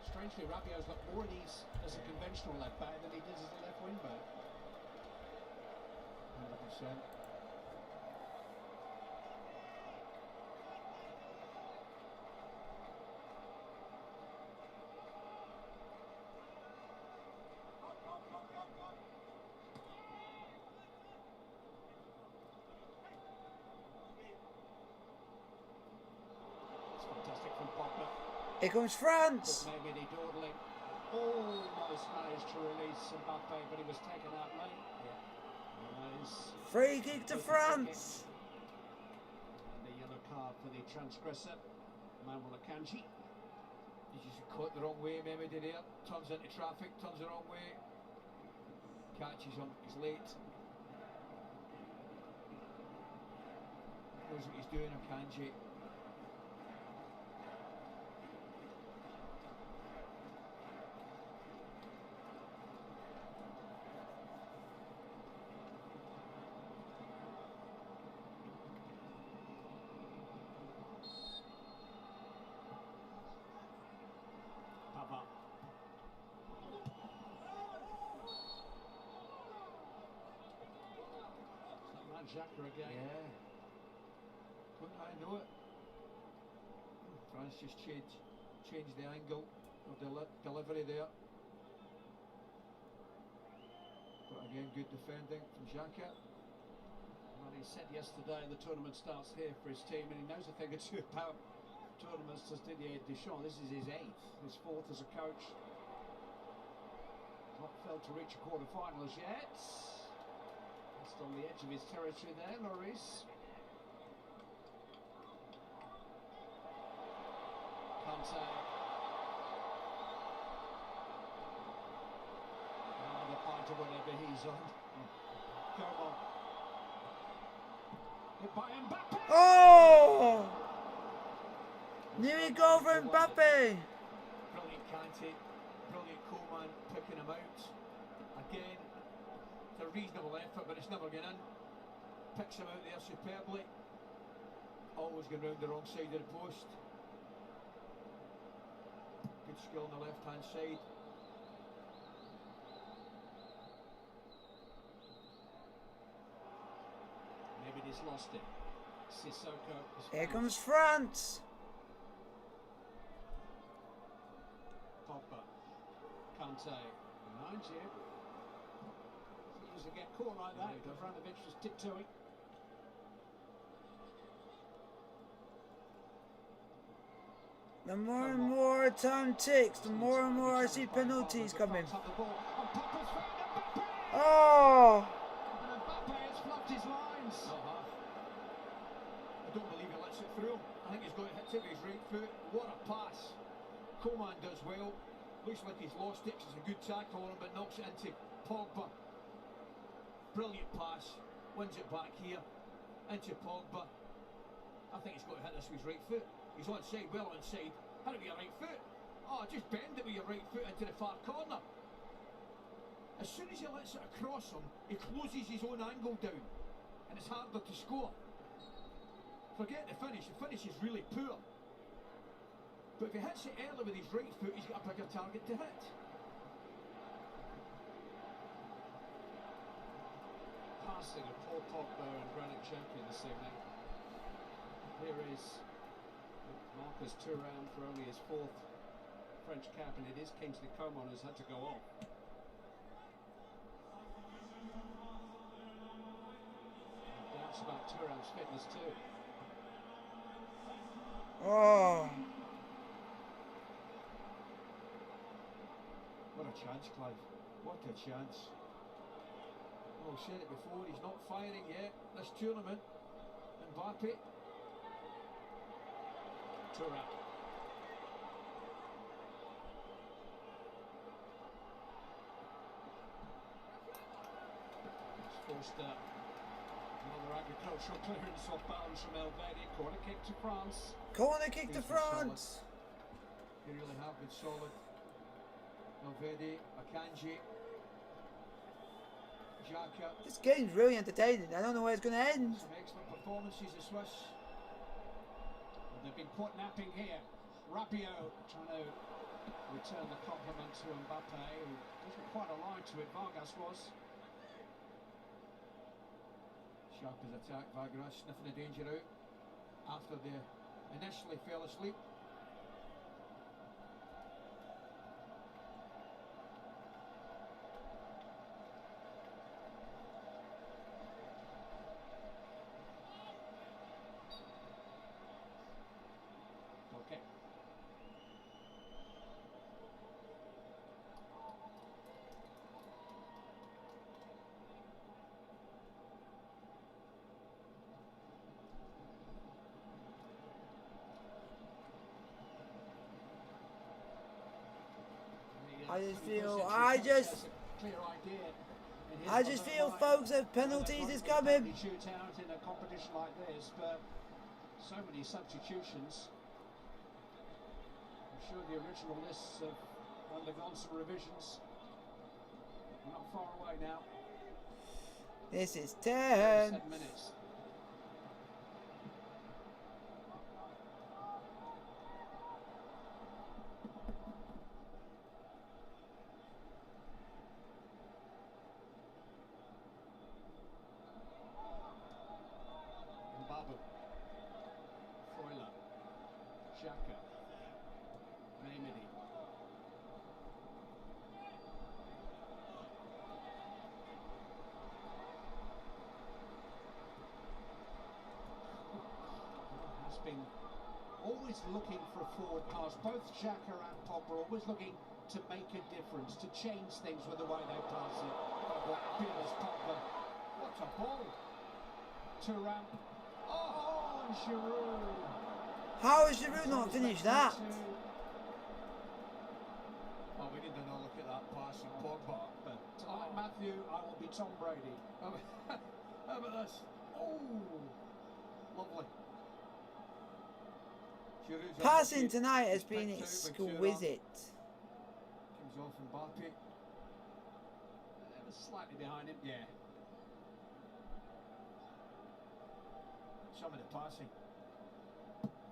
Strangely, Rabiot's got more at ease as a conventional left back than he did as a left wing back. 100%. Fantastic from Pogba. Here comes France. Maybe dawdling. Almost managed to release Mbappe, but he was taken out late. Free kick to France. And a yellow card for the transgressor, Manuel Akanji. He's just caught the wrong way, Mehmedi there. Turns into traffic, turns the wrong way. catches him, he's late. Knows what he's doing, Akanji. Papa. That Xhaka again. Yeah. Don't I know it? France just changed the angle of the delivery there. But again, good defending from Xhaka. Well, he said yesterday the tournament starts here for his team, and he knows a thing or two about tournaments. As Didier Deschamps, this is his 8th, his 4th as a coach. Not failed to reach a quarter-final as yet. Just on the edge of his territory there, Lloris. Kante. The point of whatever he's on. Come on. Hit by Mbappe. Oh! Nearly goal for Mbappe. Brilliant Kante, brilliant Coleman picking him out. Again, it's a reasonable effort, but it's never going in. Picks him out there superbly. Always going round the wrong side of the post. Good skill on the left-hand side. Maybe he's lost it. Sissoko. Here comes France. Pogba. Kante. Mind you. If he usually get caught like that, Gavranovic was tiptoeing. The more and more time ticks, the more and more I see penalties coming. Oh! Mbappe has fluffed his lines. I don't believe he lets it through. I think he's going to hit it with his right foot. What a pass. Coleman does well. Looks like he's lost it because it's a good tackle on him, but knocks it into Pogba. Brilliant pass. Wins it back here. Into Pogba. I think he's got to hit this with his right foot. He's onside, well onside. Hit it with your right foot. Oh, just bend it with your right foot into the far corner. As soon as he lets it across him, he closes his own angle down. And it's harder to score. Forget the finish is really poor. But if he hits it early with his right foot, he's got a bigger target to hit. Passing of Paul Pogba and Granit Xhaka this evening. Here is Marcus Thuram for only his 4th French cap, and it is Kingsley Coman who's had to go off. Doubts about Thuram's fitness too. Oh! What a chance, Clive. What a chance. Oh, I've said it before, he's not firing yet this tournament. Mbappe. Thuram. He's forced another agricultural clearance off balance from Elvedi. Corner kick to France. Corner kick to France. They really have been solid. Elvedi, Akanji, Xhaka. This game's really entertaining. I don't know where it's going to end. Some excellent performances, the Swiss. They've been put napping here. Rabiot trying to return the compliment to Mbappe, who wasn't quite aligned to it. Vargas was. Sharp as attack, Vargas sniffing the danger out after they initially fell asleep. Okay. I just feel, I just... Clear idea. I just feel, folks, that penalties is coming. Shootout in a competition like this, but so many substitutions. I'm sure the original lists have undergone some revisions. We're not far away now. This is 10. 7 minutes. Babu, Freuler, Xhaka, Mamedi. Has been always looking for a forward pass. Both Xhaka and Pogba are always looking to make a difference, to change things with the way they pass it. Pogba, Beers, Pogba. What a ball! Thuram. Oh, and Giroud. How has Giroud not finished that? Oh, we need to now look at that pass from Pogba. But like Matthew, I will be Tom Brady. How about this? Oh, lovely. Giroud's on Passing the tonight has He's been picked out by Thuram. exquisite. Comes off Mbappe. Ever slightly behind him. Yeah. Some of the passing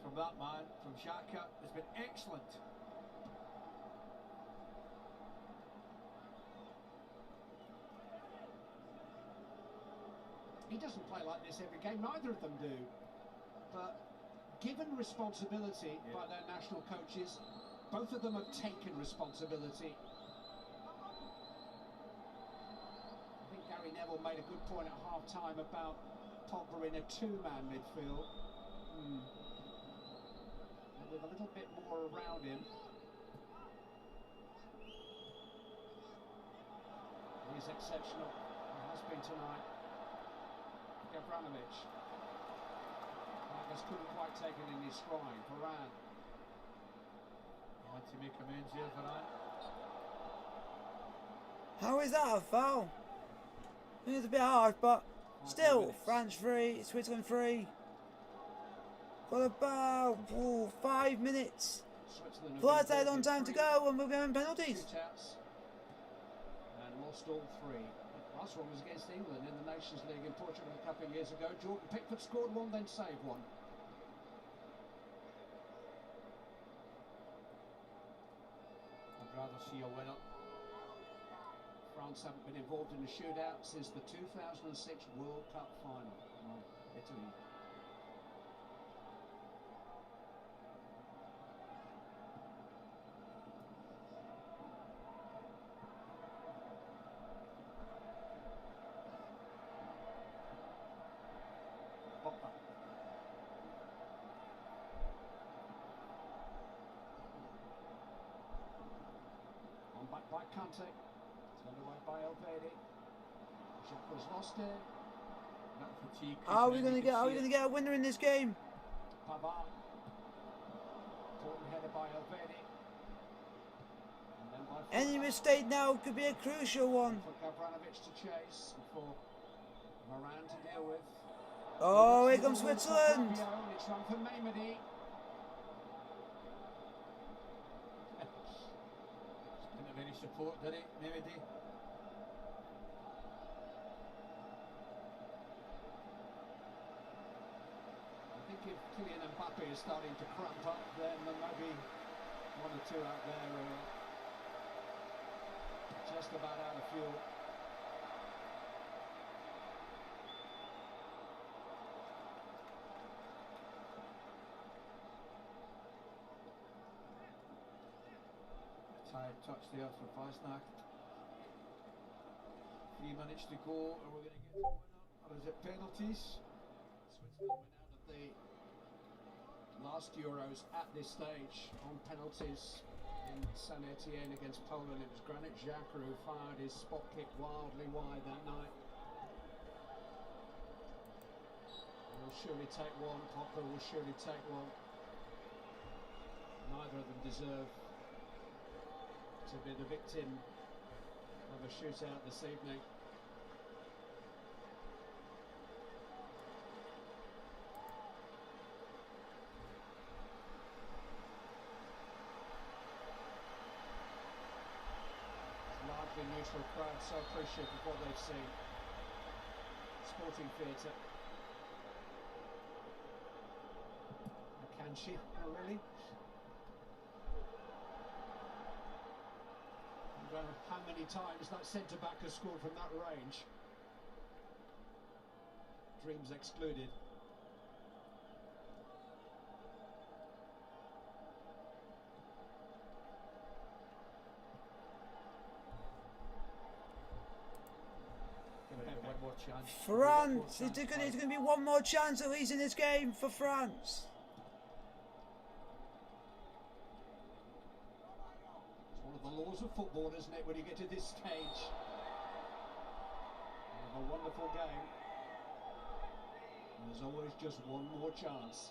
from that man, from Xhaka, has been excellent. He doesn't play like this every game, neither of them do. But given responsibility by their national coaches, both of them have taken responsibility. I think Gary Neville made a good point at half-time about Pogba in a two-man midfield. And with a little bit more around him. He's exceptional. He has been tonight. Gavranovic. Marcus couldn't quite take it in his stride. Varane. Want to make amends here, Varane. How is that a foul? It's a bit harsh, but still, France 3, Switzerland 3. Got about 5 minutes. Flight ahead on time to go, and we'll be having penalties. Shootouts. And lost all three. Last one was against England in the Nations League in Portugal a couple of years ago. Jordan Pickford scored one, then saved one. I'd rather see a winner. France haven't been involved in a shootout since the 2006 World Cup final. Oh, Italy. Pogba. On back by Kante. Turned away by Elvedi. Xhaka's lost it. That fatigue. Are we gonna get a winner in this game? Pavard. Important header by Elvedi. And then by Any mistake now could be a crucial one. for Gavranovic to chase and for Moran to deal with. Oh, here comes Switzerland. It's run for Mamedi. Didn't have any support, did he? Mamedi. I think if Kylian Mbappe is starting to cramp up, then there may be one or two out there who are just about out of fuel. Tired touch there for Fasnacht. 3 minutes to go. Are we going to get the winner? Or is it penalties? Switzerland went out of the last Euros at this stage on penalties in Saint Etienne against Poland. It was Granit Xhaka who fired his spot kick wildly wide that night. He'll surely take one. Pogba will surely take one. Neither of them deserve to be the victim of a shootout this evening. lovely neutral crowd, so appreciative of what they've seen. Sporting theatre. Akanji, oh really? I don't know how many times that centre-back has scored from that range. Dreams excluded. One more chance. France! There's going to be one more chance at least in this game for France. It's one of the laws of football, isn't it, when you get to this stage? A wonderful game. And there's always just one more chance.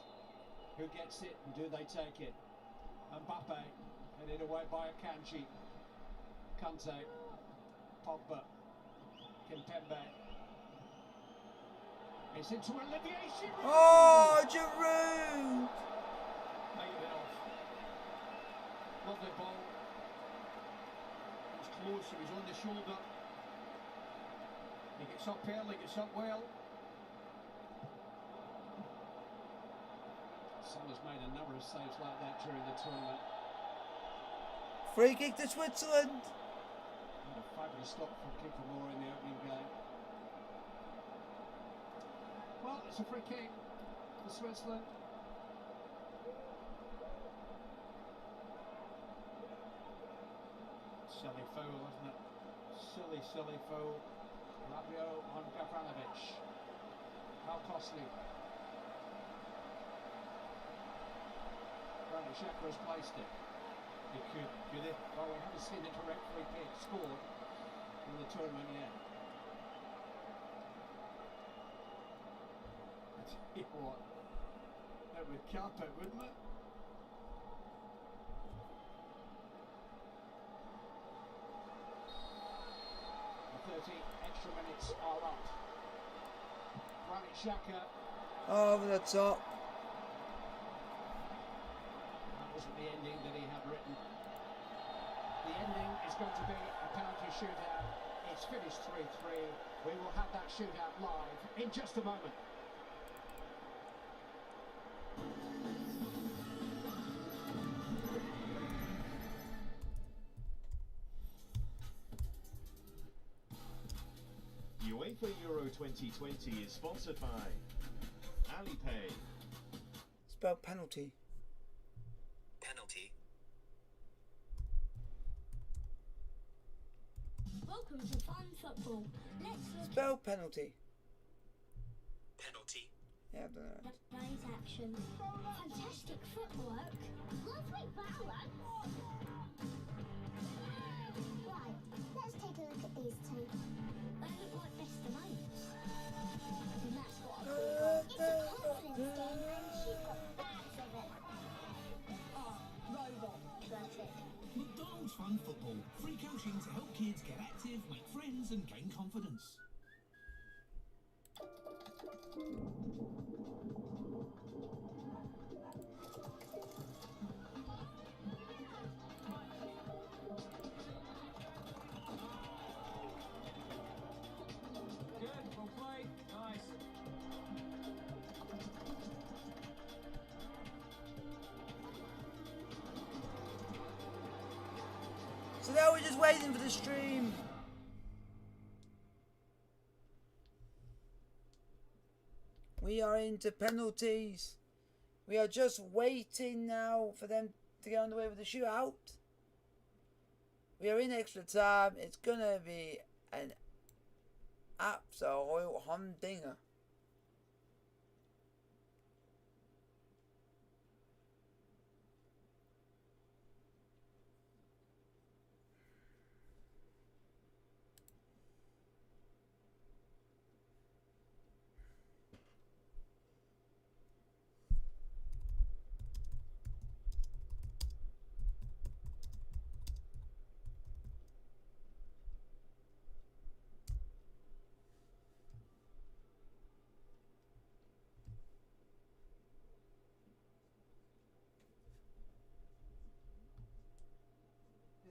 Who gets it and do they take it? Mbappe, headed away by Akanji. Kante, Pogba, Kimpembe. It's into Olivier Giroud. Oh, Giroud! Making it off. Lovely ball. It was close, he was on the shoulder. He gets up early, gets up well. Sommer's made a number of saves like that during the tournament. Free kick to Switzerland. And a fabulous stop from Keeper Moore in the opening game. Well, it's a free kick for Switzerland. Silly foul, isn't it? Silly, silly foul. Rabiot on Gavranovic. How costly. Granit Xhaka has placed it. He could he? Well, we haven't seen a direct free kick scored in the tournament yet. I tell you what, it would cap it, wouldn't it? The 30 extra minutes are up. Granit Xhaka. Over the top. That wasn't the ending that he had written. The ending is going to be a penalty shootout. It's finished 3-3. We will have that shootout live in just a moment. UEFA Euro 2020 is sponsored by Alipay. Spell penalty. Penalty. Welcome to Fun Football. Let's look Spell penalty. Penalty. Yeah, I've done it. at today's action. Fantastic footwork. Lovely balance. Right, let's take a look at these two. They look like best of mates. And that's what I call it's a confidence game and she's got bags of it. Oh, robot. Classic. McDonald's Fun Football. Free coaching to help kids get active, make friends and gain confidence. Good, well played, nice. So now we're just waiting for the stream. We are into penalties. We are just waiting now for them to get on the way with the shootout. We are in extra time. It's gonna be an absolute humdinger.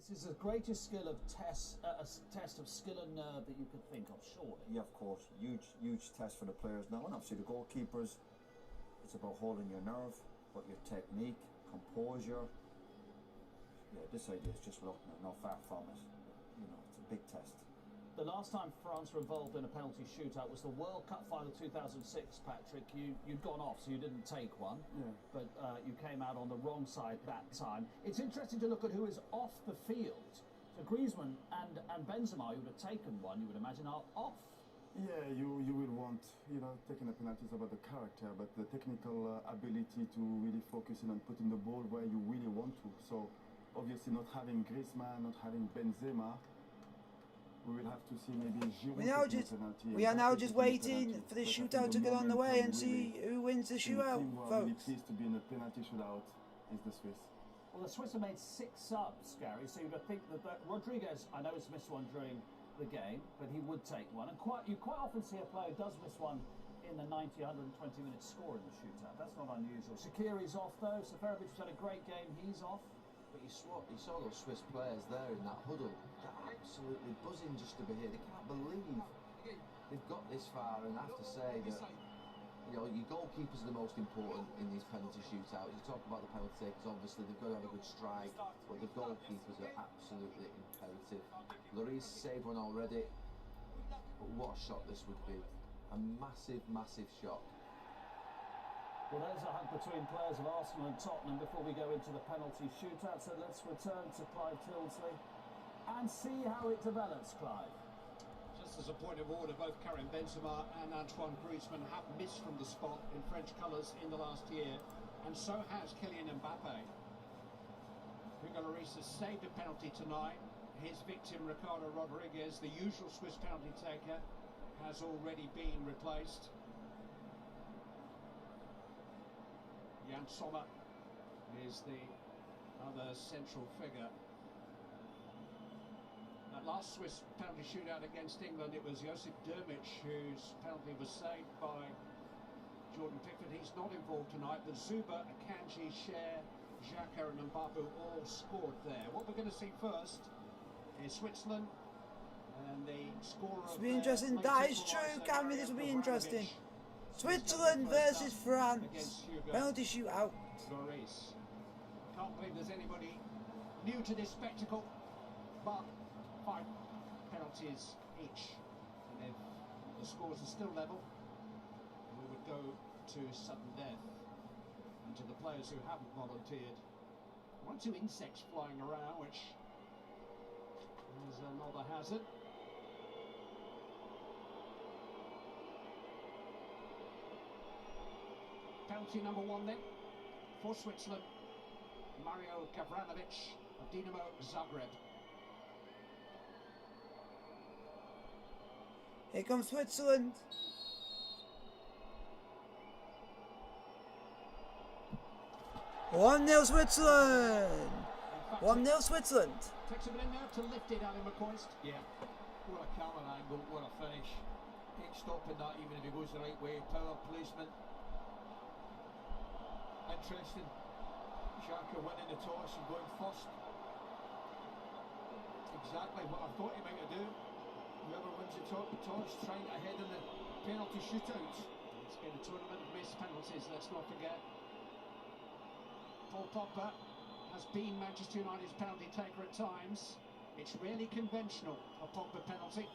This is the greatest skill of test of skill and nerve that you could think of, surely. Yeah, of course. Huge test for the players now, and obviously the goalkeepers. It's about holding your nerve, about your technique, composure. Yeah, this idea is just not far from it. You know, it's a big test. The last time France were involved in a penalty shootout was the World Cup final 2006, Patrick. You'd gone off, so you didn't take one, but you came out on the wrong side that time. It's interesting to look at who is off the field. So Griezmann and Benzema, who would have taken one, you would imagine, are off. Yeah, you will want, taking a penalty is about the character, but the technical ability to really focus in on putting the ball where you really want to. So obviously not having Griezmann, not having Benzema, we will have to see maybe Giroud. We are now just waiting for the shootout to get on the way and see who wins the shootout, Really folks. pleased to be in a penalty shootout is the Swiss. Well, the Swiss have made 6 subs, Gary, so you would think that Rodriguez, I know has missed one during the game, but he would take one. And you quite often see a player who does miss one in the 90, 120-minute score in the shootout. That's not unusual. Shaqiri's off, though. Seferovic has had a great game. He's off. But you saw those Swiss players there in that huddle. They're absolutely buzzing just to be here. They can't believe they've got this far, and I have to say that your goalkeepers are the most important in these penalty shootouts. You talk about the penalty takers, obviously they've got to have a good strike, but the goalkeepers are absolutely imperative. Lloris saved one already, but what a shot this would be. A massive, massive shot. Well, there's a hug between players of Arsenal and Tottenham before we go into the penalty shootout. So let's return to Clive Tildesley and see how it develops, Clive. Just as a point of order, both Karim Benzema and Antoine Griezmann have missed from the spot in French colours in the last year, and so has Kylian Mbappe. Hugo Lloris has saved a penalty tonight. His victim, Ricardo Rodriguez, the usual Swiss penalty taker, has already been replaced. Jan Sommer is the other central figure. That last Swiss penalty shootout against England, it was Josip Dermic whose penalty was saved by Jordan Pickford. He's not involved tonight, but Zuba, Akanji, Cher, Xhaka and Mbappe all scored there. What we're going to see first is Switzerland and the scorer. This will be interesting. That is true, Cammy. This will be interesting. Switzerland versus France. Penalty shootout. Lloris. Can't believe there's anybody new to this spectacle, but 5 penalties each. And if the scores are still level, we would go to sudden death. And to the players who haven't volunteered, 1 or 2 insects flying around, which is another hazard. Penalty number 1 then, for Switzerland, Mario Gavranovic of Dinamo Zagreb. Here comes Switzerland. One 0 Switzerland. 1-0 Switzerland. Takes a bit in there to lift it, Ali McCoist. Yeah, what a camera angle, what a finish. Ain't stopping that even if he goes the right way. Power placement. Interesting. Xhaka winning the toss and going first. Exactly what I thought he might do. Whoever wins the toss, trying to head in the penalty shootouts. It's been a tournament of missed penalties, let's not forget. Paul Pogba has been Manchester United's penalty taker at times. It's really conventional, a Pogba penalty.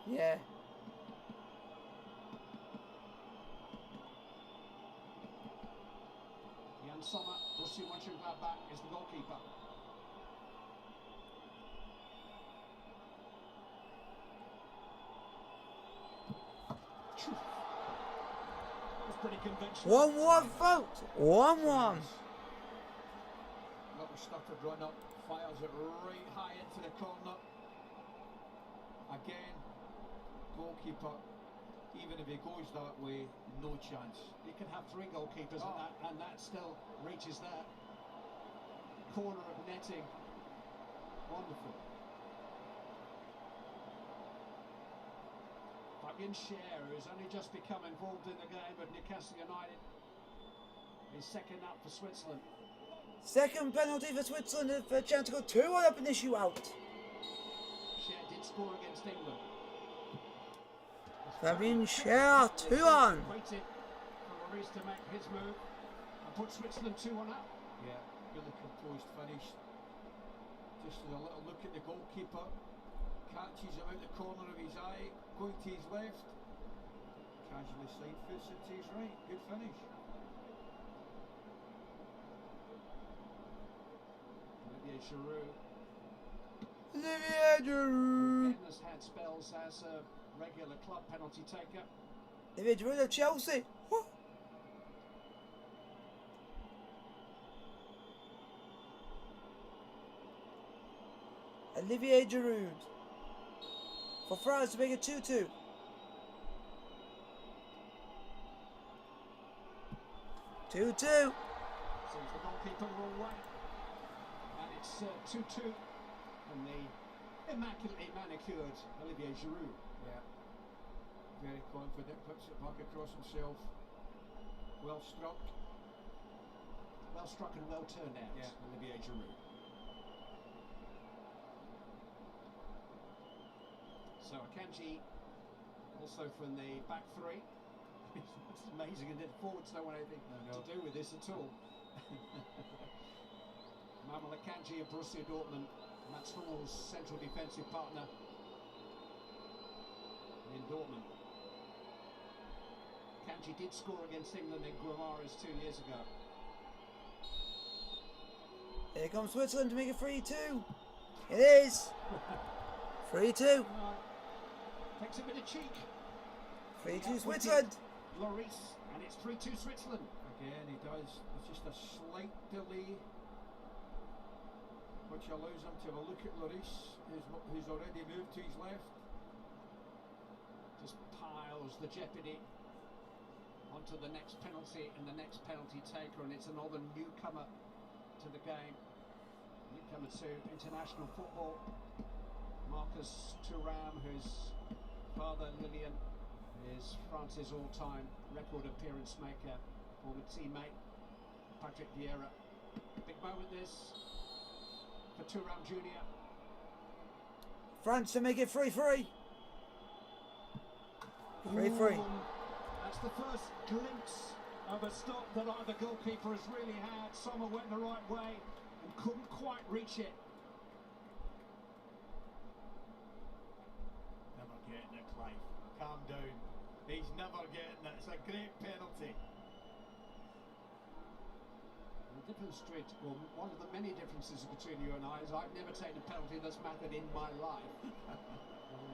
Yeah. Jan Sommer, Borussia Mönchengladbach, is the goalkeeper. It's pretty conventional. 1-1, folks. 1-1. Little stuttered run up, fires it right high into the corner. Again, goalkeeper, even if he goes that way, no chance. You can have 3 goalkeepers and that still reaches that corner of netting. Wonderful. Fabian Cher, who's only just become involved in the game of Newcastle United, is second up for Switzerland. Second penalty for Switzerland for a chance to go 2-1 up in the shootout. Cher did score against England. Fabian Cher, 2-1. Waited for Lloris to make his move and put Switzerland 2-1 up. Yeah, really composed finish. Just with a little look at the goalkeeper. Catches him out the corner of his eye, going to his left. Casually side foots it to his right. Good finish. Olivier Giroud. Olivier Giroud. Again has had spells as a regular club penalty taker. Olivier Giroud of Chelsea. What? Olivier Giroud for France to make it 2-2. 2-2. Sends the goalkeeper the wrong way. And it's 2-2. And the immaculately manicured Olivier Giroud. Yeah. Very confident, puts it back across himself. Well struck. Well struck and well turned out, Yeah. Olivier Giroud. So Akanji, also from the back three. It's amazing, and the forwards don't want anything to do with this at all. Manuel Akanji of Borussia Dortmund, Mats Hummels' central defensive partner in Dortmund. Akanji did score against England in Guimaraes 2 years ago. Here comes Switzerland to make it 3-2. It is 3-2. Takes a bit of cheek. 3-2 Switzerland. Lloris, and it's 3-2 Switzerland. Again, he does. It's just a slight delay, which allows him to have a look at Lloris, who's already moved to his left. Just piles the jeopardy onto the next penalty and the next penalty taker, and it's another newcomer to the game, newcomer to international football. Marcus Thuram, whose father Lilian is France's all-time record appearance maker, former teammate Patrick Vieira. Big moment this for Thuram Jr. France to make it 3-3. 3-3. That's the first glimpse of a stop that either goalkeeper has really had. Sommer went the right way and couldn't quite reach it. Never getting it, Clive. Calm down. He's never getting it. It's a great penalty. The difference between, well, one of the many differences between you and I is I've never taken a penalty that's mattered in my life.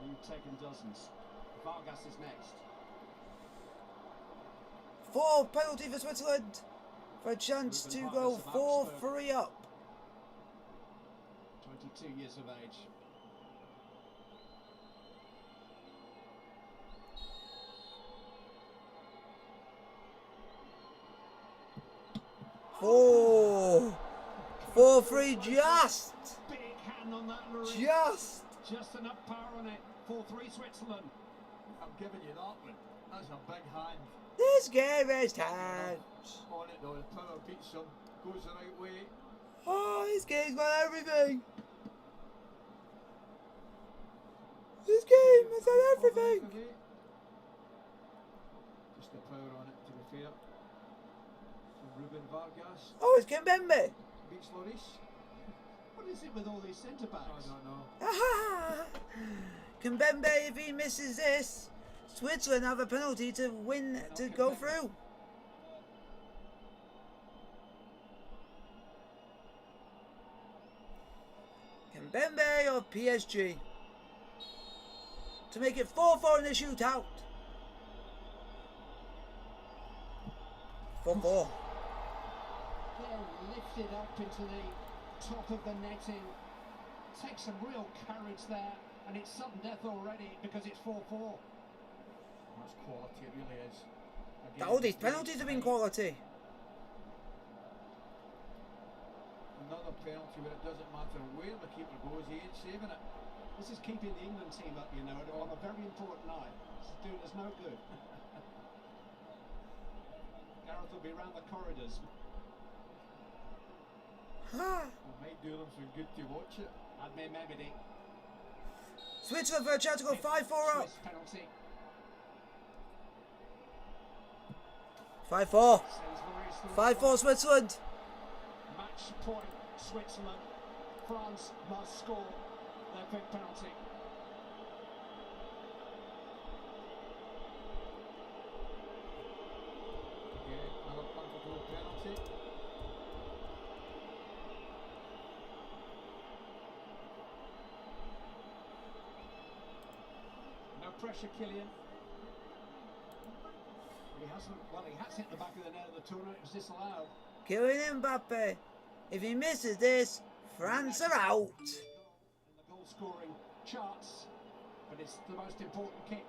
You've taken dozens. Vargas is next. 4 penalty for Switzerland for a chance to go 4-3 up. 22 years of age. Four. 4-3 just. Big hand on that, Lloris. Just enough power on it. 4-3 Switzerland. I'm giving you that one. That's a big hand. This game is tense. On it though, the power beats him. Goes the right way. Oh, this game's got everything. This game has got everything. Just the power on it, to be fair. From Ruben Vargas. Oh, it's Kimpembe. Beats Lloris. What is it with all these centre-backs? I don't know. Kimpembe, if he misses this, Switzerland have a penalty to win, to go through. Kimpembe of PSG to make it 4-4 in the shootout. 4-4. They're lifted up into the top of the netting. Takes some real courage there, and it's sudden death already because it's 4-4. That's quality, it really is. Again, All these penalties have been quality. Another penalty where it doesn't matter where the keeper goes, he ain't saving it. This is keeping the England team up, you know, on a very important night. This is doing us no good. Gareth will be around the corridors. might do them some good to watch it. Admir Mehmedi. Switzerland for a chance to go 5-4 up. Swiss penalty. 5-4. Sainsbury's 5-4 Switzerland. Match point Switzerland. France must score their big penalty. Yeah, another punter penalty. No pressure, Kylian. He hasn't, well, he has hit the back of the net of the tournament. It was disallowed. Kylian Mbappe. If he misses this, France are out. In the goal scoring charts, but it's the most important kick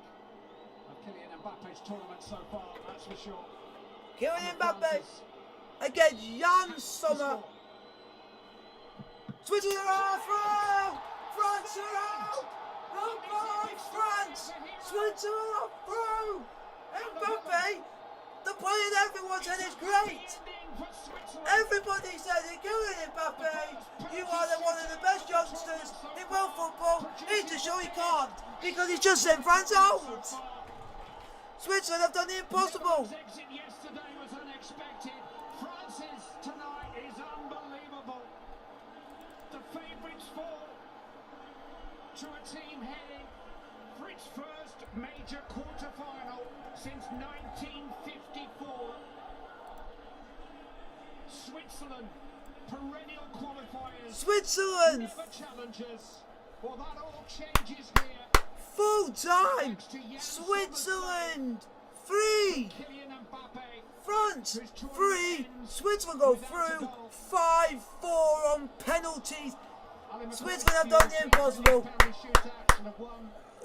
of Kylian Mbappe's tournament so far, that's for sure. Kylian Mbappe against Jan Sommer. Switzerland are through! France are out! Goodbye, France! Switzerland are through! Mbappe, the player that everyone said is great! Everybody said it, Kylian Mbappe, you are one of the best youngsters in world football. He's to show he can't, because he's just sent France out! Switzerland have done the impossible! Exit yesterday was unexpected. France's tonight is unbelievable. The favourites fall to a team heading for its first major quarter-final since 1954. Switzerland, perennial qualifiers. Switzerland! Never challengers. Well, that all changes here. Full time! Switzerland 3! France 3! Switzerland go through 5-4 on penalties. Switzerland have done the impossible.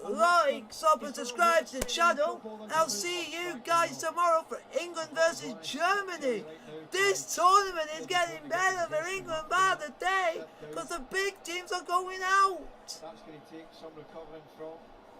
Like, sub and subscribe to the channel. I'll see you guys tomorrow for England versus Germany. This tournament is getting better for England by the day because the big teams are going out. That's going to take some recovering from.